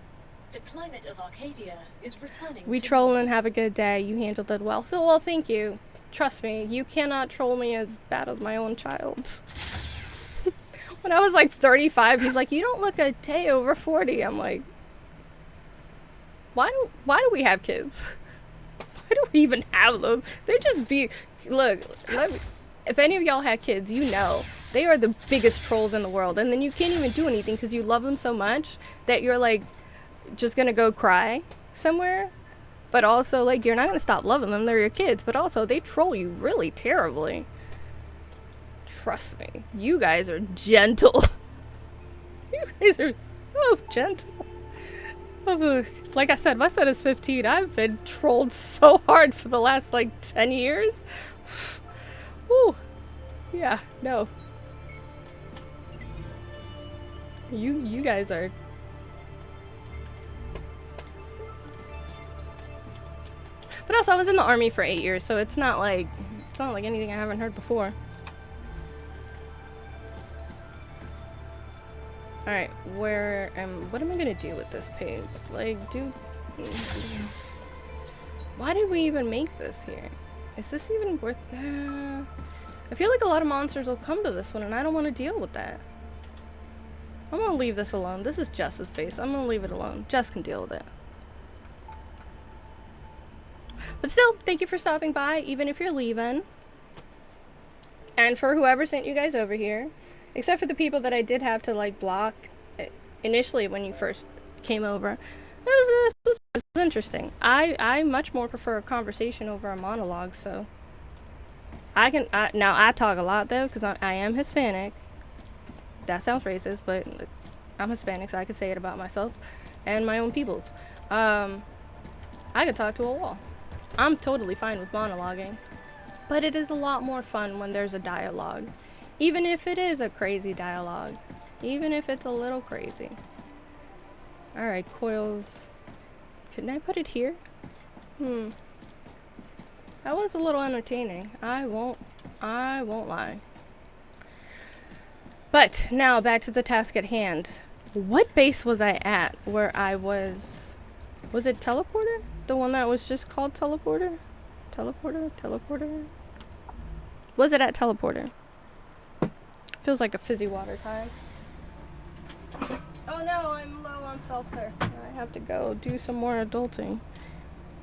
The climate of Arcadia is returning. We troll and have a good day. You handled it well. So, well, thank you. Trust me, you cannot troll me as bad as my own child. When I was like 35, he's like, you don't look a day over 40. I'm like, why do we have kids? Why do we even have them? They just be, look, if any of y'all had kids, you know, they are the biggest trolls in the world. And then you can't even do anything because you love them so much that you're like, just gonna go cry somewhere. But also, like, you're not gonna stop loving them. They're your kids. But also, they troll you really terribly. Trust me, you guys are gentle. You guys are so gentle. Like I said, my son is 15. I've been trolled so hard for the last like 10 years. Woo. Yeah, no. You guys are. But also, I was in the army for 8 years, so it's not like anything I haven't heard before. Alright, what am I gonna do with this pace? Like, why did we even make this here? Is this even worth, I feel like a lot of monsters will come to this one and I don't want to deal with that. I'm gonna leave this alone. This is Jess's base. I'm gonna leave it alone. Jess can deal with it. But still, thank you for stopping by, even if you're leaving. And for whoever sent you guys over here. Except for the people that I did have to, like, block initially when you first came over. It was interesting. I much more prefer a conversation over a monologue, so. Now, I talk a lot, though, because I am Hispanic. That sounds racist, but I'm Hispanic, so I can say it about myself and my own peoples. I could talk to a wall. I'm totally fine with monologuing. But it is a lot more fun when there's a dialogue. Even if it is a crazy dialogue. Even if it's a little crazy. Alright, coils. Couldn't I put it here? That was a little entertaining. I won't lie. But now back to the task at hand. What base was I at where I was it Teleporter? The one that was just called Teleporter? Teleporter? Was it at Teleporter? Feels like a fizzy water time. Oh no, I'm low on seltzer. I have to go do some more adulting.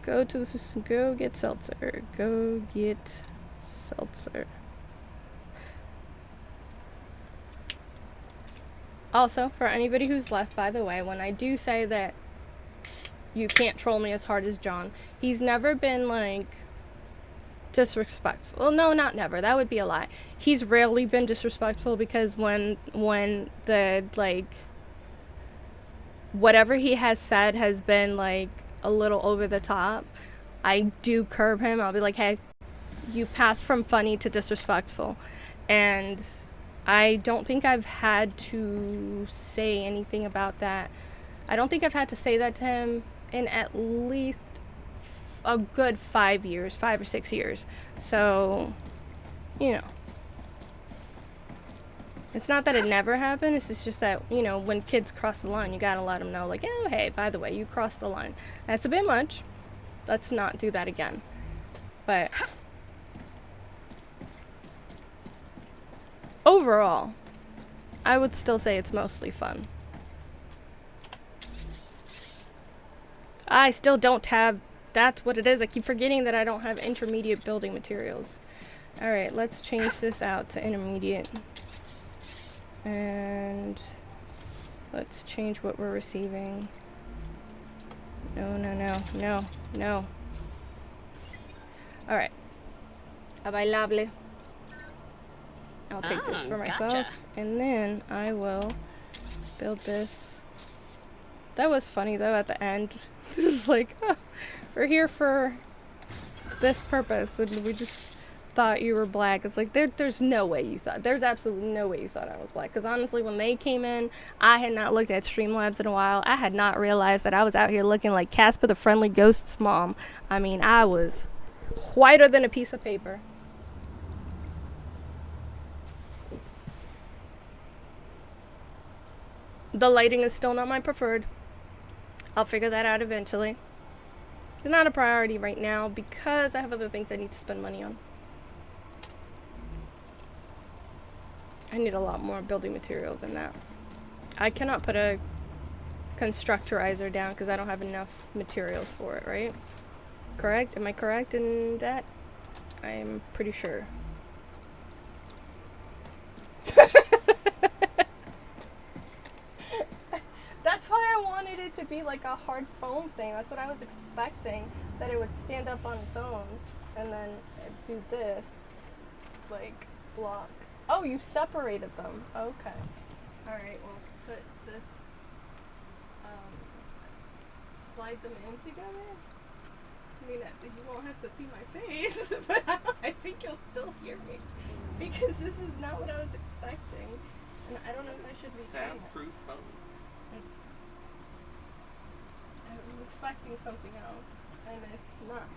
Go get seltzer. Go get seltzer. Also, for anybody who's left, by the way, when I do say that you can't troll me as hard as John, he's never been, like, disrespectful. Well, no, not never. That would be a lie. He's rarely been disrespectful because when the, like, whatever he has said has been, like, a little over the top, I do curb him. I'll be like, hey, you passed from funny to disrespectful. And I don't think I've had to say anything about that. I don't think I've had to say that to him in at least a good 5 or 6 years. So, you know, It's not that it never happened, it's just that, you know, when kids cross the line, you gotta let them know, like, oh, hey, by the way, you crossed the line. That's a bit much. Let's not do that again. But overall, I would still say it's mostly fun. I still don't have, that's what it is. I keep forgetting that I don't have intermediate building materials. Alright, let's change this out to intermediate. And let's change what we're receiving. No, no, no, no, no. Alright. A bailable. I'll take this for myself. Gotcha. And then I will build this. That was funny though at the end. It was like, oh, we're here for this purpose. And we just thought you were black. It's like, there's no way you thought. There's absolutely no way you thought I was black. Because honestly, when they came in, I had not looked at Streamlabs in a while. I had not realized that I was out here looking like Casper the Friendly Ghost's mom. I mean, I was whiter than a piece of paper. The lighting is still not my preferred. I'll figure that out eventually. It's not a priority right now because I have other things I need to spend money on. I need a lot more building material than that. I cannot put a constructorizer down because I don't have enough materials for it, right? Correct? Am I correct in that? I'm pretty sure. That's why I wanted it to be like a hard foam thing. That's what I was expecting, that it would stand up on its own and then do this, like, block. Oh, you separated them. Okay. Alright, well, put this, slide them in together. I mean, you won't have to see my face, but I think you'll still hear me. Because this is not what I was expecting. And I don't know if I should be doing it. Soundproof phone. I was expecting something else, and it's not.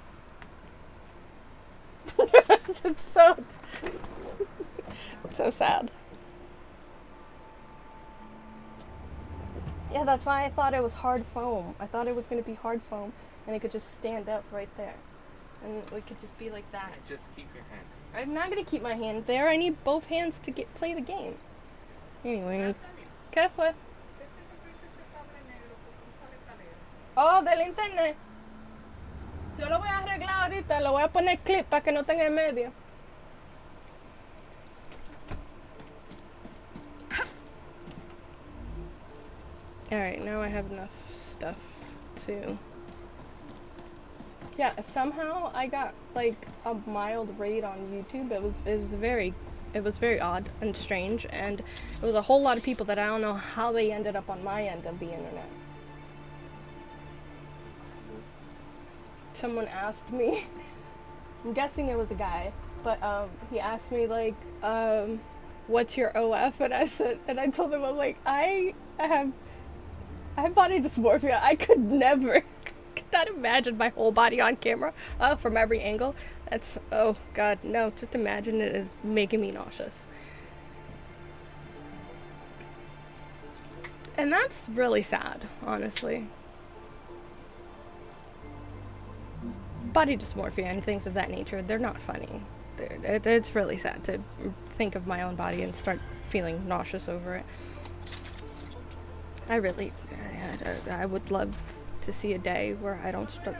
It's so sad. Yeah, that's why I thought it was hard foam. I thought it was going to be hard foam, and it could just stand up right there. And it could just be like that. Just keep your hand. I'm not going to keep my hand there. I need both hands to play the game. Anyways. ¿Qué fue? Oh, del internet. Yo lo voy a arreglar ahorita. Lo voy a poner clip para que no tenga en medio. Alright, now I have enough stuff to... Yeah, somehow I got like a mild raid on YouTube. It was very odd and strange, and it was a whole lot of people that I don't know how they ended up on my end of the internet. Someone asked me, I'm guessing it was a guy, but he asked me like, what's your OF? And I told him, I'm like, I have body dysmorphia. I could never, could not imagine my whole body on camera, from every angle. That's, oh God, no, just imagine it is making me nauseous. And that's really sad, honestly. Body dysmorphia and things of that nature, they're not funny. It's really sad to think of my own body and start feeling nauseous over it. I would love to see a day where I don't start.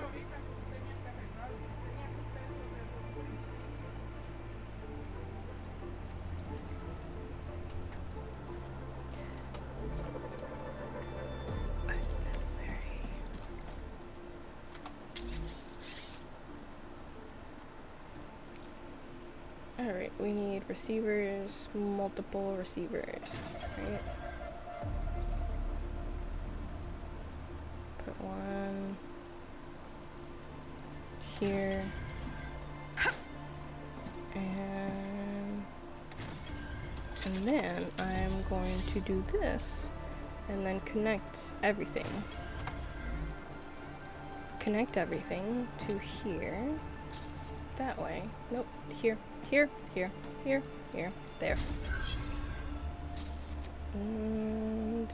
Alright, we need receivers, multiple receivers, right? Put one here, and then I'm going to do this, and then connect everything. Connect everything to here, that way. Nope, here. Here, there. And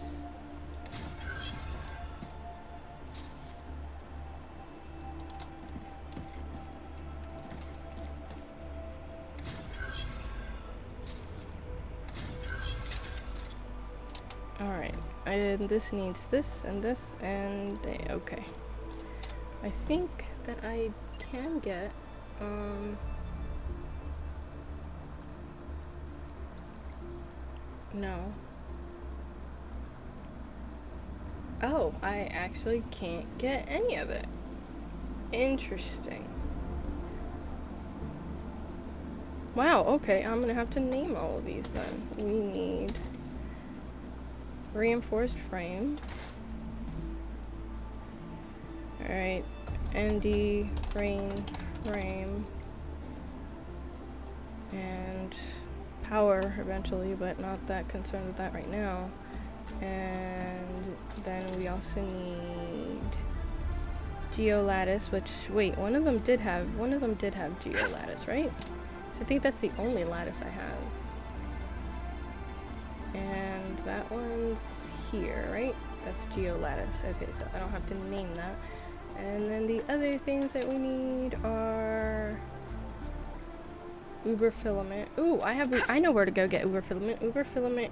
alright, and this needs this, and okay. I think that I can get, no. Oh, I actually can't get any of it. Interesting. Wow, okay, I'm gonna have to name all of these then. We need reinforced frame. Alright, ND rain frame. And power eventually, but not that concerned with that right now. And then we also need geolattice, which, wait, one of them did have geolattice, right? So I think that's the only lattice I have. And that one's here, right? That's geolattice. Okay, so I don't have to name that. And then the other things that we need are uber filament. Ooh, I know where to go get uber filament. Uber filament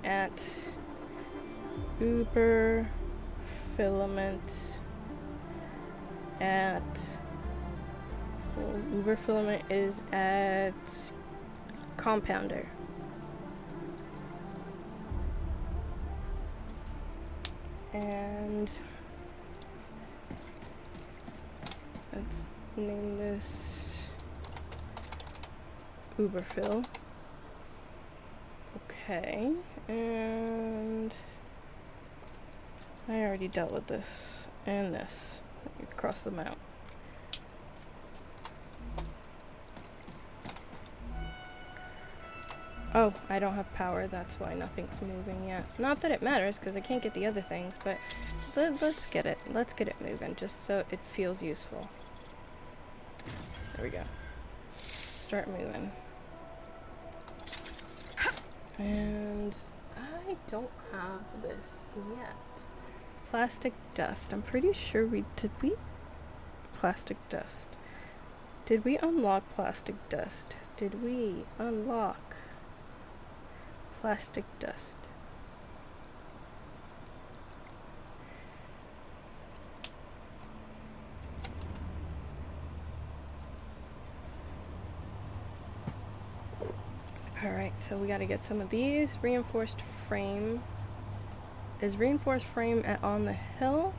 is at compounder. And let's name this Uberfill. Okay, and I already dealt with this and this. Let me cross them out. Oh, I don't have power, that's why nothing's moving yet. Not that it matters, because I can't get the other things, but let's get it moving, just so it feels useful. There we go. Start moving. And I don't have this yet. Plastic dust. I'm pretty sure plastic dust. Did we unlock plastic dust? Did we unlock plastic dust? Alright, so we gotta get some of these. Reinforced frame. Is reinforced frame on the hill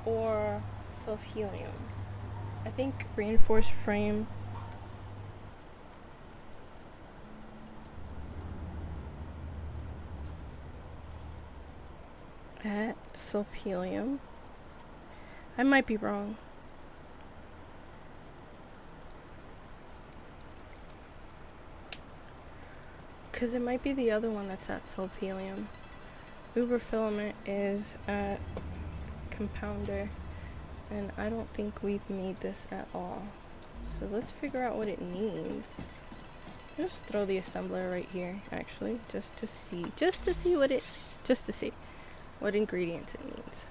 or self-helium? I think reinforced frame at self-helium. I might be wrong. Because it might be the other one that's at self-helium. Uber filament is at compounder. And I don't think we've made this at all. So let's figure out what it needs. Just throw the assembler right here, actually. Just to see what ingredients it needs.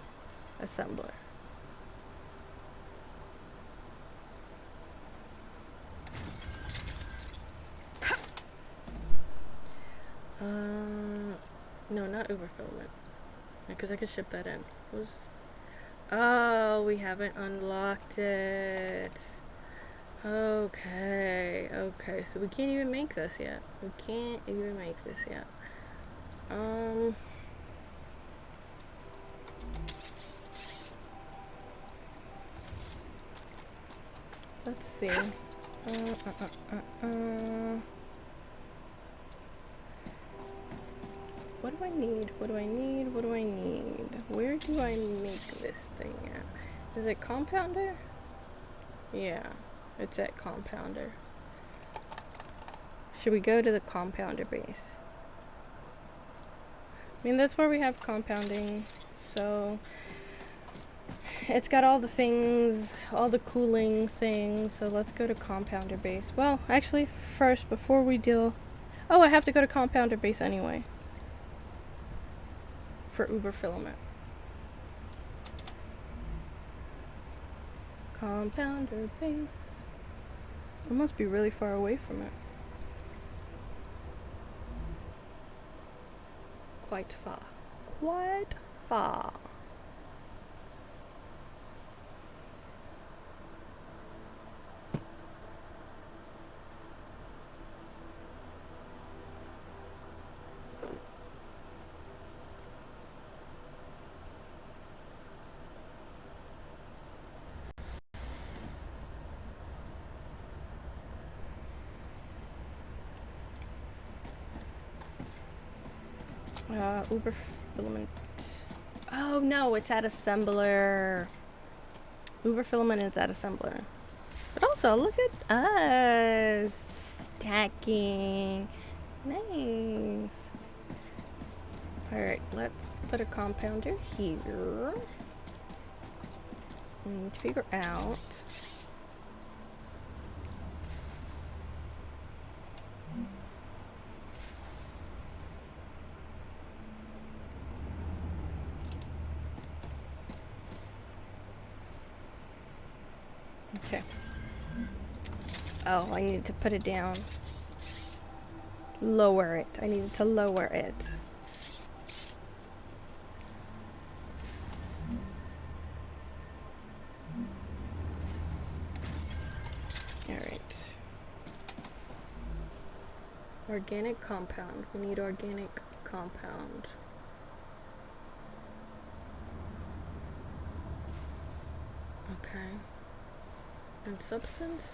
Assembler. No, not Uber filament. Because I could ship that in. Oh, we haven't unlocked it. Okay, so we can't even make this yet. Let's see. What do I need? Where do I make this thing at? Is it compounder? Yeah, it's at compounder. Should we go to the compounder base? I mean, that's where we have compounding, so it's got all the things, all the cooling things, so let's go to compounder base. Well, actually, first, before we deal... Oh, I have to go to compounder base anyway. for uber filament. Compounder base. It must be really far away from it. Quite far. Quite far. Uber filament. Oh no, it's at assembler. Uber filament is at assembler. But also, look at us stacking. Nice. Alright, let's put a compounder here. And figure out. Okay. Oh, I needed to put it down. Lower it. I needed to lower it. Alright. Organic compound. We need organic compound. Okay. And substance?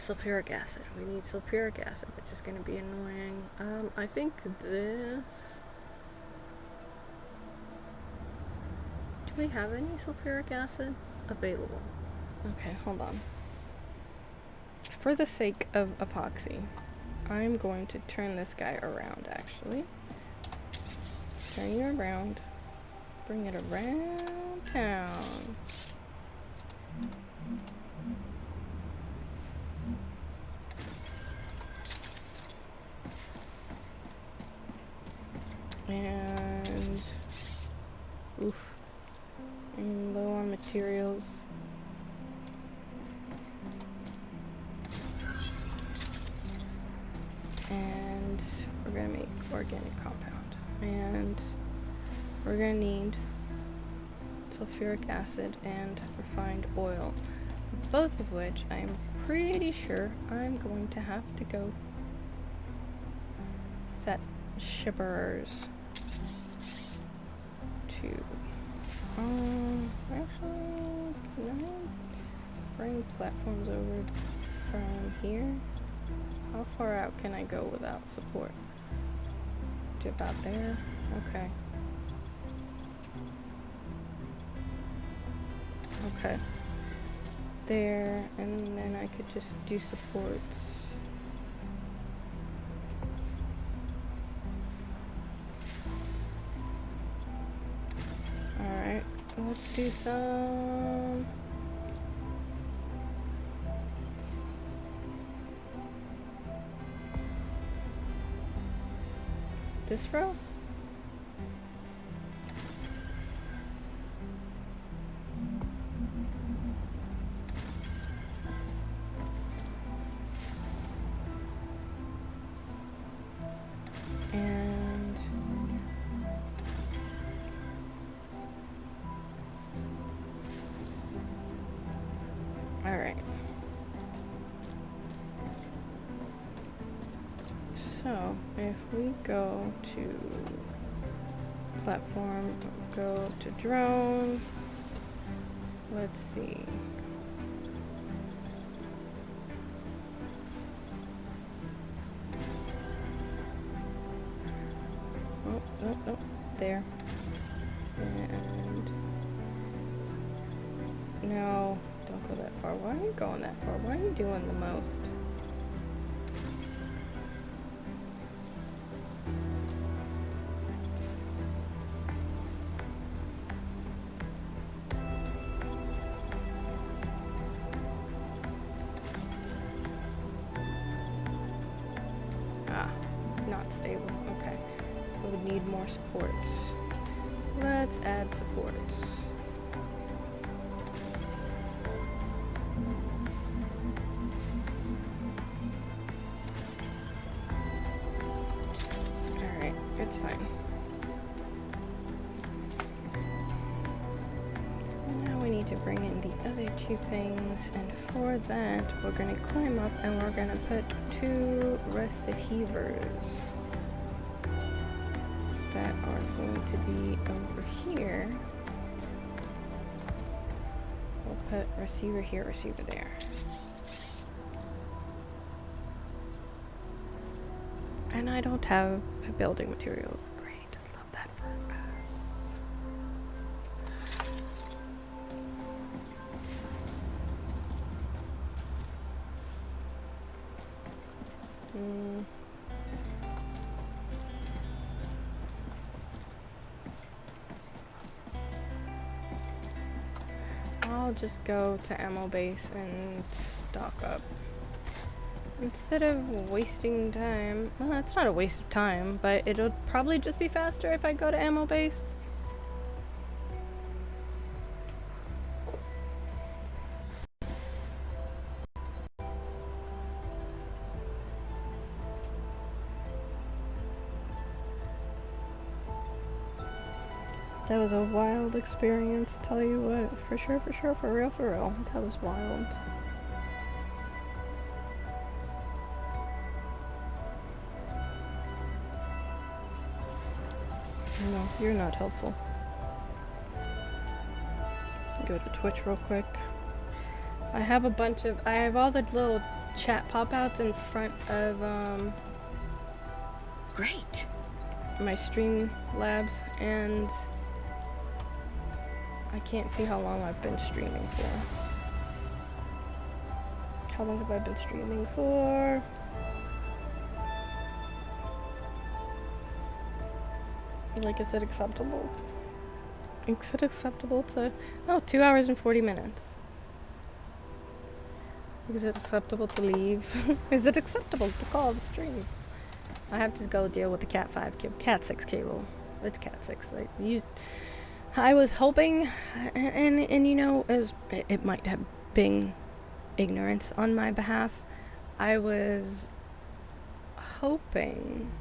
Sulfuric acid. We need sulfuric acid, which is going to be annoying. I think this... Do we have any sulfuric acid available? Okay, hold on. For the sake of epoxy, I'm going to turn this guy around, actually. Turn you around. Bring it around town. And oof. I'm low on materials. And we're gonna make organic compound. And we're gonna need sulfuric acid and refined oil, both of which I'm pretty sure I'm going to have to go set shippers to. Actually, can I bring platforms over from here? How far out can I go without support? To about there? Okay. Okay. There, and then I could just do supports. Alright, let's do some... This row? And all right. So if we go to platform, go to drone, let's see. Oh, there. And no, don't go that far. Why are you going that far? Why are you doing the most? unstable. Okay. We would need more supports. Let's add supports. Alright, it's fine. Now we need to bring in the other two things, and for that, we're going to climb up and we're going to put 2 receivers that are going to be over here. We'll put receiver here, receiver there. And I don't have building materials. Great, I love that for us. I'll just go to ammo base and stock up. Instead of wasting time, well, it's not a waste of time, but it'll probably just be faster if I go to ammo base. That was a wild experience, tell you what. For sure, for real. That was wild. No, you're not helpful. Go to Twitch real quick. I have all the little chat pop-outs in front of, Great. my stream labs, and I can't see how long I've been streaming for. How long have I been streaming for? Like, is it acceptable? Is it acceptable to... Oh, 2 hours and 40 minutes. Is it acceptable to leave? Is it acceptable to call the stream? I have to go deal with the Cat 5 cable. Cat 6 cable. It's Cat 6. I was hoping, and you know, it might have been ignorance on my behalf. I was hoping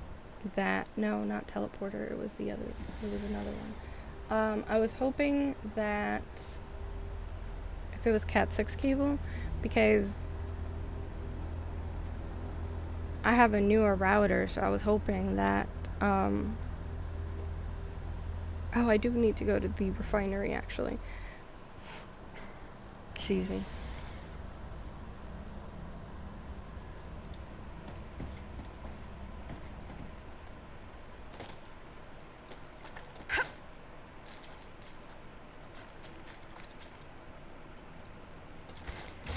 that, no, not teleporter, it was another one. I was hoping that if it was Cat 6 cable, because I have a newer router, so I was hoping that, oh, I do need to go to the refinery, actually. Excuse me.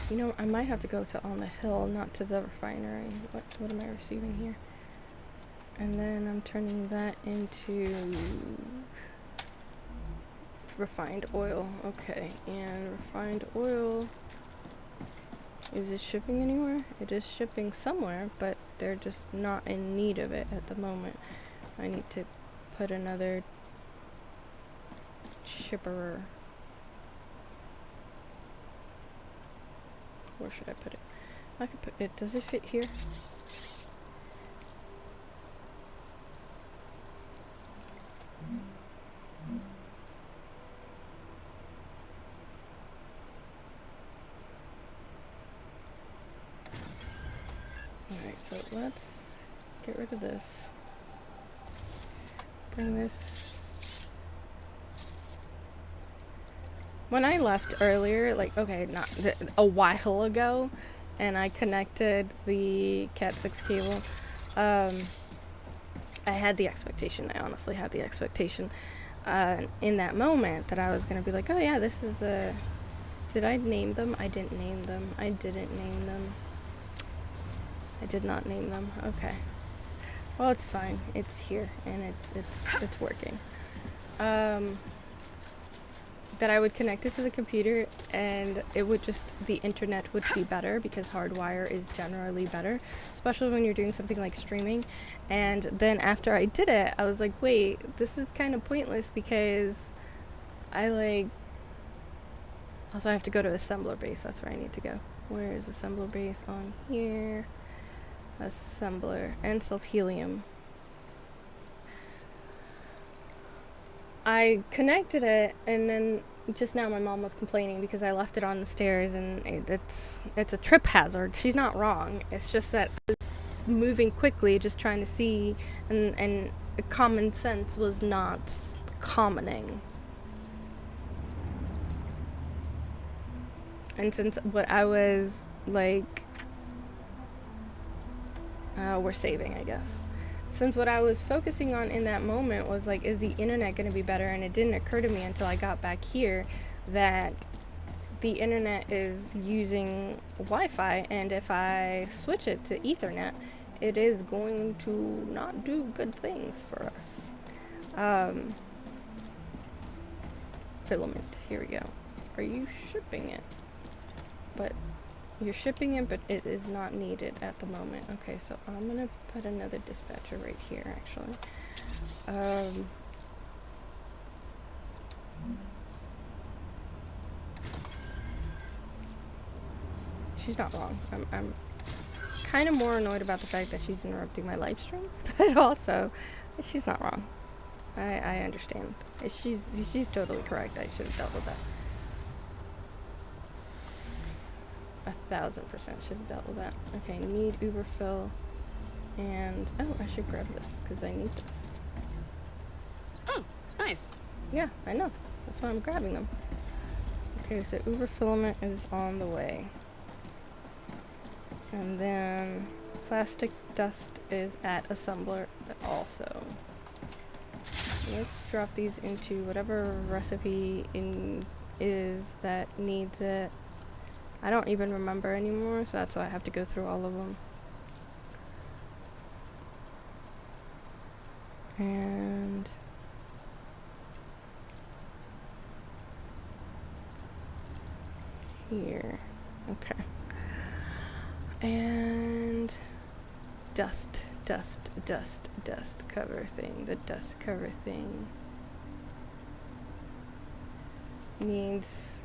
You know, I might have to go to On the Hill, not to the refinery. What am I receiving here? And then I'm turning that into refined oil. Okay, and refined oil, is it shipping anywhere? It is shipping somewhere, but they're just not in need of it at the moment. I need to put another shipper. Where should I put it? I could put it, does it fit here? Alright, so let's get rid of this. Bring this. When I left earlier, like, okay, not a while ago, and I connected the Cat 6 cable, I had the expectation, I honestly had the expectation, in that moment that I was going to be like, oh yeah, this is a, did I name them? I didn't name them. I didn't name them. I did not name them. Okay. Well, it's fine. It's here, and it's working. that I would connect it to the computer and it would just, the internet would be better because hardwire is generally better, especially when you're doing something like streaming. And then after I did it, I was like, wait, this is kind of pointless because I also have to go to assembler base. That's where I need to go. Where is assembler base? On here. Assembler and self-helium. I connected it, and then just now my mom was complaining because I left it on the stairs, and it's a trip hazard. She's not wrong. It's just that I was moving quickly, just trying to see, and common sense was not commoning. And since what I was like, we're saving, I guess. Since what I was focusing on in that moment was like, is the internet going to be better? And it didn't occur to me until I got back here that the internet is using Wi-Fi, and if I switch it to Ethernet, it is going to not do good things for us. Filament, here we go. Are you shipping it? But you're shipping it, but it is not needed at the moment. Okay, so I'm gonna put another dispatcher right here, actually. She's not wrong. I'm kind of more annoyed about the fact that she's interrupting my live stream, but also, she's not wrong. I understand. She's totally correct. I should have dealt with that. 1,000% should have dealt with that. Okay, need Uber fill, and oh, I should grab this because I need this. Oh, nice. Yeah, I know. That's why I'm grabbing them. Okay, so Uber filament is on the way, and then plastic dust is at assembler also. Let's drop these into whatever recipe is that needs it. I don't even remember anymore, so that's why I have to go through all of them. And here, okay. And dust cover thing. The dust cover thing needs,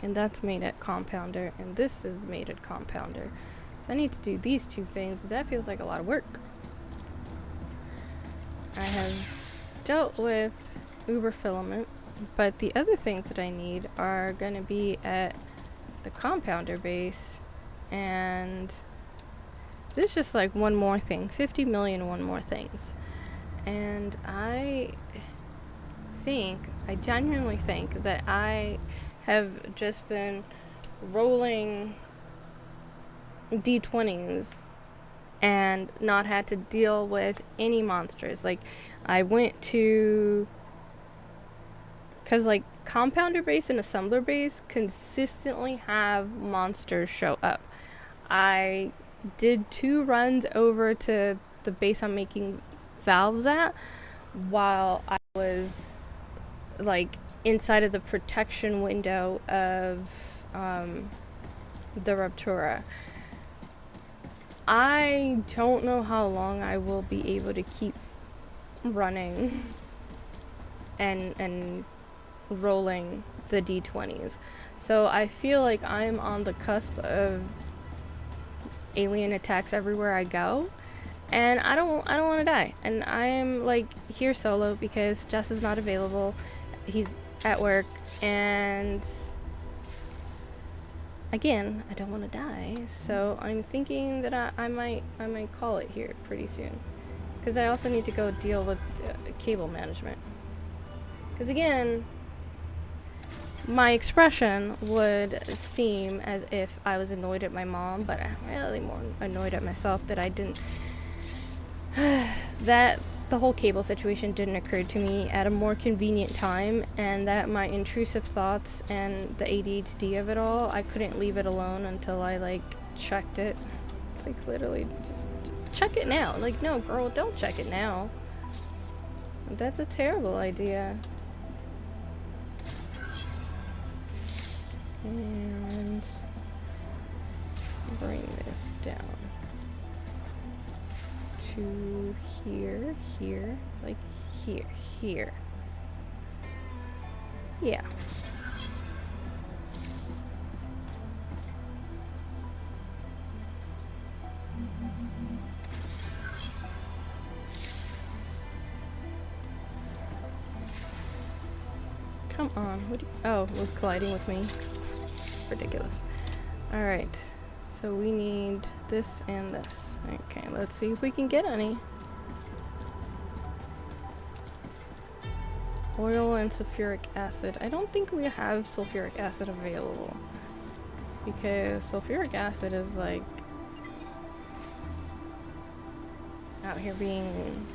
and that's made at compounder, and this is made at compounder. So I need to do these two things. That feels like a lot of work. I have dealt with Uber filament, but the other things that I need are going to be at the compounder base, and this is just like one more thing. 50 million one more things. And I genuinely think that I have just been rolling D20s and not had to deal with any monsters. Like, I went to, because like compounder base and assembler base consistently have monsters show up. I did 2 runs over to the base I'm making valves at while I was like inside of the protection window of the Ruptura. I don't know how long I will be able to keep running and rolling the D20s. So I feel like I'm on the cusp of alien attacks everywhere I go, and I don't want to die. And I am like here solo because Jess is not available. He's at work, and again, I don't want to die. So I'm thinking that I might call it here pretty soon, because I also need to go deal with cable management. Because again, my expression would seem as if I was annoyed at my mom, but I'm really more annoyed at myself that I didn't that the whole cable situation didn't occur to me at a more convenient time, and that my intrusive thoughts and the ADHD of it all, I couldn't leave it alone until I like checked it. Like literally just check it now. Like, no girl, don't check it now. That's a terrible idea. And bring this down to here, here, like here, here. Yeah. Come on. What do you, oh, it was colliding with me. Ridiculous. Alright. So we need this and this. Okay, let's see if we can get any. Oil and sulfuric acid. I don't think we have sulfuric acid available. Because sulfuric acid is like out here being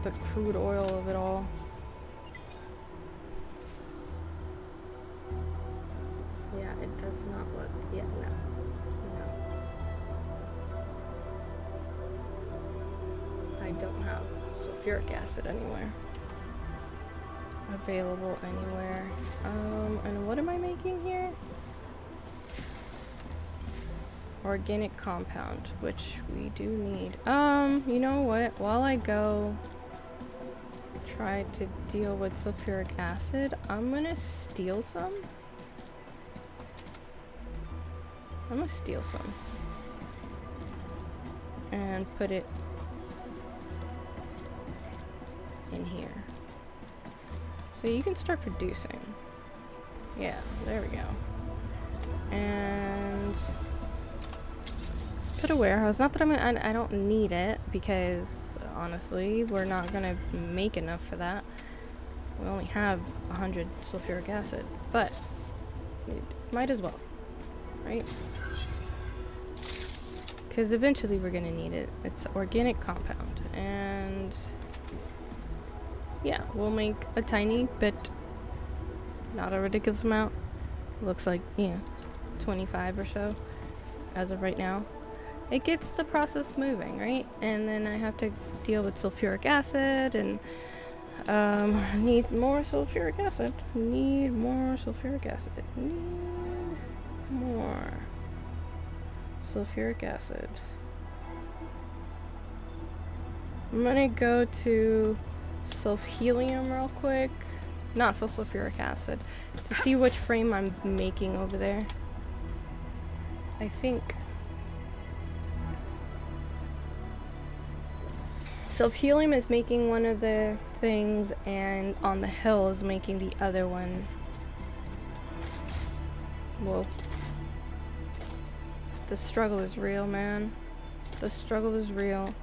the crude oil of it all. Yeah, it does not look. Yeah, no. I don't have sulfuric acid anywhere. Available anywhere. And what am I making here? Organic compound, which we do need. You know what? While I go try to deal with sulfuric acid, I'm gonna steal some. I'm gonna steal some. And put it in here. So you can start producing. Yeah, there we go. And let's put a warehouse. Not that I don't need it, because honestly, we're not gonna make enough for that. We only have 100 sulfuric acid, but might as well, right? Because eventually we're gonna need it. It's organic compound, and yeah, we'll make a tiny bit, not a ridiculous amount. Looks like, yeah, 25 or so as of right now. It gets the process moving, right? And then I have to deal with sulfuric acid and need more sulfuric acid. Need more sulfuric acid. Need more sulfuric acid. I'm gonna go to sulfhelium real quick. Not for sulfuric acid. To see which frame I'm making over there. I think sulfhelium is making one of the things, and on the hill is making the other one. Whoa. The struggle is real, man. The struggle is real.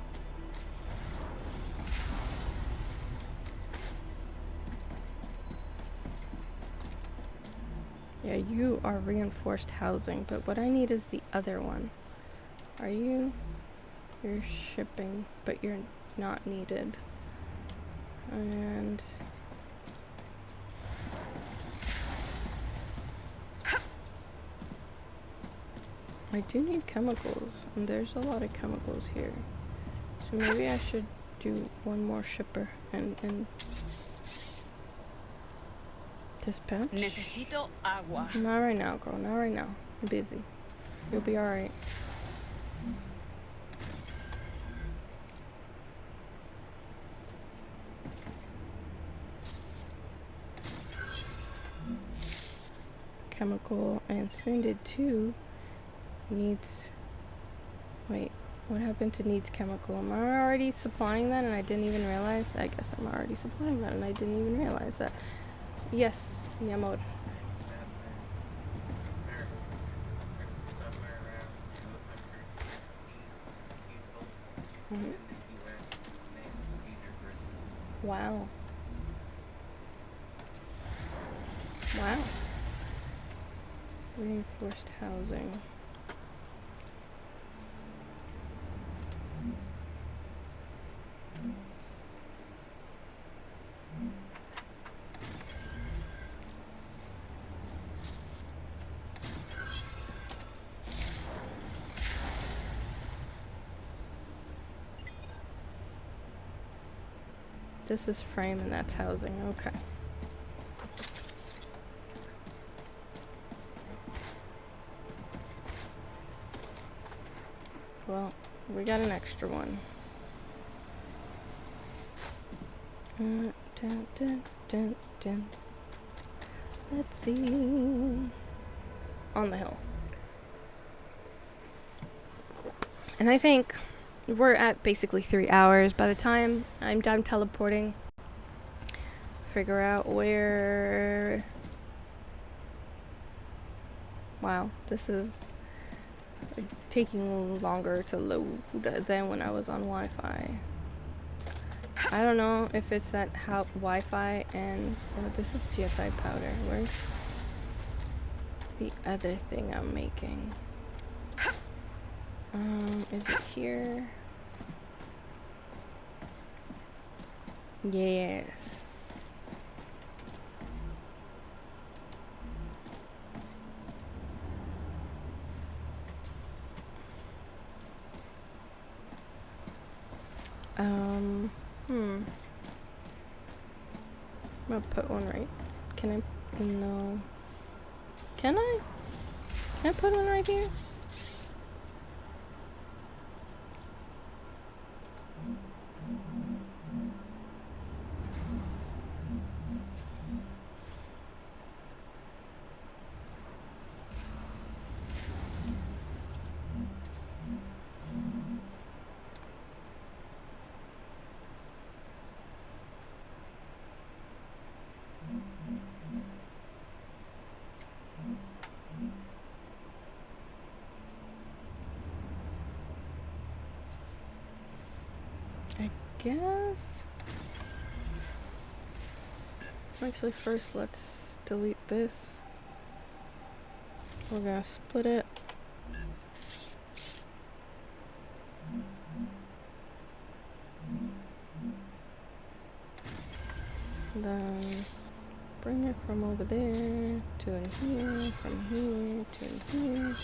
Yeah, you are reinforced housing, but what I need is the other one. Are you? You're shipping, but you're not needed. And I do need chemicals, and there's a lot of chemicals here. So maybe I should do one more shipper and dispatch. Necesito agua. Not right now, girl. Not right now. I'm busy. You'll be alright. Chemical, and send it to needs. Wait, what happened to needs chemical? Am I already supplying that and I didn't even realize? I guess I'm already supplying that and I didn't even realize that. Yes, mi amor. Mm-hmm. Wow. Wow. Reinforced housing. This is frame and that's housing. Okay. we got an extra one. Dun, dun, dun, dun. Let's see. On the hill. And I think we're at basically 3 hours. By the time I'm done teleporting, figure out where... Wow, this is taking longer to load than when I was on Wi-Fi. I don't know if it's that how Wi-Fi and... Oh, this is TFI powder. Where's the other thing I'm making? Is it here? Yes. I'm gonna put one right. Can I? No. Can I? Can I put one right here? Guess. Actually, first let's delete this. We're gonna split it. Then bring it from over there to in here, from here to in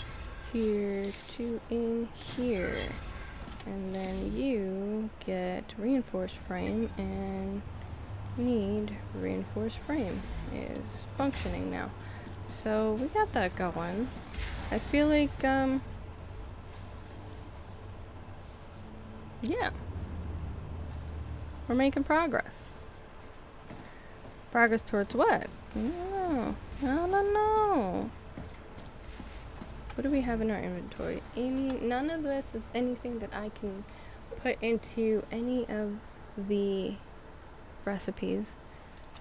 here, here to in here. And then you get reinforced frame, and need reinforced frame is functioning now. So we got that going. I feel like, yeah. We're making progress. Progress towards what? I don't know. What do we have in our inventory? None of this is anything that I can put into any of the recipes,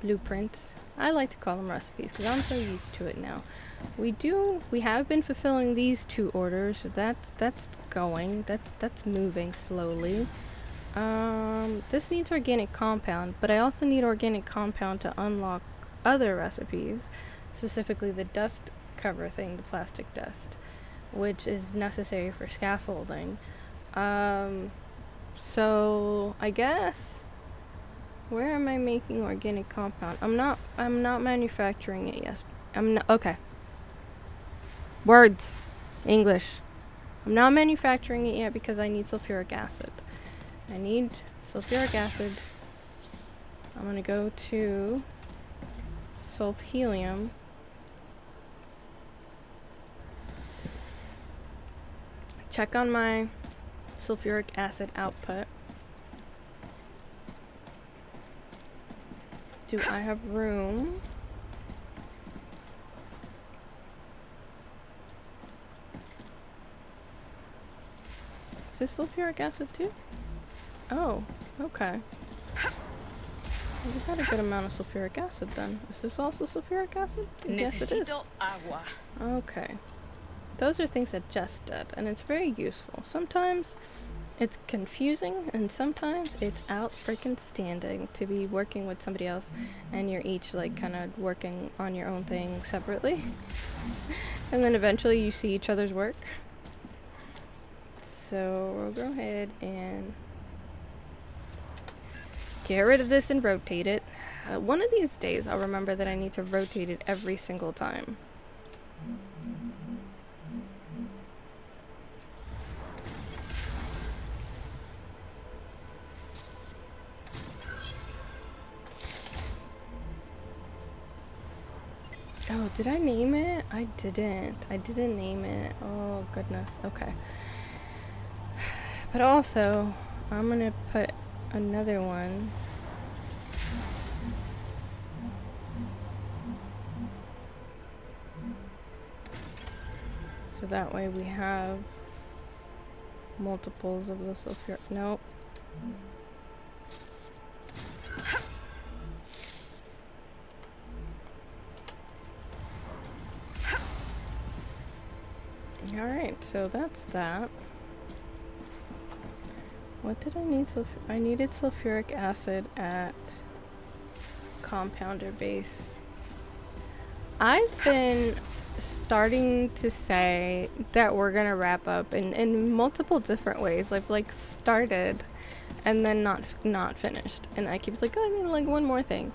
blueprints. I like to call them recipes because I'm so used to it now. We have been fulfilling these 2 orders. So that's going. That's moving slowly. This needs organic compound, but I also need organic compound to unlock other recipes, specifically the dust cover thing, the plastic dust, which is necessary for scaffolding. So I guess, where am I making organic compound? I'm not manufacturing it yet. Okay. Words. English. I'm not manufacturing it yet because I need sulfuric acid. I need sulfuric acid. I'm gonna go to sulfhelium. Check on my sulfuric acid output. Do I have room? Is this sulfuric acid too? Oh, okay. Well, we got a good amount of sulfuric acid then. Is this also sulfuric acid? Yes, it is. Agua. Okay. Those are things I just did, and it's very useful. Sometimes it's confusing, and sometimes it's out freaking standing to be working with somebody else, and you're each like kind of working on your own thing separately. And then eventually you see each other's work. So we'll go ahead and get rid of this and rotate it. One of these days I'll remember that I need to rotate it every single time. Oh, did I name it? I didn't. I didn't name it. Oh, goodness. Okay. But also, I'm gonna put another one. So that way we have multiples of the sulfuric. Nope. Alright, so that's that. What did I need? I needed sulfuric acid at compounder base. I've been starting to say that we're gonna wrap up in multiple different ways. I've like started and then not finished. And I keep like, oh, I mean like one more thing.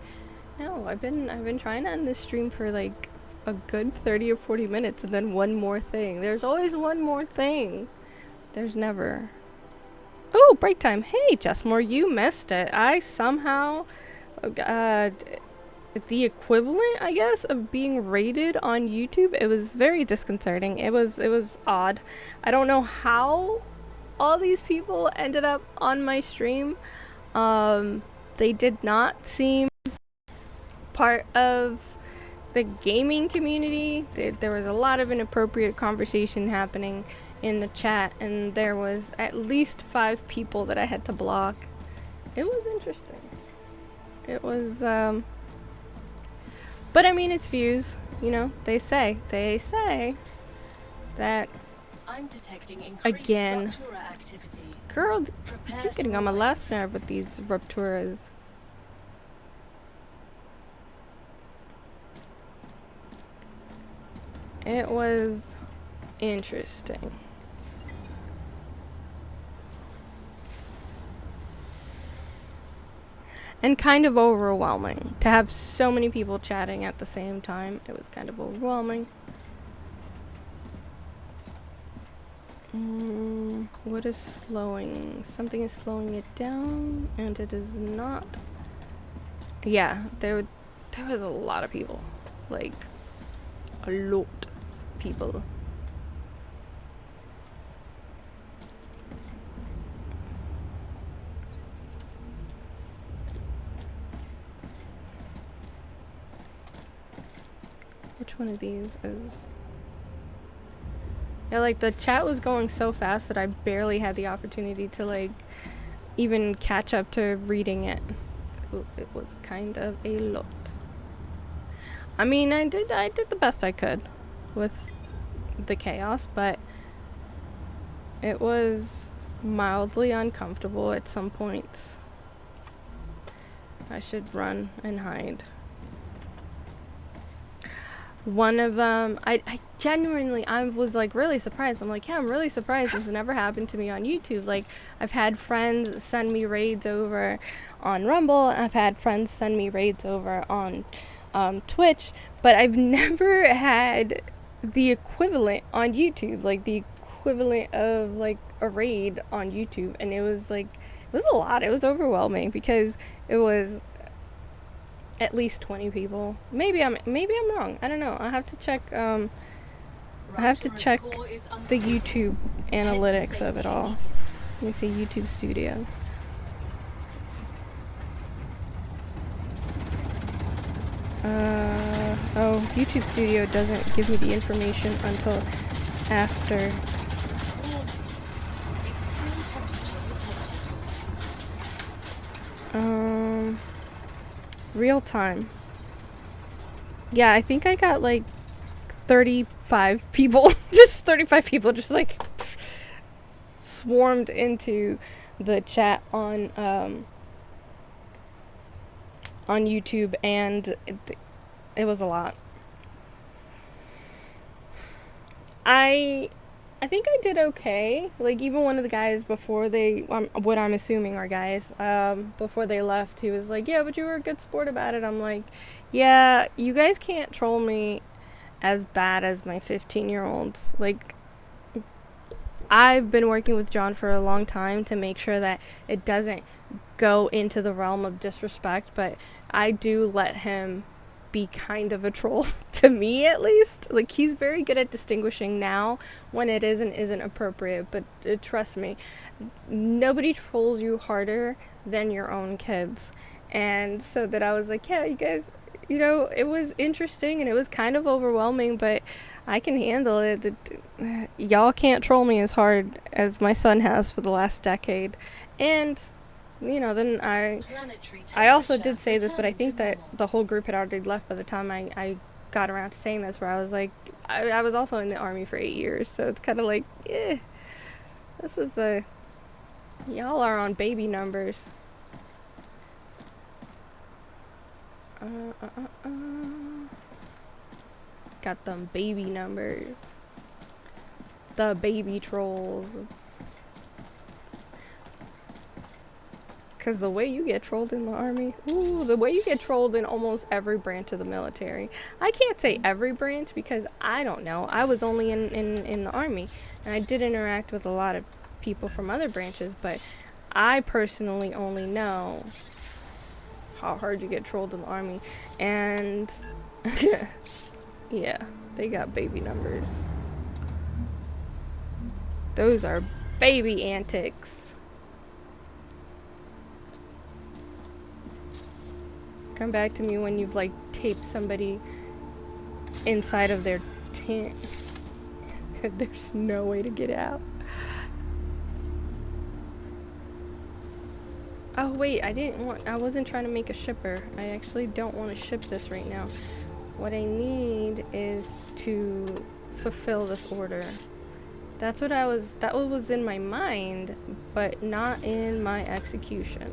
No, I've been trying to end this stream for like a good 30 or 40 minutes and then one more thing. There's always one more thing. There's never. Oh, break time. Hey, Justmore, you missed it. I somehow the equivalent, I guess, of being rated on YouTube. It was very disconcerting. It was odd. I don't know how all these people ended up on my stream. They did not seem part of the gaming community. There was a lot of inappropriate conversation happening in the chat, and there was at least 5 people that I had to block. It was interesting. It was, but I mean, it's views, you know, they say that, I'm detecting increased again, Raptura activity. girl, Prepare you're getting for on my war. last nerve with these Rapturas. It was interesting. And kind of overwhelming. To have so many people chatting at the same time, it was kind of overwhelming. What is slowing? Something is slowing it down, and it is not. Yeah, there was a lot of people. Like, a lot of people. Which one of these is... Yeah, like, the chat was going so fast that I barely had the opportunity to, like, even catch up to reading it. It was kind of a lot. I mean, I did the best I could with the chaos, but it was mildly uncomfortable at some points. I should run and hide. One of them, I genuinely, I was like really surprised. I'm like, yeah, I'm really surprised this has never happened to me on YouTube. Like, I've had friends send me raids over on Rumble, and I've had friends send me raids over on Twitch, but I've never had the equivalent on YouTube, like the equivalent of like a raid on YouTube. And it was like, it was a lot. It was overwhelming because it was at least 20 people. Maybe I'm wrong. I don't know. I have to check the YouTube analytics of it all. Let me see, YouTube Studio. Oh, YouTube Studio doesn't give me the information until after. Real time. Yeah, I think I got like 35 people. Just 35 people just like swarmed into the chat on YouTube, and it was a lot. I think I did okay. Like, even one of the guys before they, what I'm assuming are guys, before they left, he was like, yeah, but you were a good sport about it. I'm like, yeah, you guys can't troll me as bad as my 15-year-olds. Like, I've been working with John for a long time to make sure that it doesn't go into the realm of disrespect, but I do let him be kind of a troll to me, at least. Like, he's very good at distinguishing now when it is and isn't appropriate, but trust me, nobody trolls you harder than your own kids. And so that I was like, yeah, you guys, you know, it was interesting and it was kind of overwhelming, but I can handle it. Y'all can't troll me as hard as my son has for the last decade. And you know, then I also did say this, but I think that the whole group had already left by the time I got around to saying this, where I was like, I was also in the army for 8 years, so it's kind of like, this is y'all are on baby numbers. Got them baby numbers. The baby trolls. Because the way you get trolled in the army, the way you get trolled in almost every branch of the military. I can't say every branch because I don't know. I was only in the army, and I did interact with a lot of people from other branches, but I personally only know how hard you get trolled in the army. And yeah, they got baby numbers. Those are baby antics. Come back to me when you've like taped somebody inside of their tent. There's no way to get out. Oh wait, I wasn't trying to make a shipper. I actually don't want to ship this right now. What I need is to fulfill this order. That was in my mind, but not in my execution.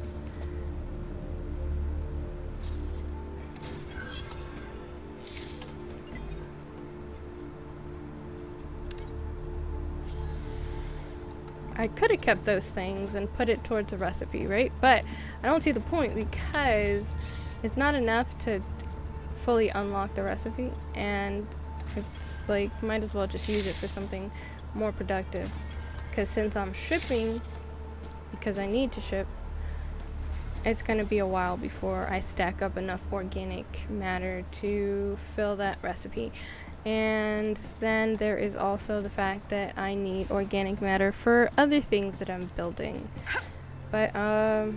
I could have kept those things and put it towards a recipe, right? But I don't see the point because it's not enough to fully unlock the recipe, and it's like, might as well just use it for something more productive. Because since I'm shipping, because I need to ship, it's going to be a while before I stack up enough organic matter to fill that recipe. And then there is also the fact that I need organic matter for other things that I'm building. But other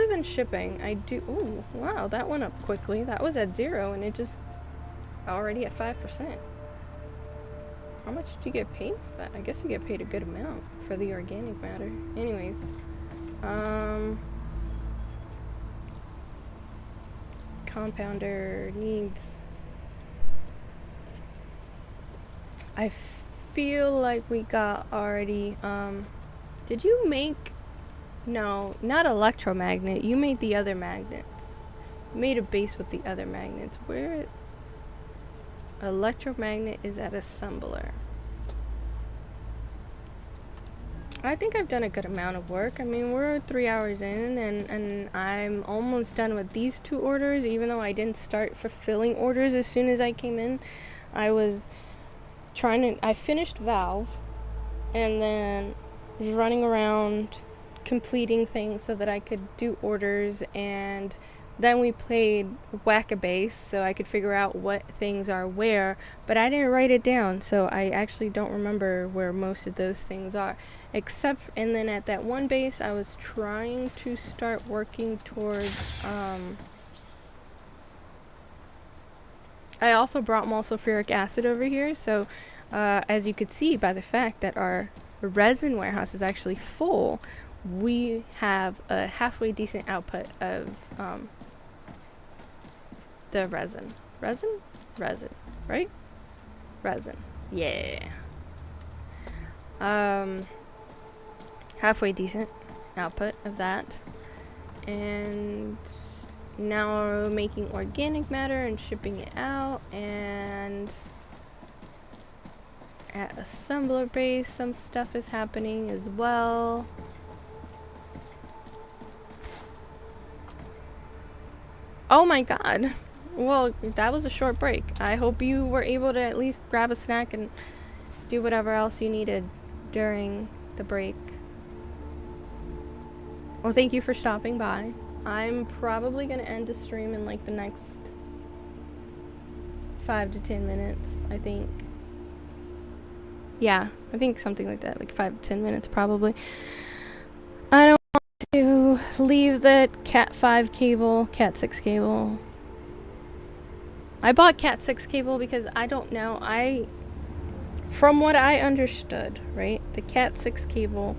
than shipping, I do... Ooh, wow, that went up quickly. That was at 0 and it just already at 5%. How much did you get paid for that? I guess you get paid a good amount for the organic matter. Anyways, compounder needs... I feel like we got already, did you make, no, not electromagnet, you made the other magnets. You made a base with the other magnets. Where, electromagnet is at assembler. I think I've done a good amount of work. I mean, we're 3 hours in, and I'm almost done with these 2 orders, even though I didn't start fulfilling orders as soon as I came in. I finished Valve, and then was running around completing things so that I could do orders, and then we played Whack-A-Base so I could figure out what things are where, but I didn't write it down, so I actually don't remember where most of those things are, and then at that one base I was trying to start working towards, I also brought sulfuric acid over here, so as you could see by the fact that our resin warehouse is actually full, we have a halfway decent output of the resin, right? Resin, yeah. Halfway decent output of that, and now we're making organic matter and shipping it out, and at assembler base some stuff is happening as well. Oh my god. Well, that was a short break. I hope you were able to at least grab a snack and do whatever else you needed during the break. Well, thank you for stopping by. I'm probably gonna end the stream in like the next 5 to 10 minutes, I think. Yeah, I think something like that, like 5 to 10 minutes probably. I don't want to leave the Cat 5 cable, Cat 6 cable. I bought Cat 6 cable because I don't know, from what I understood, right, the Cat 6 cable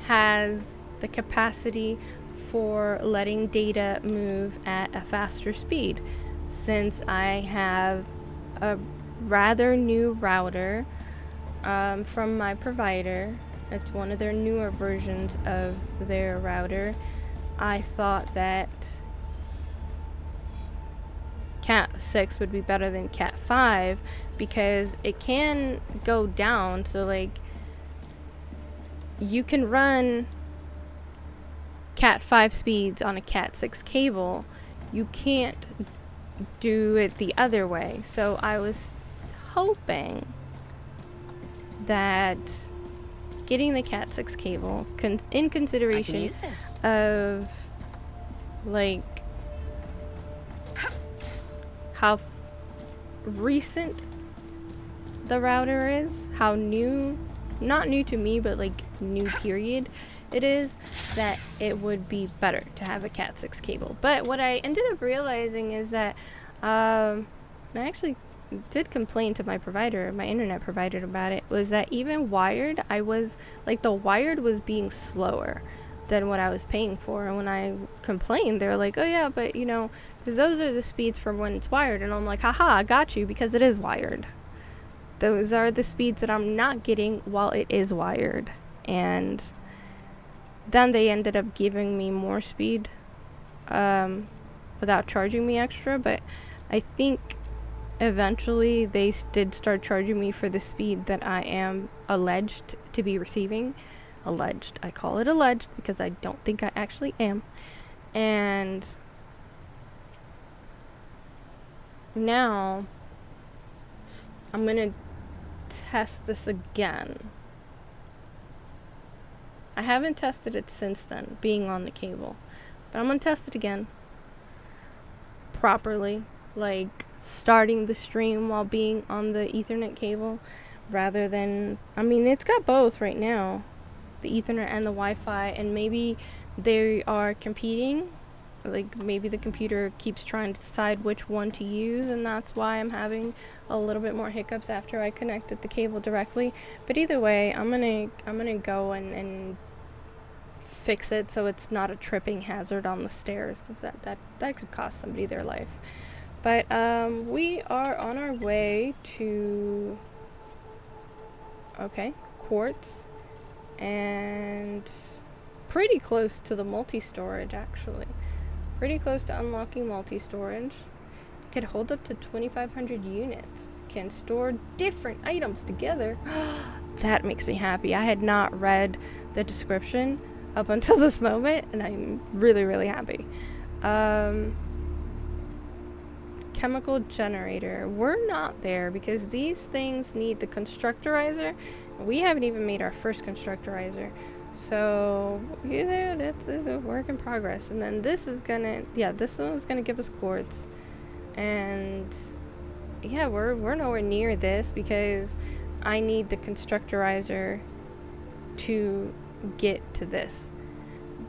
has the capacity for letting data move at a faster speed. Since I have a rather new router from my provider, it's one of their newer versions of their router, I thought that Cat 6 would be better than Cat 5 because it can go down, so like you can run Cat 5 speeds on a Cat 6 cable. You can't do it the other way. So I was hoping that getting the Cat 6 cable in consideration of like how recent the router is, how new, not new to me, but like new period it is, that it would be better to have a Cat 6 cable. But what I ended up realizing is that I actually did complain to my provider, my internet provider, about it, was that even wired, I was like, the wired was being slower than what I was paying for. And when I complained, they're like, oh yeah, but you know, because those are the speeds from when it's wired. And I'm like, haha, I got you, because it is wired. Those are the speeds that I'm not getting while it is wired. And then they ended up giving me more speed without charging me extra. But I think eventually they did start charging me for the speed that I am alleged to be receiving. Alleged. I call it alleged because I don't think I actually am. And now I'm gonna test this again. I haven't tested it since then, being on the cable, but I'm gonna test it again properly, like starting the stream while being on the Ethernet cable rather than, I mean, it's got both right now, the Ethernet and the Wi-Fi, and maybe they are competing. Like maybe the computer keeps trying to decide which one to use, and that's why I'm having a little bit more hiccups after I connected the cable directly. But either way, I'm gonna go and fix it so it's not a tripping hazard on the stairs, because that could cost somebody their life. But we are on our way to quartz, and pretty close to the multi-storage actually. Pretty close to unlocking multi-storage. Could hold up to 2,500 units. Can store different items together. That makes me happy. I had not read the description up until this moment, and I'm really, really happy. Chemical generator. We're not there because these things need the constructorizer. We haven't even made our first constructorizer. So, you know, that's a work in progress. And then this is gonna, this one is gonna give us quartz. And yeah, we're nowhere near this because I need the constructorizer to get to this.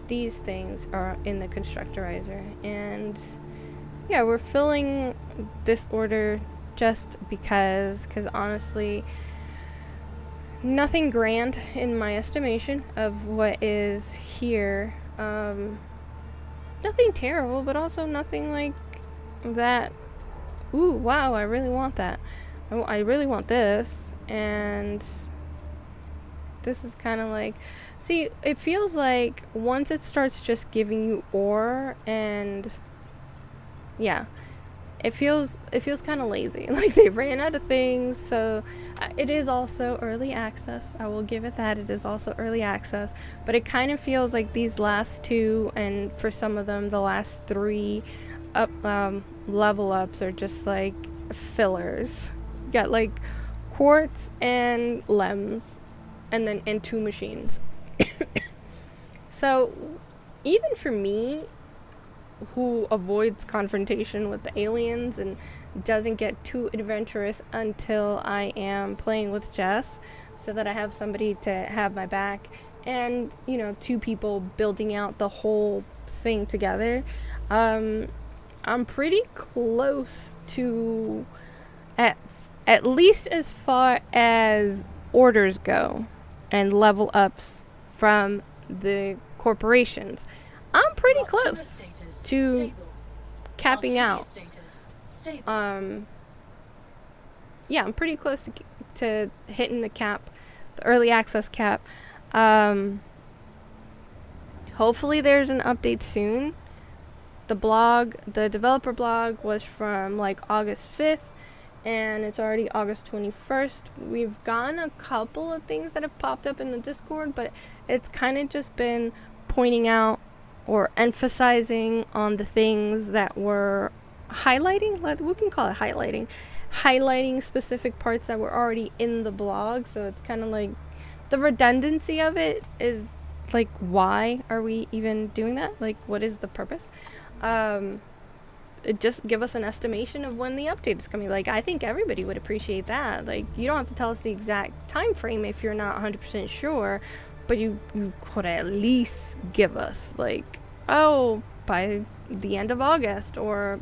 These things are in the constructorizer. And yeah, we're filling this order just because honestly, nothing grand in my estimation of what is here. Nothing terrible, but also nothing like that. Ooh, wow, I really want that. I really want this. And this is kind of like, see, it feels like once it starts just giving you ore, and yeah, it feels kind of lazy. Like they ran out of things. So it is also early access. I will give it that. It is also early access. But it kind of feels like these last two, and for some of them, the last three level ups are just like fillers. You got like quartz and lems, and then 2 machines. So even for me, who avoids confrontation with the aliens and doesn't get too adventurous until I am playing with Jess, so that I have somebody to have my back, and, you know, two people building out the whole thing together. I'm pretty close to at least as far as orders go and level ups from the corporations. I'm pretty close to Stable. capping Arcadia out. status. Stable. Yeah, I'm pretty close to hitting the cap, the early access cap. Hopefully there's an update soon. The developer blog was from like August 5th, and it's already August 21st. We've gotten a couple of things that have popped up in the Discord, but it's kind of just been pointing out or emphasizing on the things that were highlighting, like we can call it highlighting specific parts that were already in the blog. So it's kind of like the redundancy of it is like, why are we even doing that? Like, what is the purpose? Just give us an estimation of when the update is coming. Like, I think everybody would appreciate that. Like, you don't have to tell us the exact time frame if you're not 100% sure, but you could at least give us, like, oh, by the end of August, or,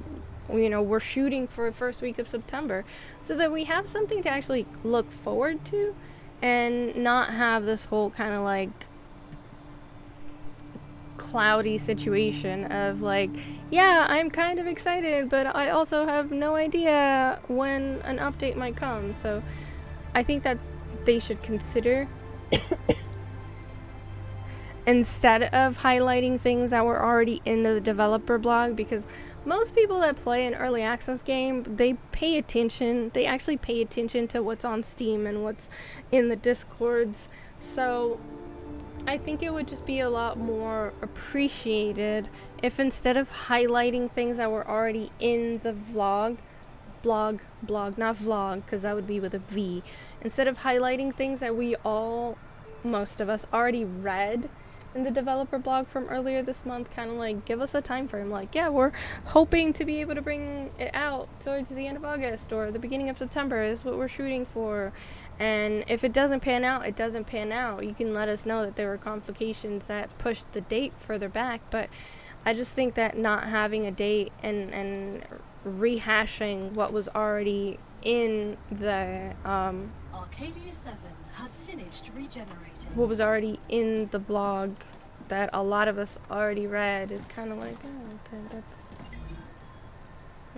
you know, we're shooting for the first week of September, so that we have something to actually look forward to and not have this whole kind of like cloudy situation of like, yeah, I'm kind of excited, but I also have no idea when an update might come. So I think that they should consider instead of highlighting things that were already in the developer blog, because most people that play an early access game, they actually pay attention to what's on Steam and what's in the Discords. So I think it would just be a lot more appreciated if, instead of highlighting things that were already in the blog, not vlog, because that would be with a V, instead of highlighting things that most of us already read in the developer blog from earlier this month, kind of like give us a time frame, like, yeah, we're hoping to be able to bring it out towards the end of August or the beginning of September is what we're shooting for. And if it doesn't pan out, it doesn't pan out. You can let us know that there were complications that pushed the date further back. But I just think that not having a date and rehashing what was already in the Arcadia 7 has finished regenerating. what was already in the blog that a lot of us already read is kind of like, oh, okay, that's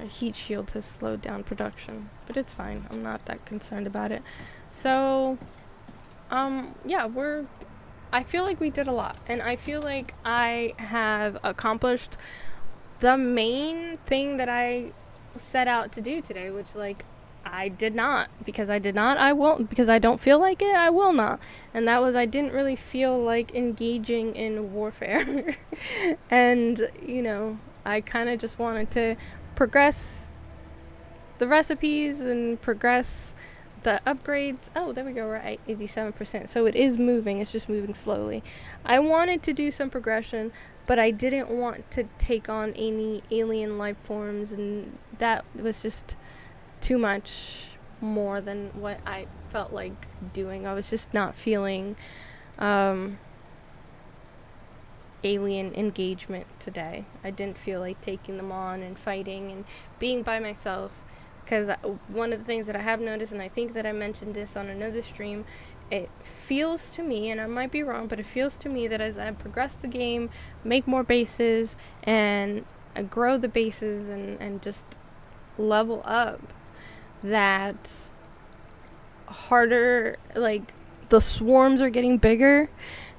a heat shield has slowed down production, but it's fine. I'm not that concerned about it. So, yeah, I feel like we did a lot, and I feel like I have accomplished the main thing that I set out to do today, which, like, I did not. Because I did not, I won't. Because I don't feel like it, I will not. And that was, I didn't really feel like engaging in warfare. And, you know, I kind of just wanted to progress the recipes and progress the upgrades. Oh, there we go, we're at 87%. So it is moving, it's just moving slowly. I wanted to do some progression, but I didn't want to take on any alien life forms, and that was just too much more than what I felt like doing. I was just not feeling alien engagement today. I didn't feel like taking them on and fighting and being by myself. Because one of the things that I have noticed, and I think that I mentioned this on another stream, it feels to me, and I might be wrong, but it feels to me that as I progress the game, make more bases, and grow the bases, and just level up, that harder, like, the swarms are getting bigger,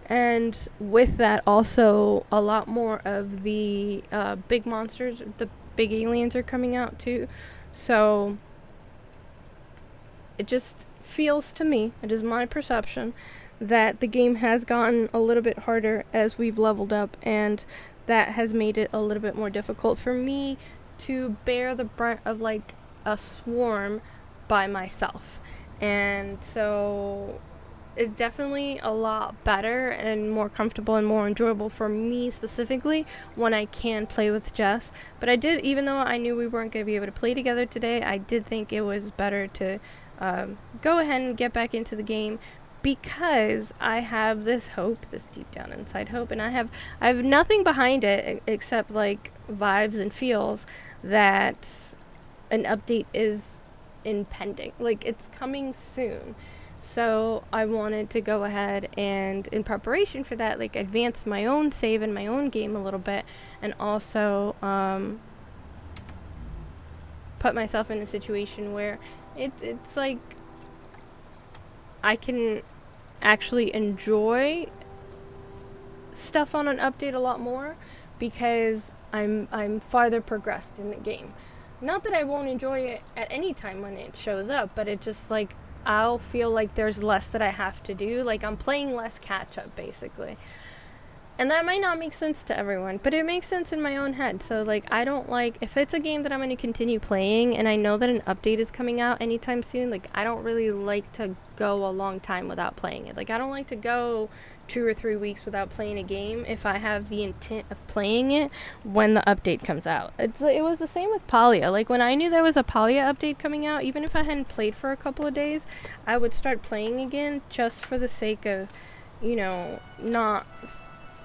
and with that also a lot more of the big monsters, the big aliens are coming out too. So it just feels to me, it is my perception, that the game has gotten a little bit harder as we've leveled up, and that has made it a little bit more difficult for me to bear the brunt of like a swarm by myself. And so it's definitely a lot better and more comfortable and more enjoyable for me specifically when I can play with Jess. But I did, even though I knew we weren't going to be able to play together today, I did think it was better to go ahead and get back into the game, because I have this hope, this deep down inside hope, and I have nothing behind it except like vibes and feels that an update is impending, like it's coming soon. So I wanted to go ahead and, in preparation for that, like advance my own save in my own game a little bit, and also put myself in a situation where it's like I can actually enjoy stuff on an update a lot more, because I'm farther progressed in the game. Not that I won't enjoy it at any time when it shows up, but it just like I'll feel like there's less that I have to do. Like I'm playing less catch up basically. And that might not make sense to everyone, but it makes sense in my own head. So like I don't like, if it's a game that I'm going to continue playing and I know that an update is coming out anytime soon, like I don't really like to go a long time without playing it. Like I don't like to go 2 or 3 weeks without playing a game if I have the intent of playing it when the update comes out. It was the same with Palia. Like when I knew there was a Palia update coming out, even if I hadn't played for a couple of days, I would start playing again just for the sake of, you know, not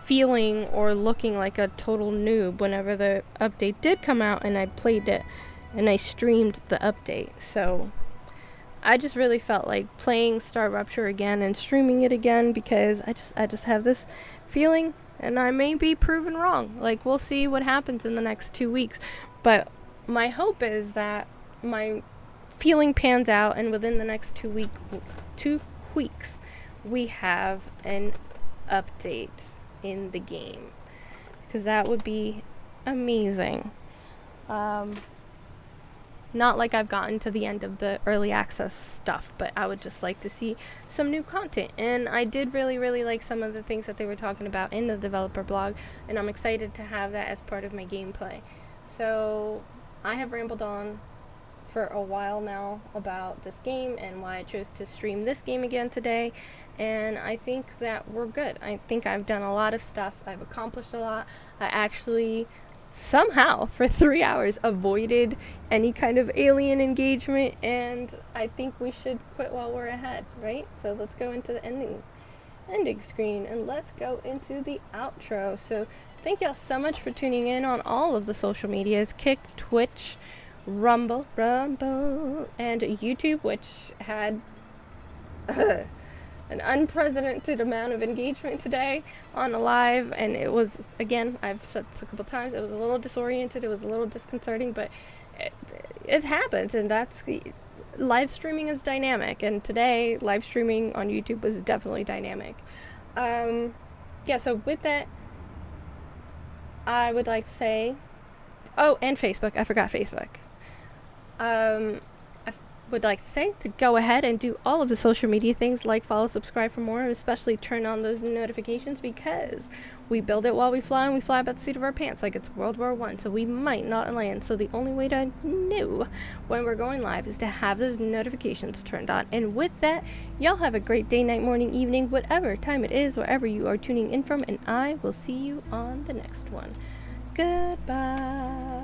feeling or looking like a total noob whenever the update did come out and I played it and I streamed the update. So I just really felt like playing StarRupture again and streaming it again, because I just have this feeling, and I may be proven wrong. Like we'll see what happens in the next 2 weeks, but my hope is that my feeling pans out, and within the next 2 weeks we have an update in the game, because that would be amazing. Not like I've gotten to the end of the early access stuff, but I would just like to see some new content. And I did really, really like some of the things that they were talking about in the developer blog, and I'm excited to have that as part of my gameplay. So I have rambled on for a while now about this game and why I chose to stream this game again today, and I think that we're good. I think I've done a lot of stuff. I've accomplished a lot. I actually somehow for 3 hours avoided any kind of alien engagement, and I think we should quit while we're ahead, right? So let's go into the ending screen and let's go into the outro. So thank y'all so much for tuning in on all of the social medias: Kick, Twitch, Rumble, and YouTube, which had an unprecedented amount of engagement today on a live, and it was, again, I've said this a couple times, it was a little disoriented, it was a little disconcerting, but it happens, and that's live streaming is dynamic, and today live streaming on YouTube was definitely dynamic. So with that, I would like to say, oh, and Facebook, I forgot Facebook. Would like to say to go ahead and do all of the social media things, like, follow, subscribe for more, and especially turn on those notifications, because we build it while we fly, and we fly by the seat of our pants like it's World War I, so we might not land. So the only way to know when we're going live is to have those notifications turned on. And with that, y'all have a great day, night, morning, evening, whatever time it is, wherever you are tuning in from, and I will see you on the next one. Goodbye.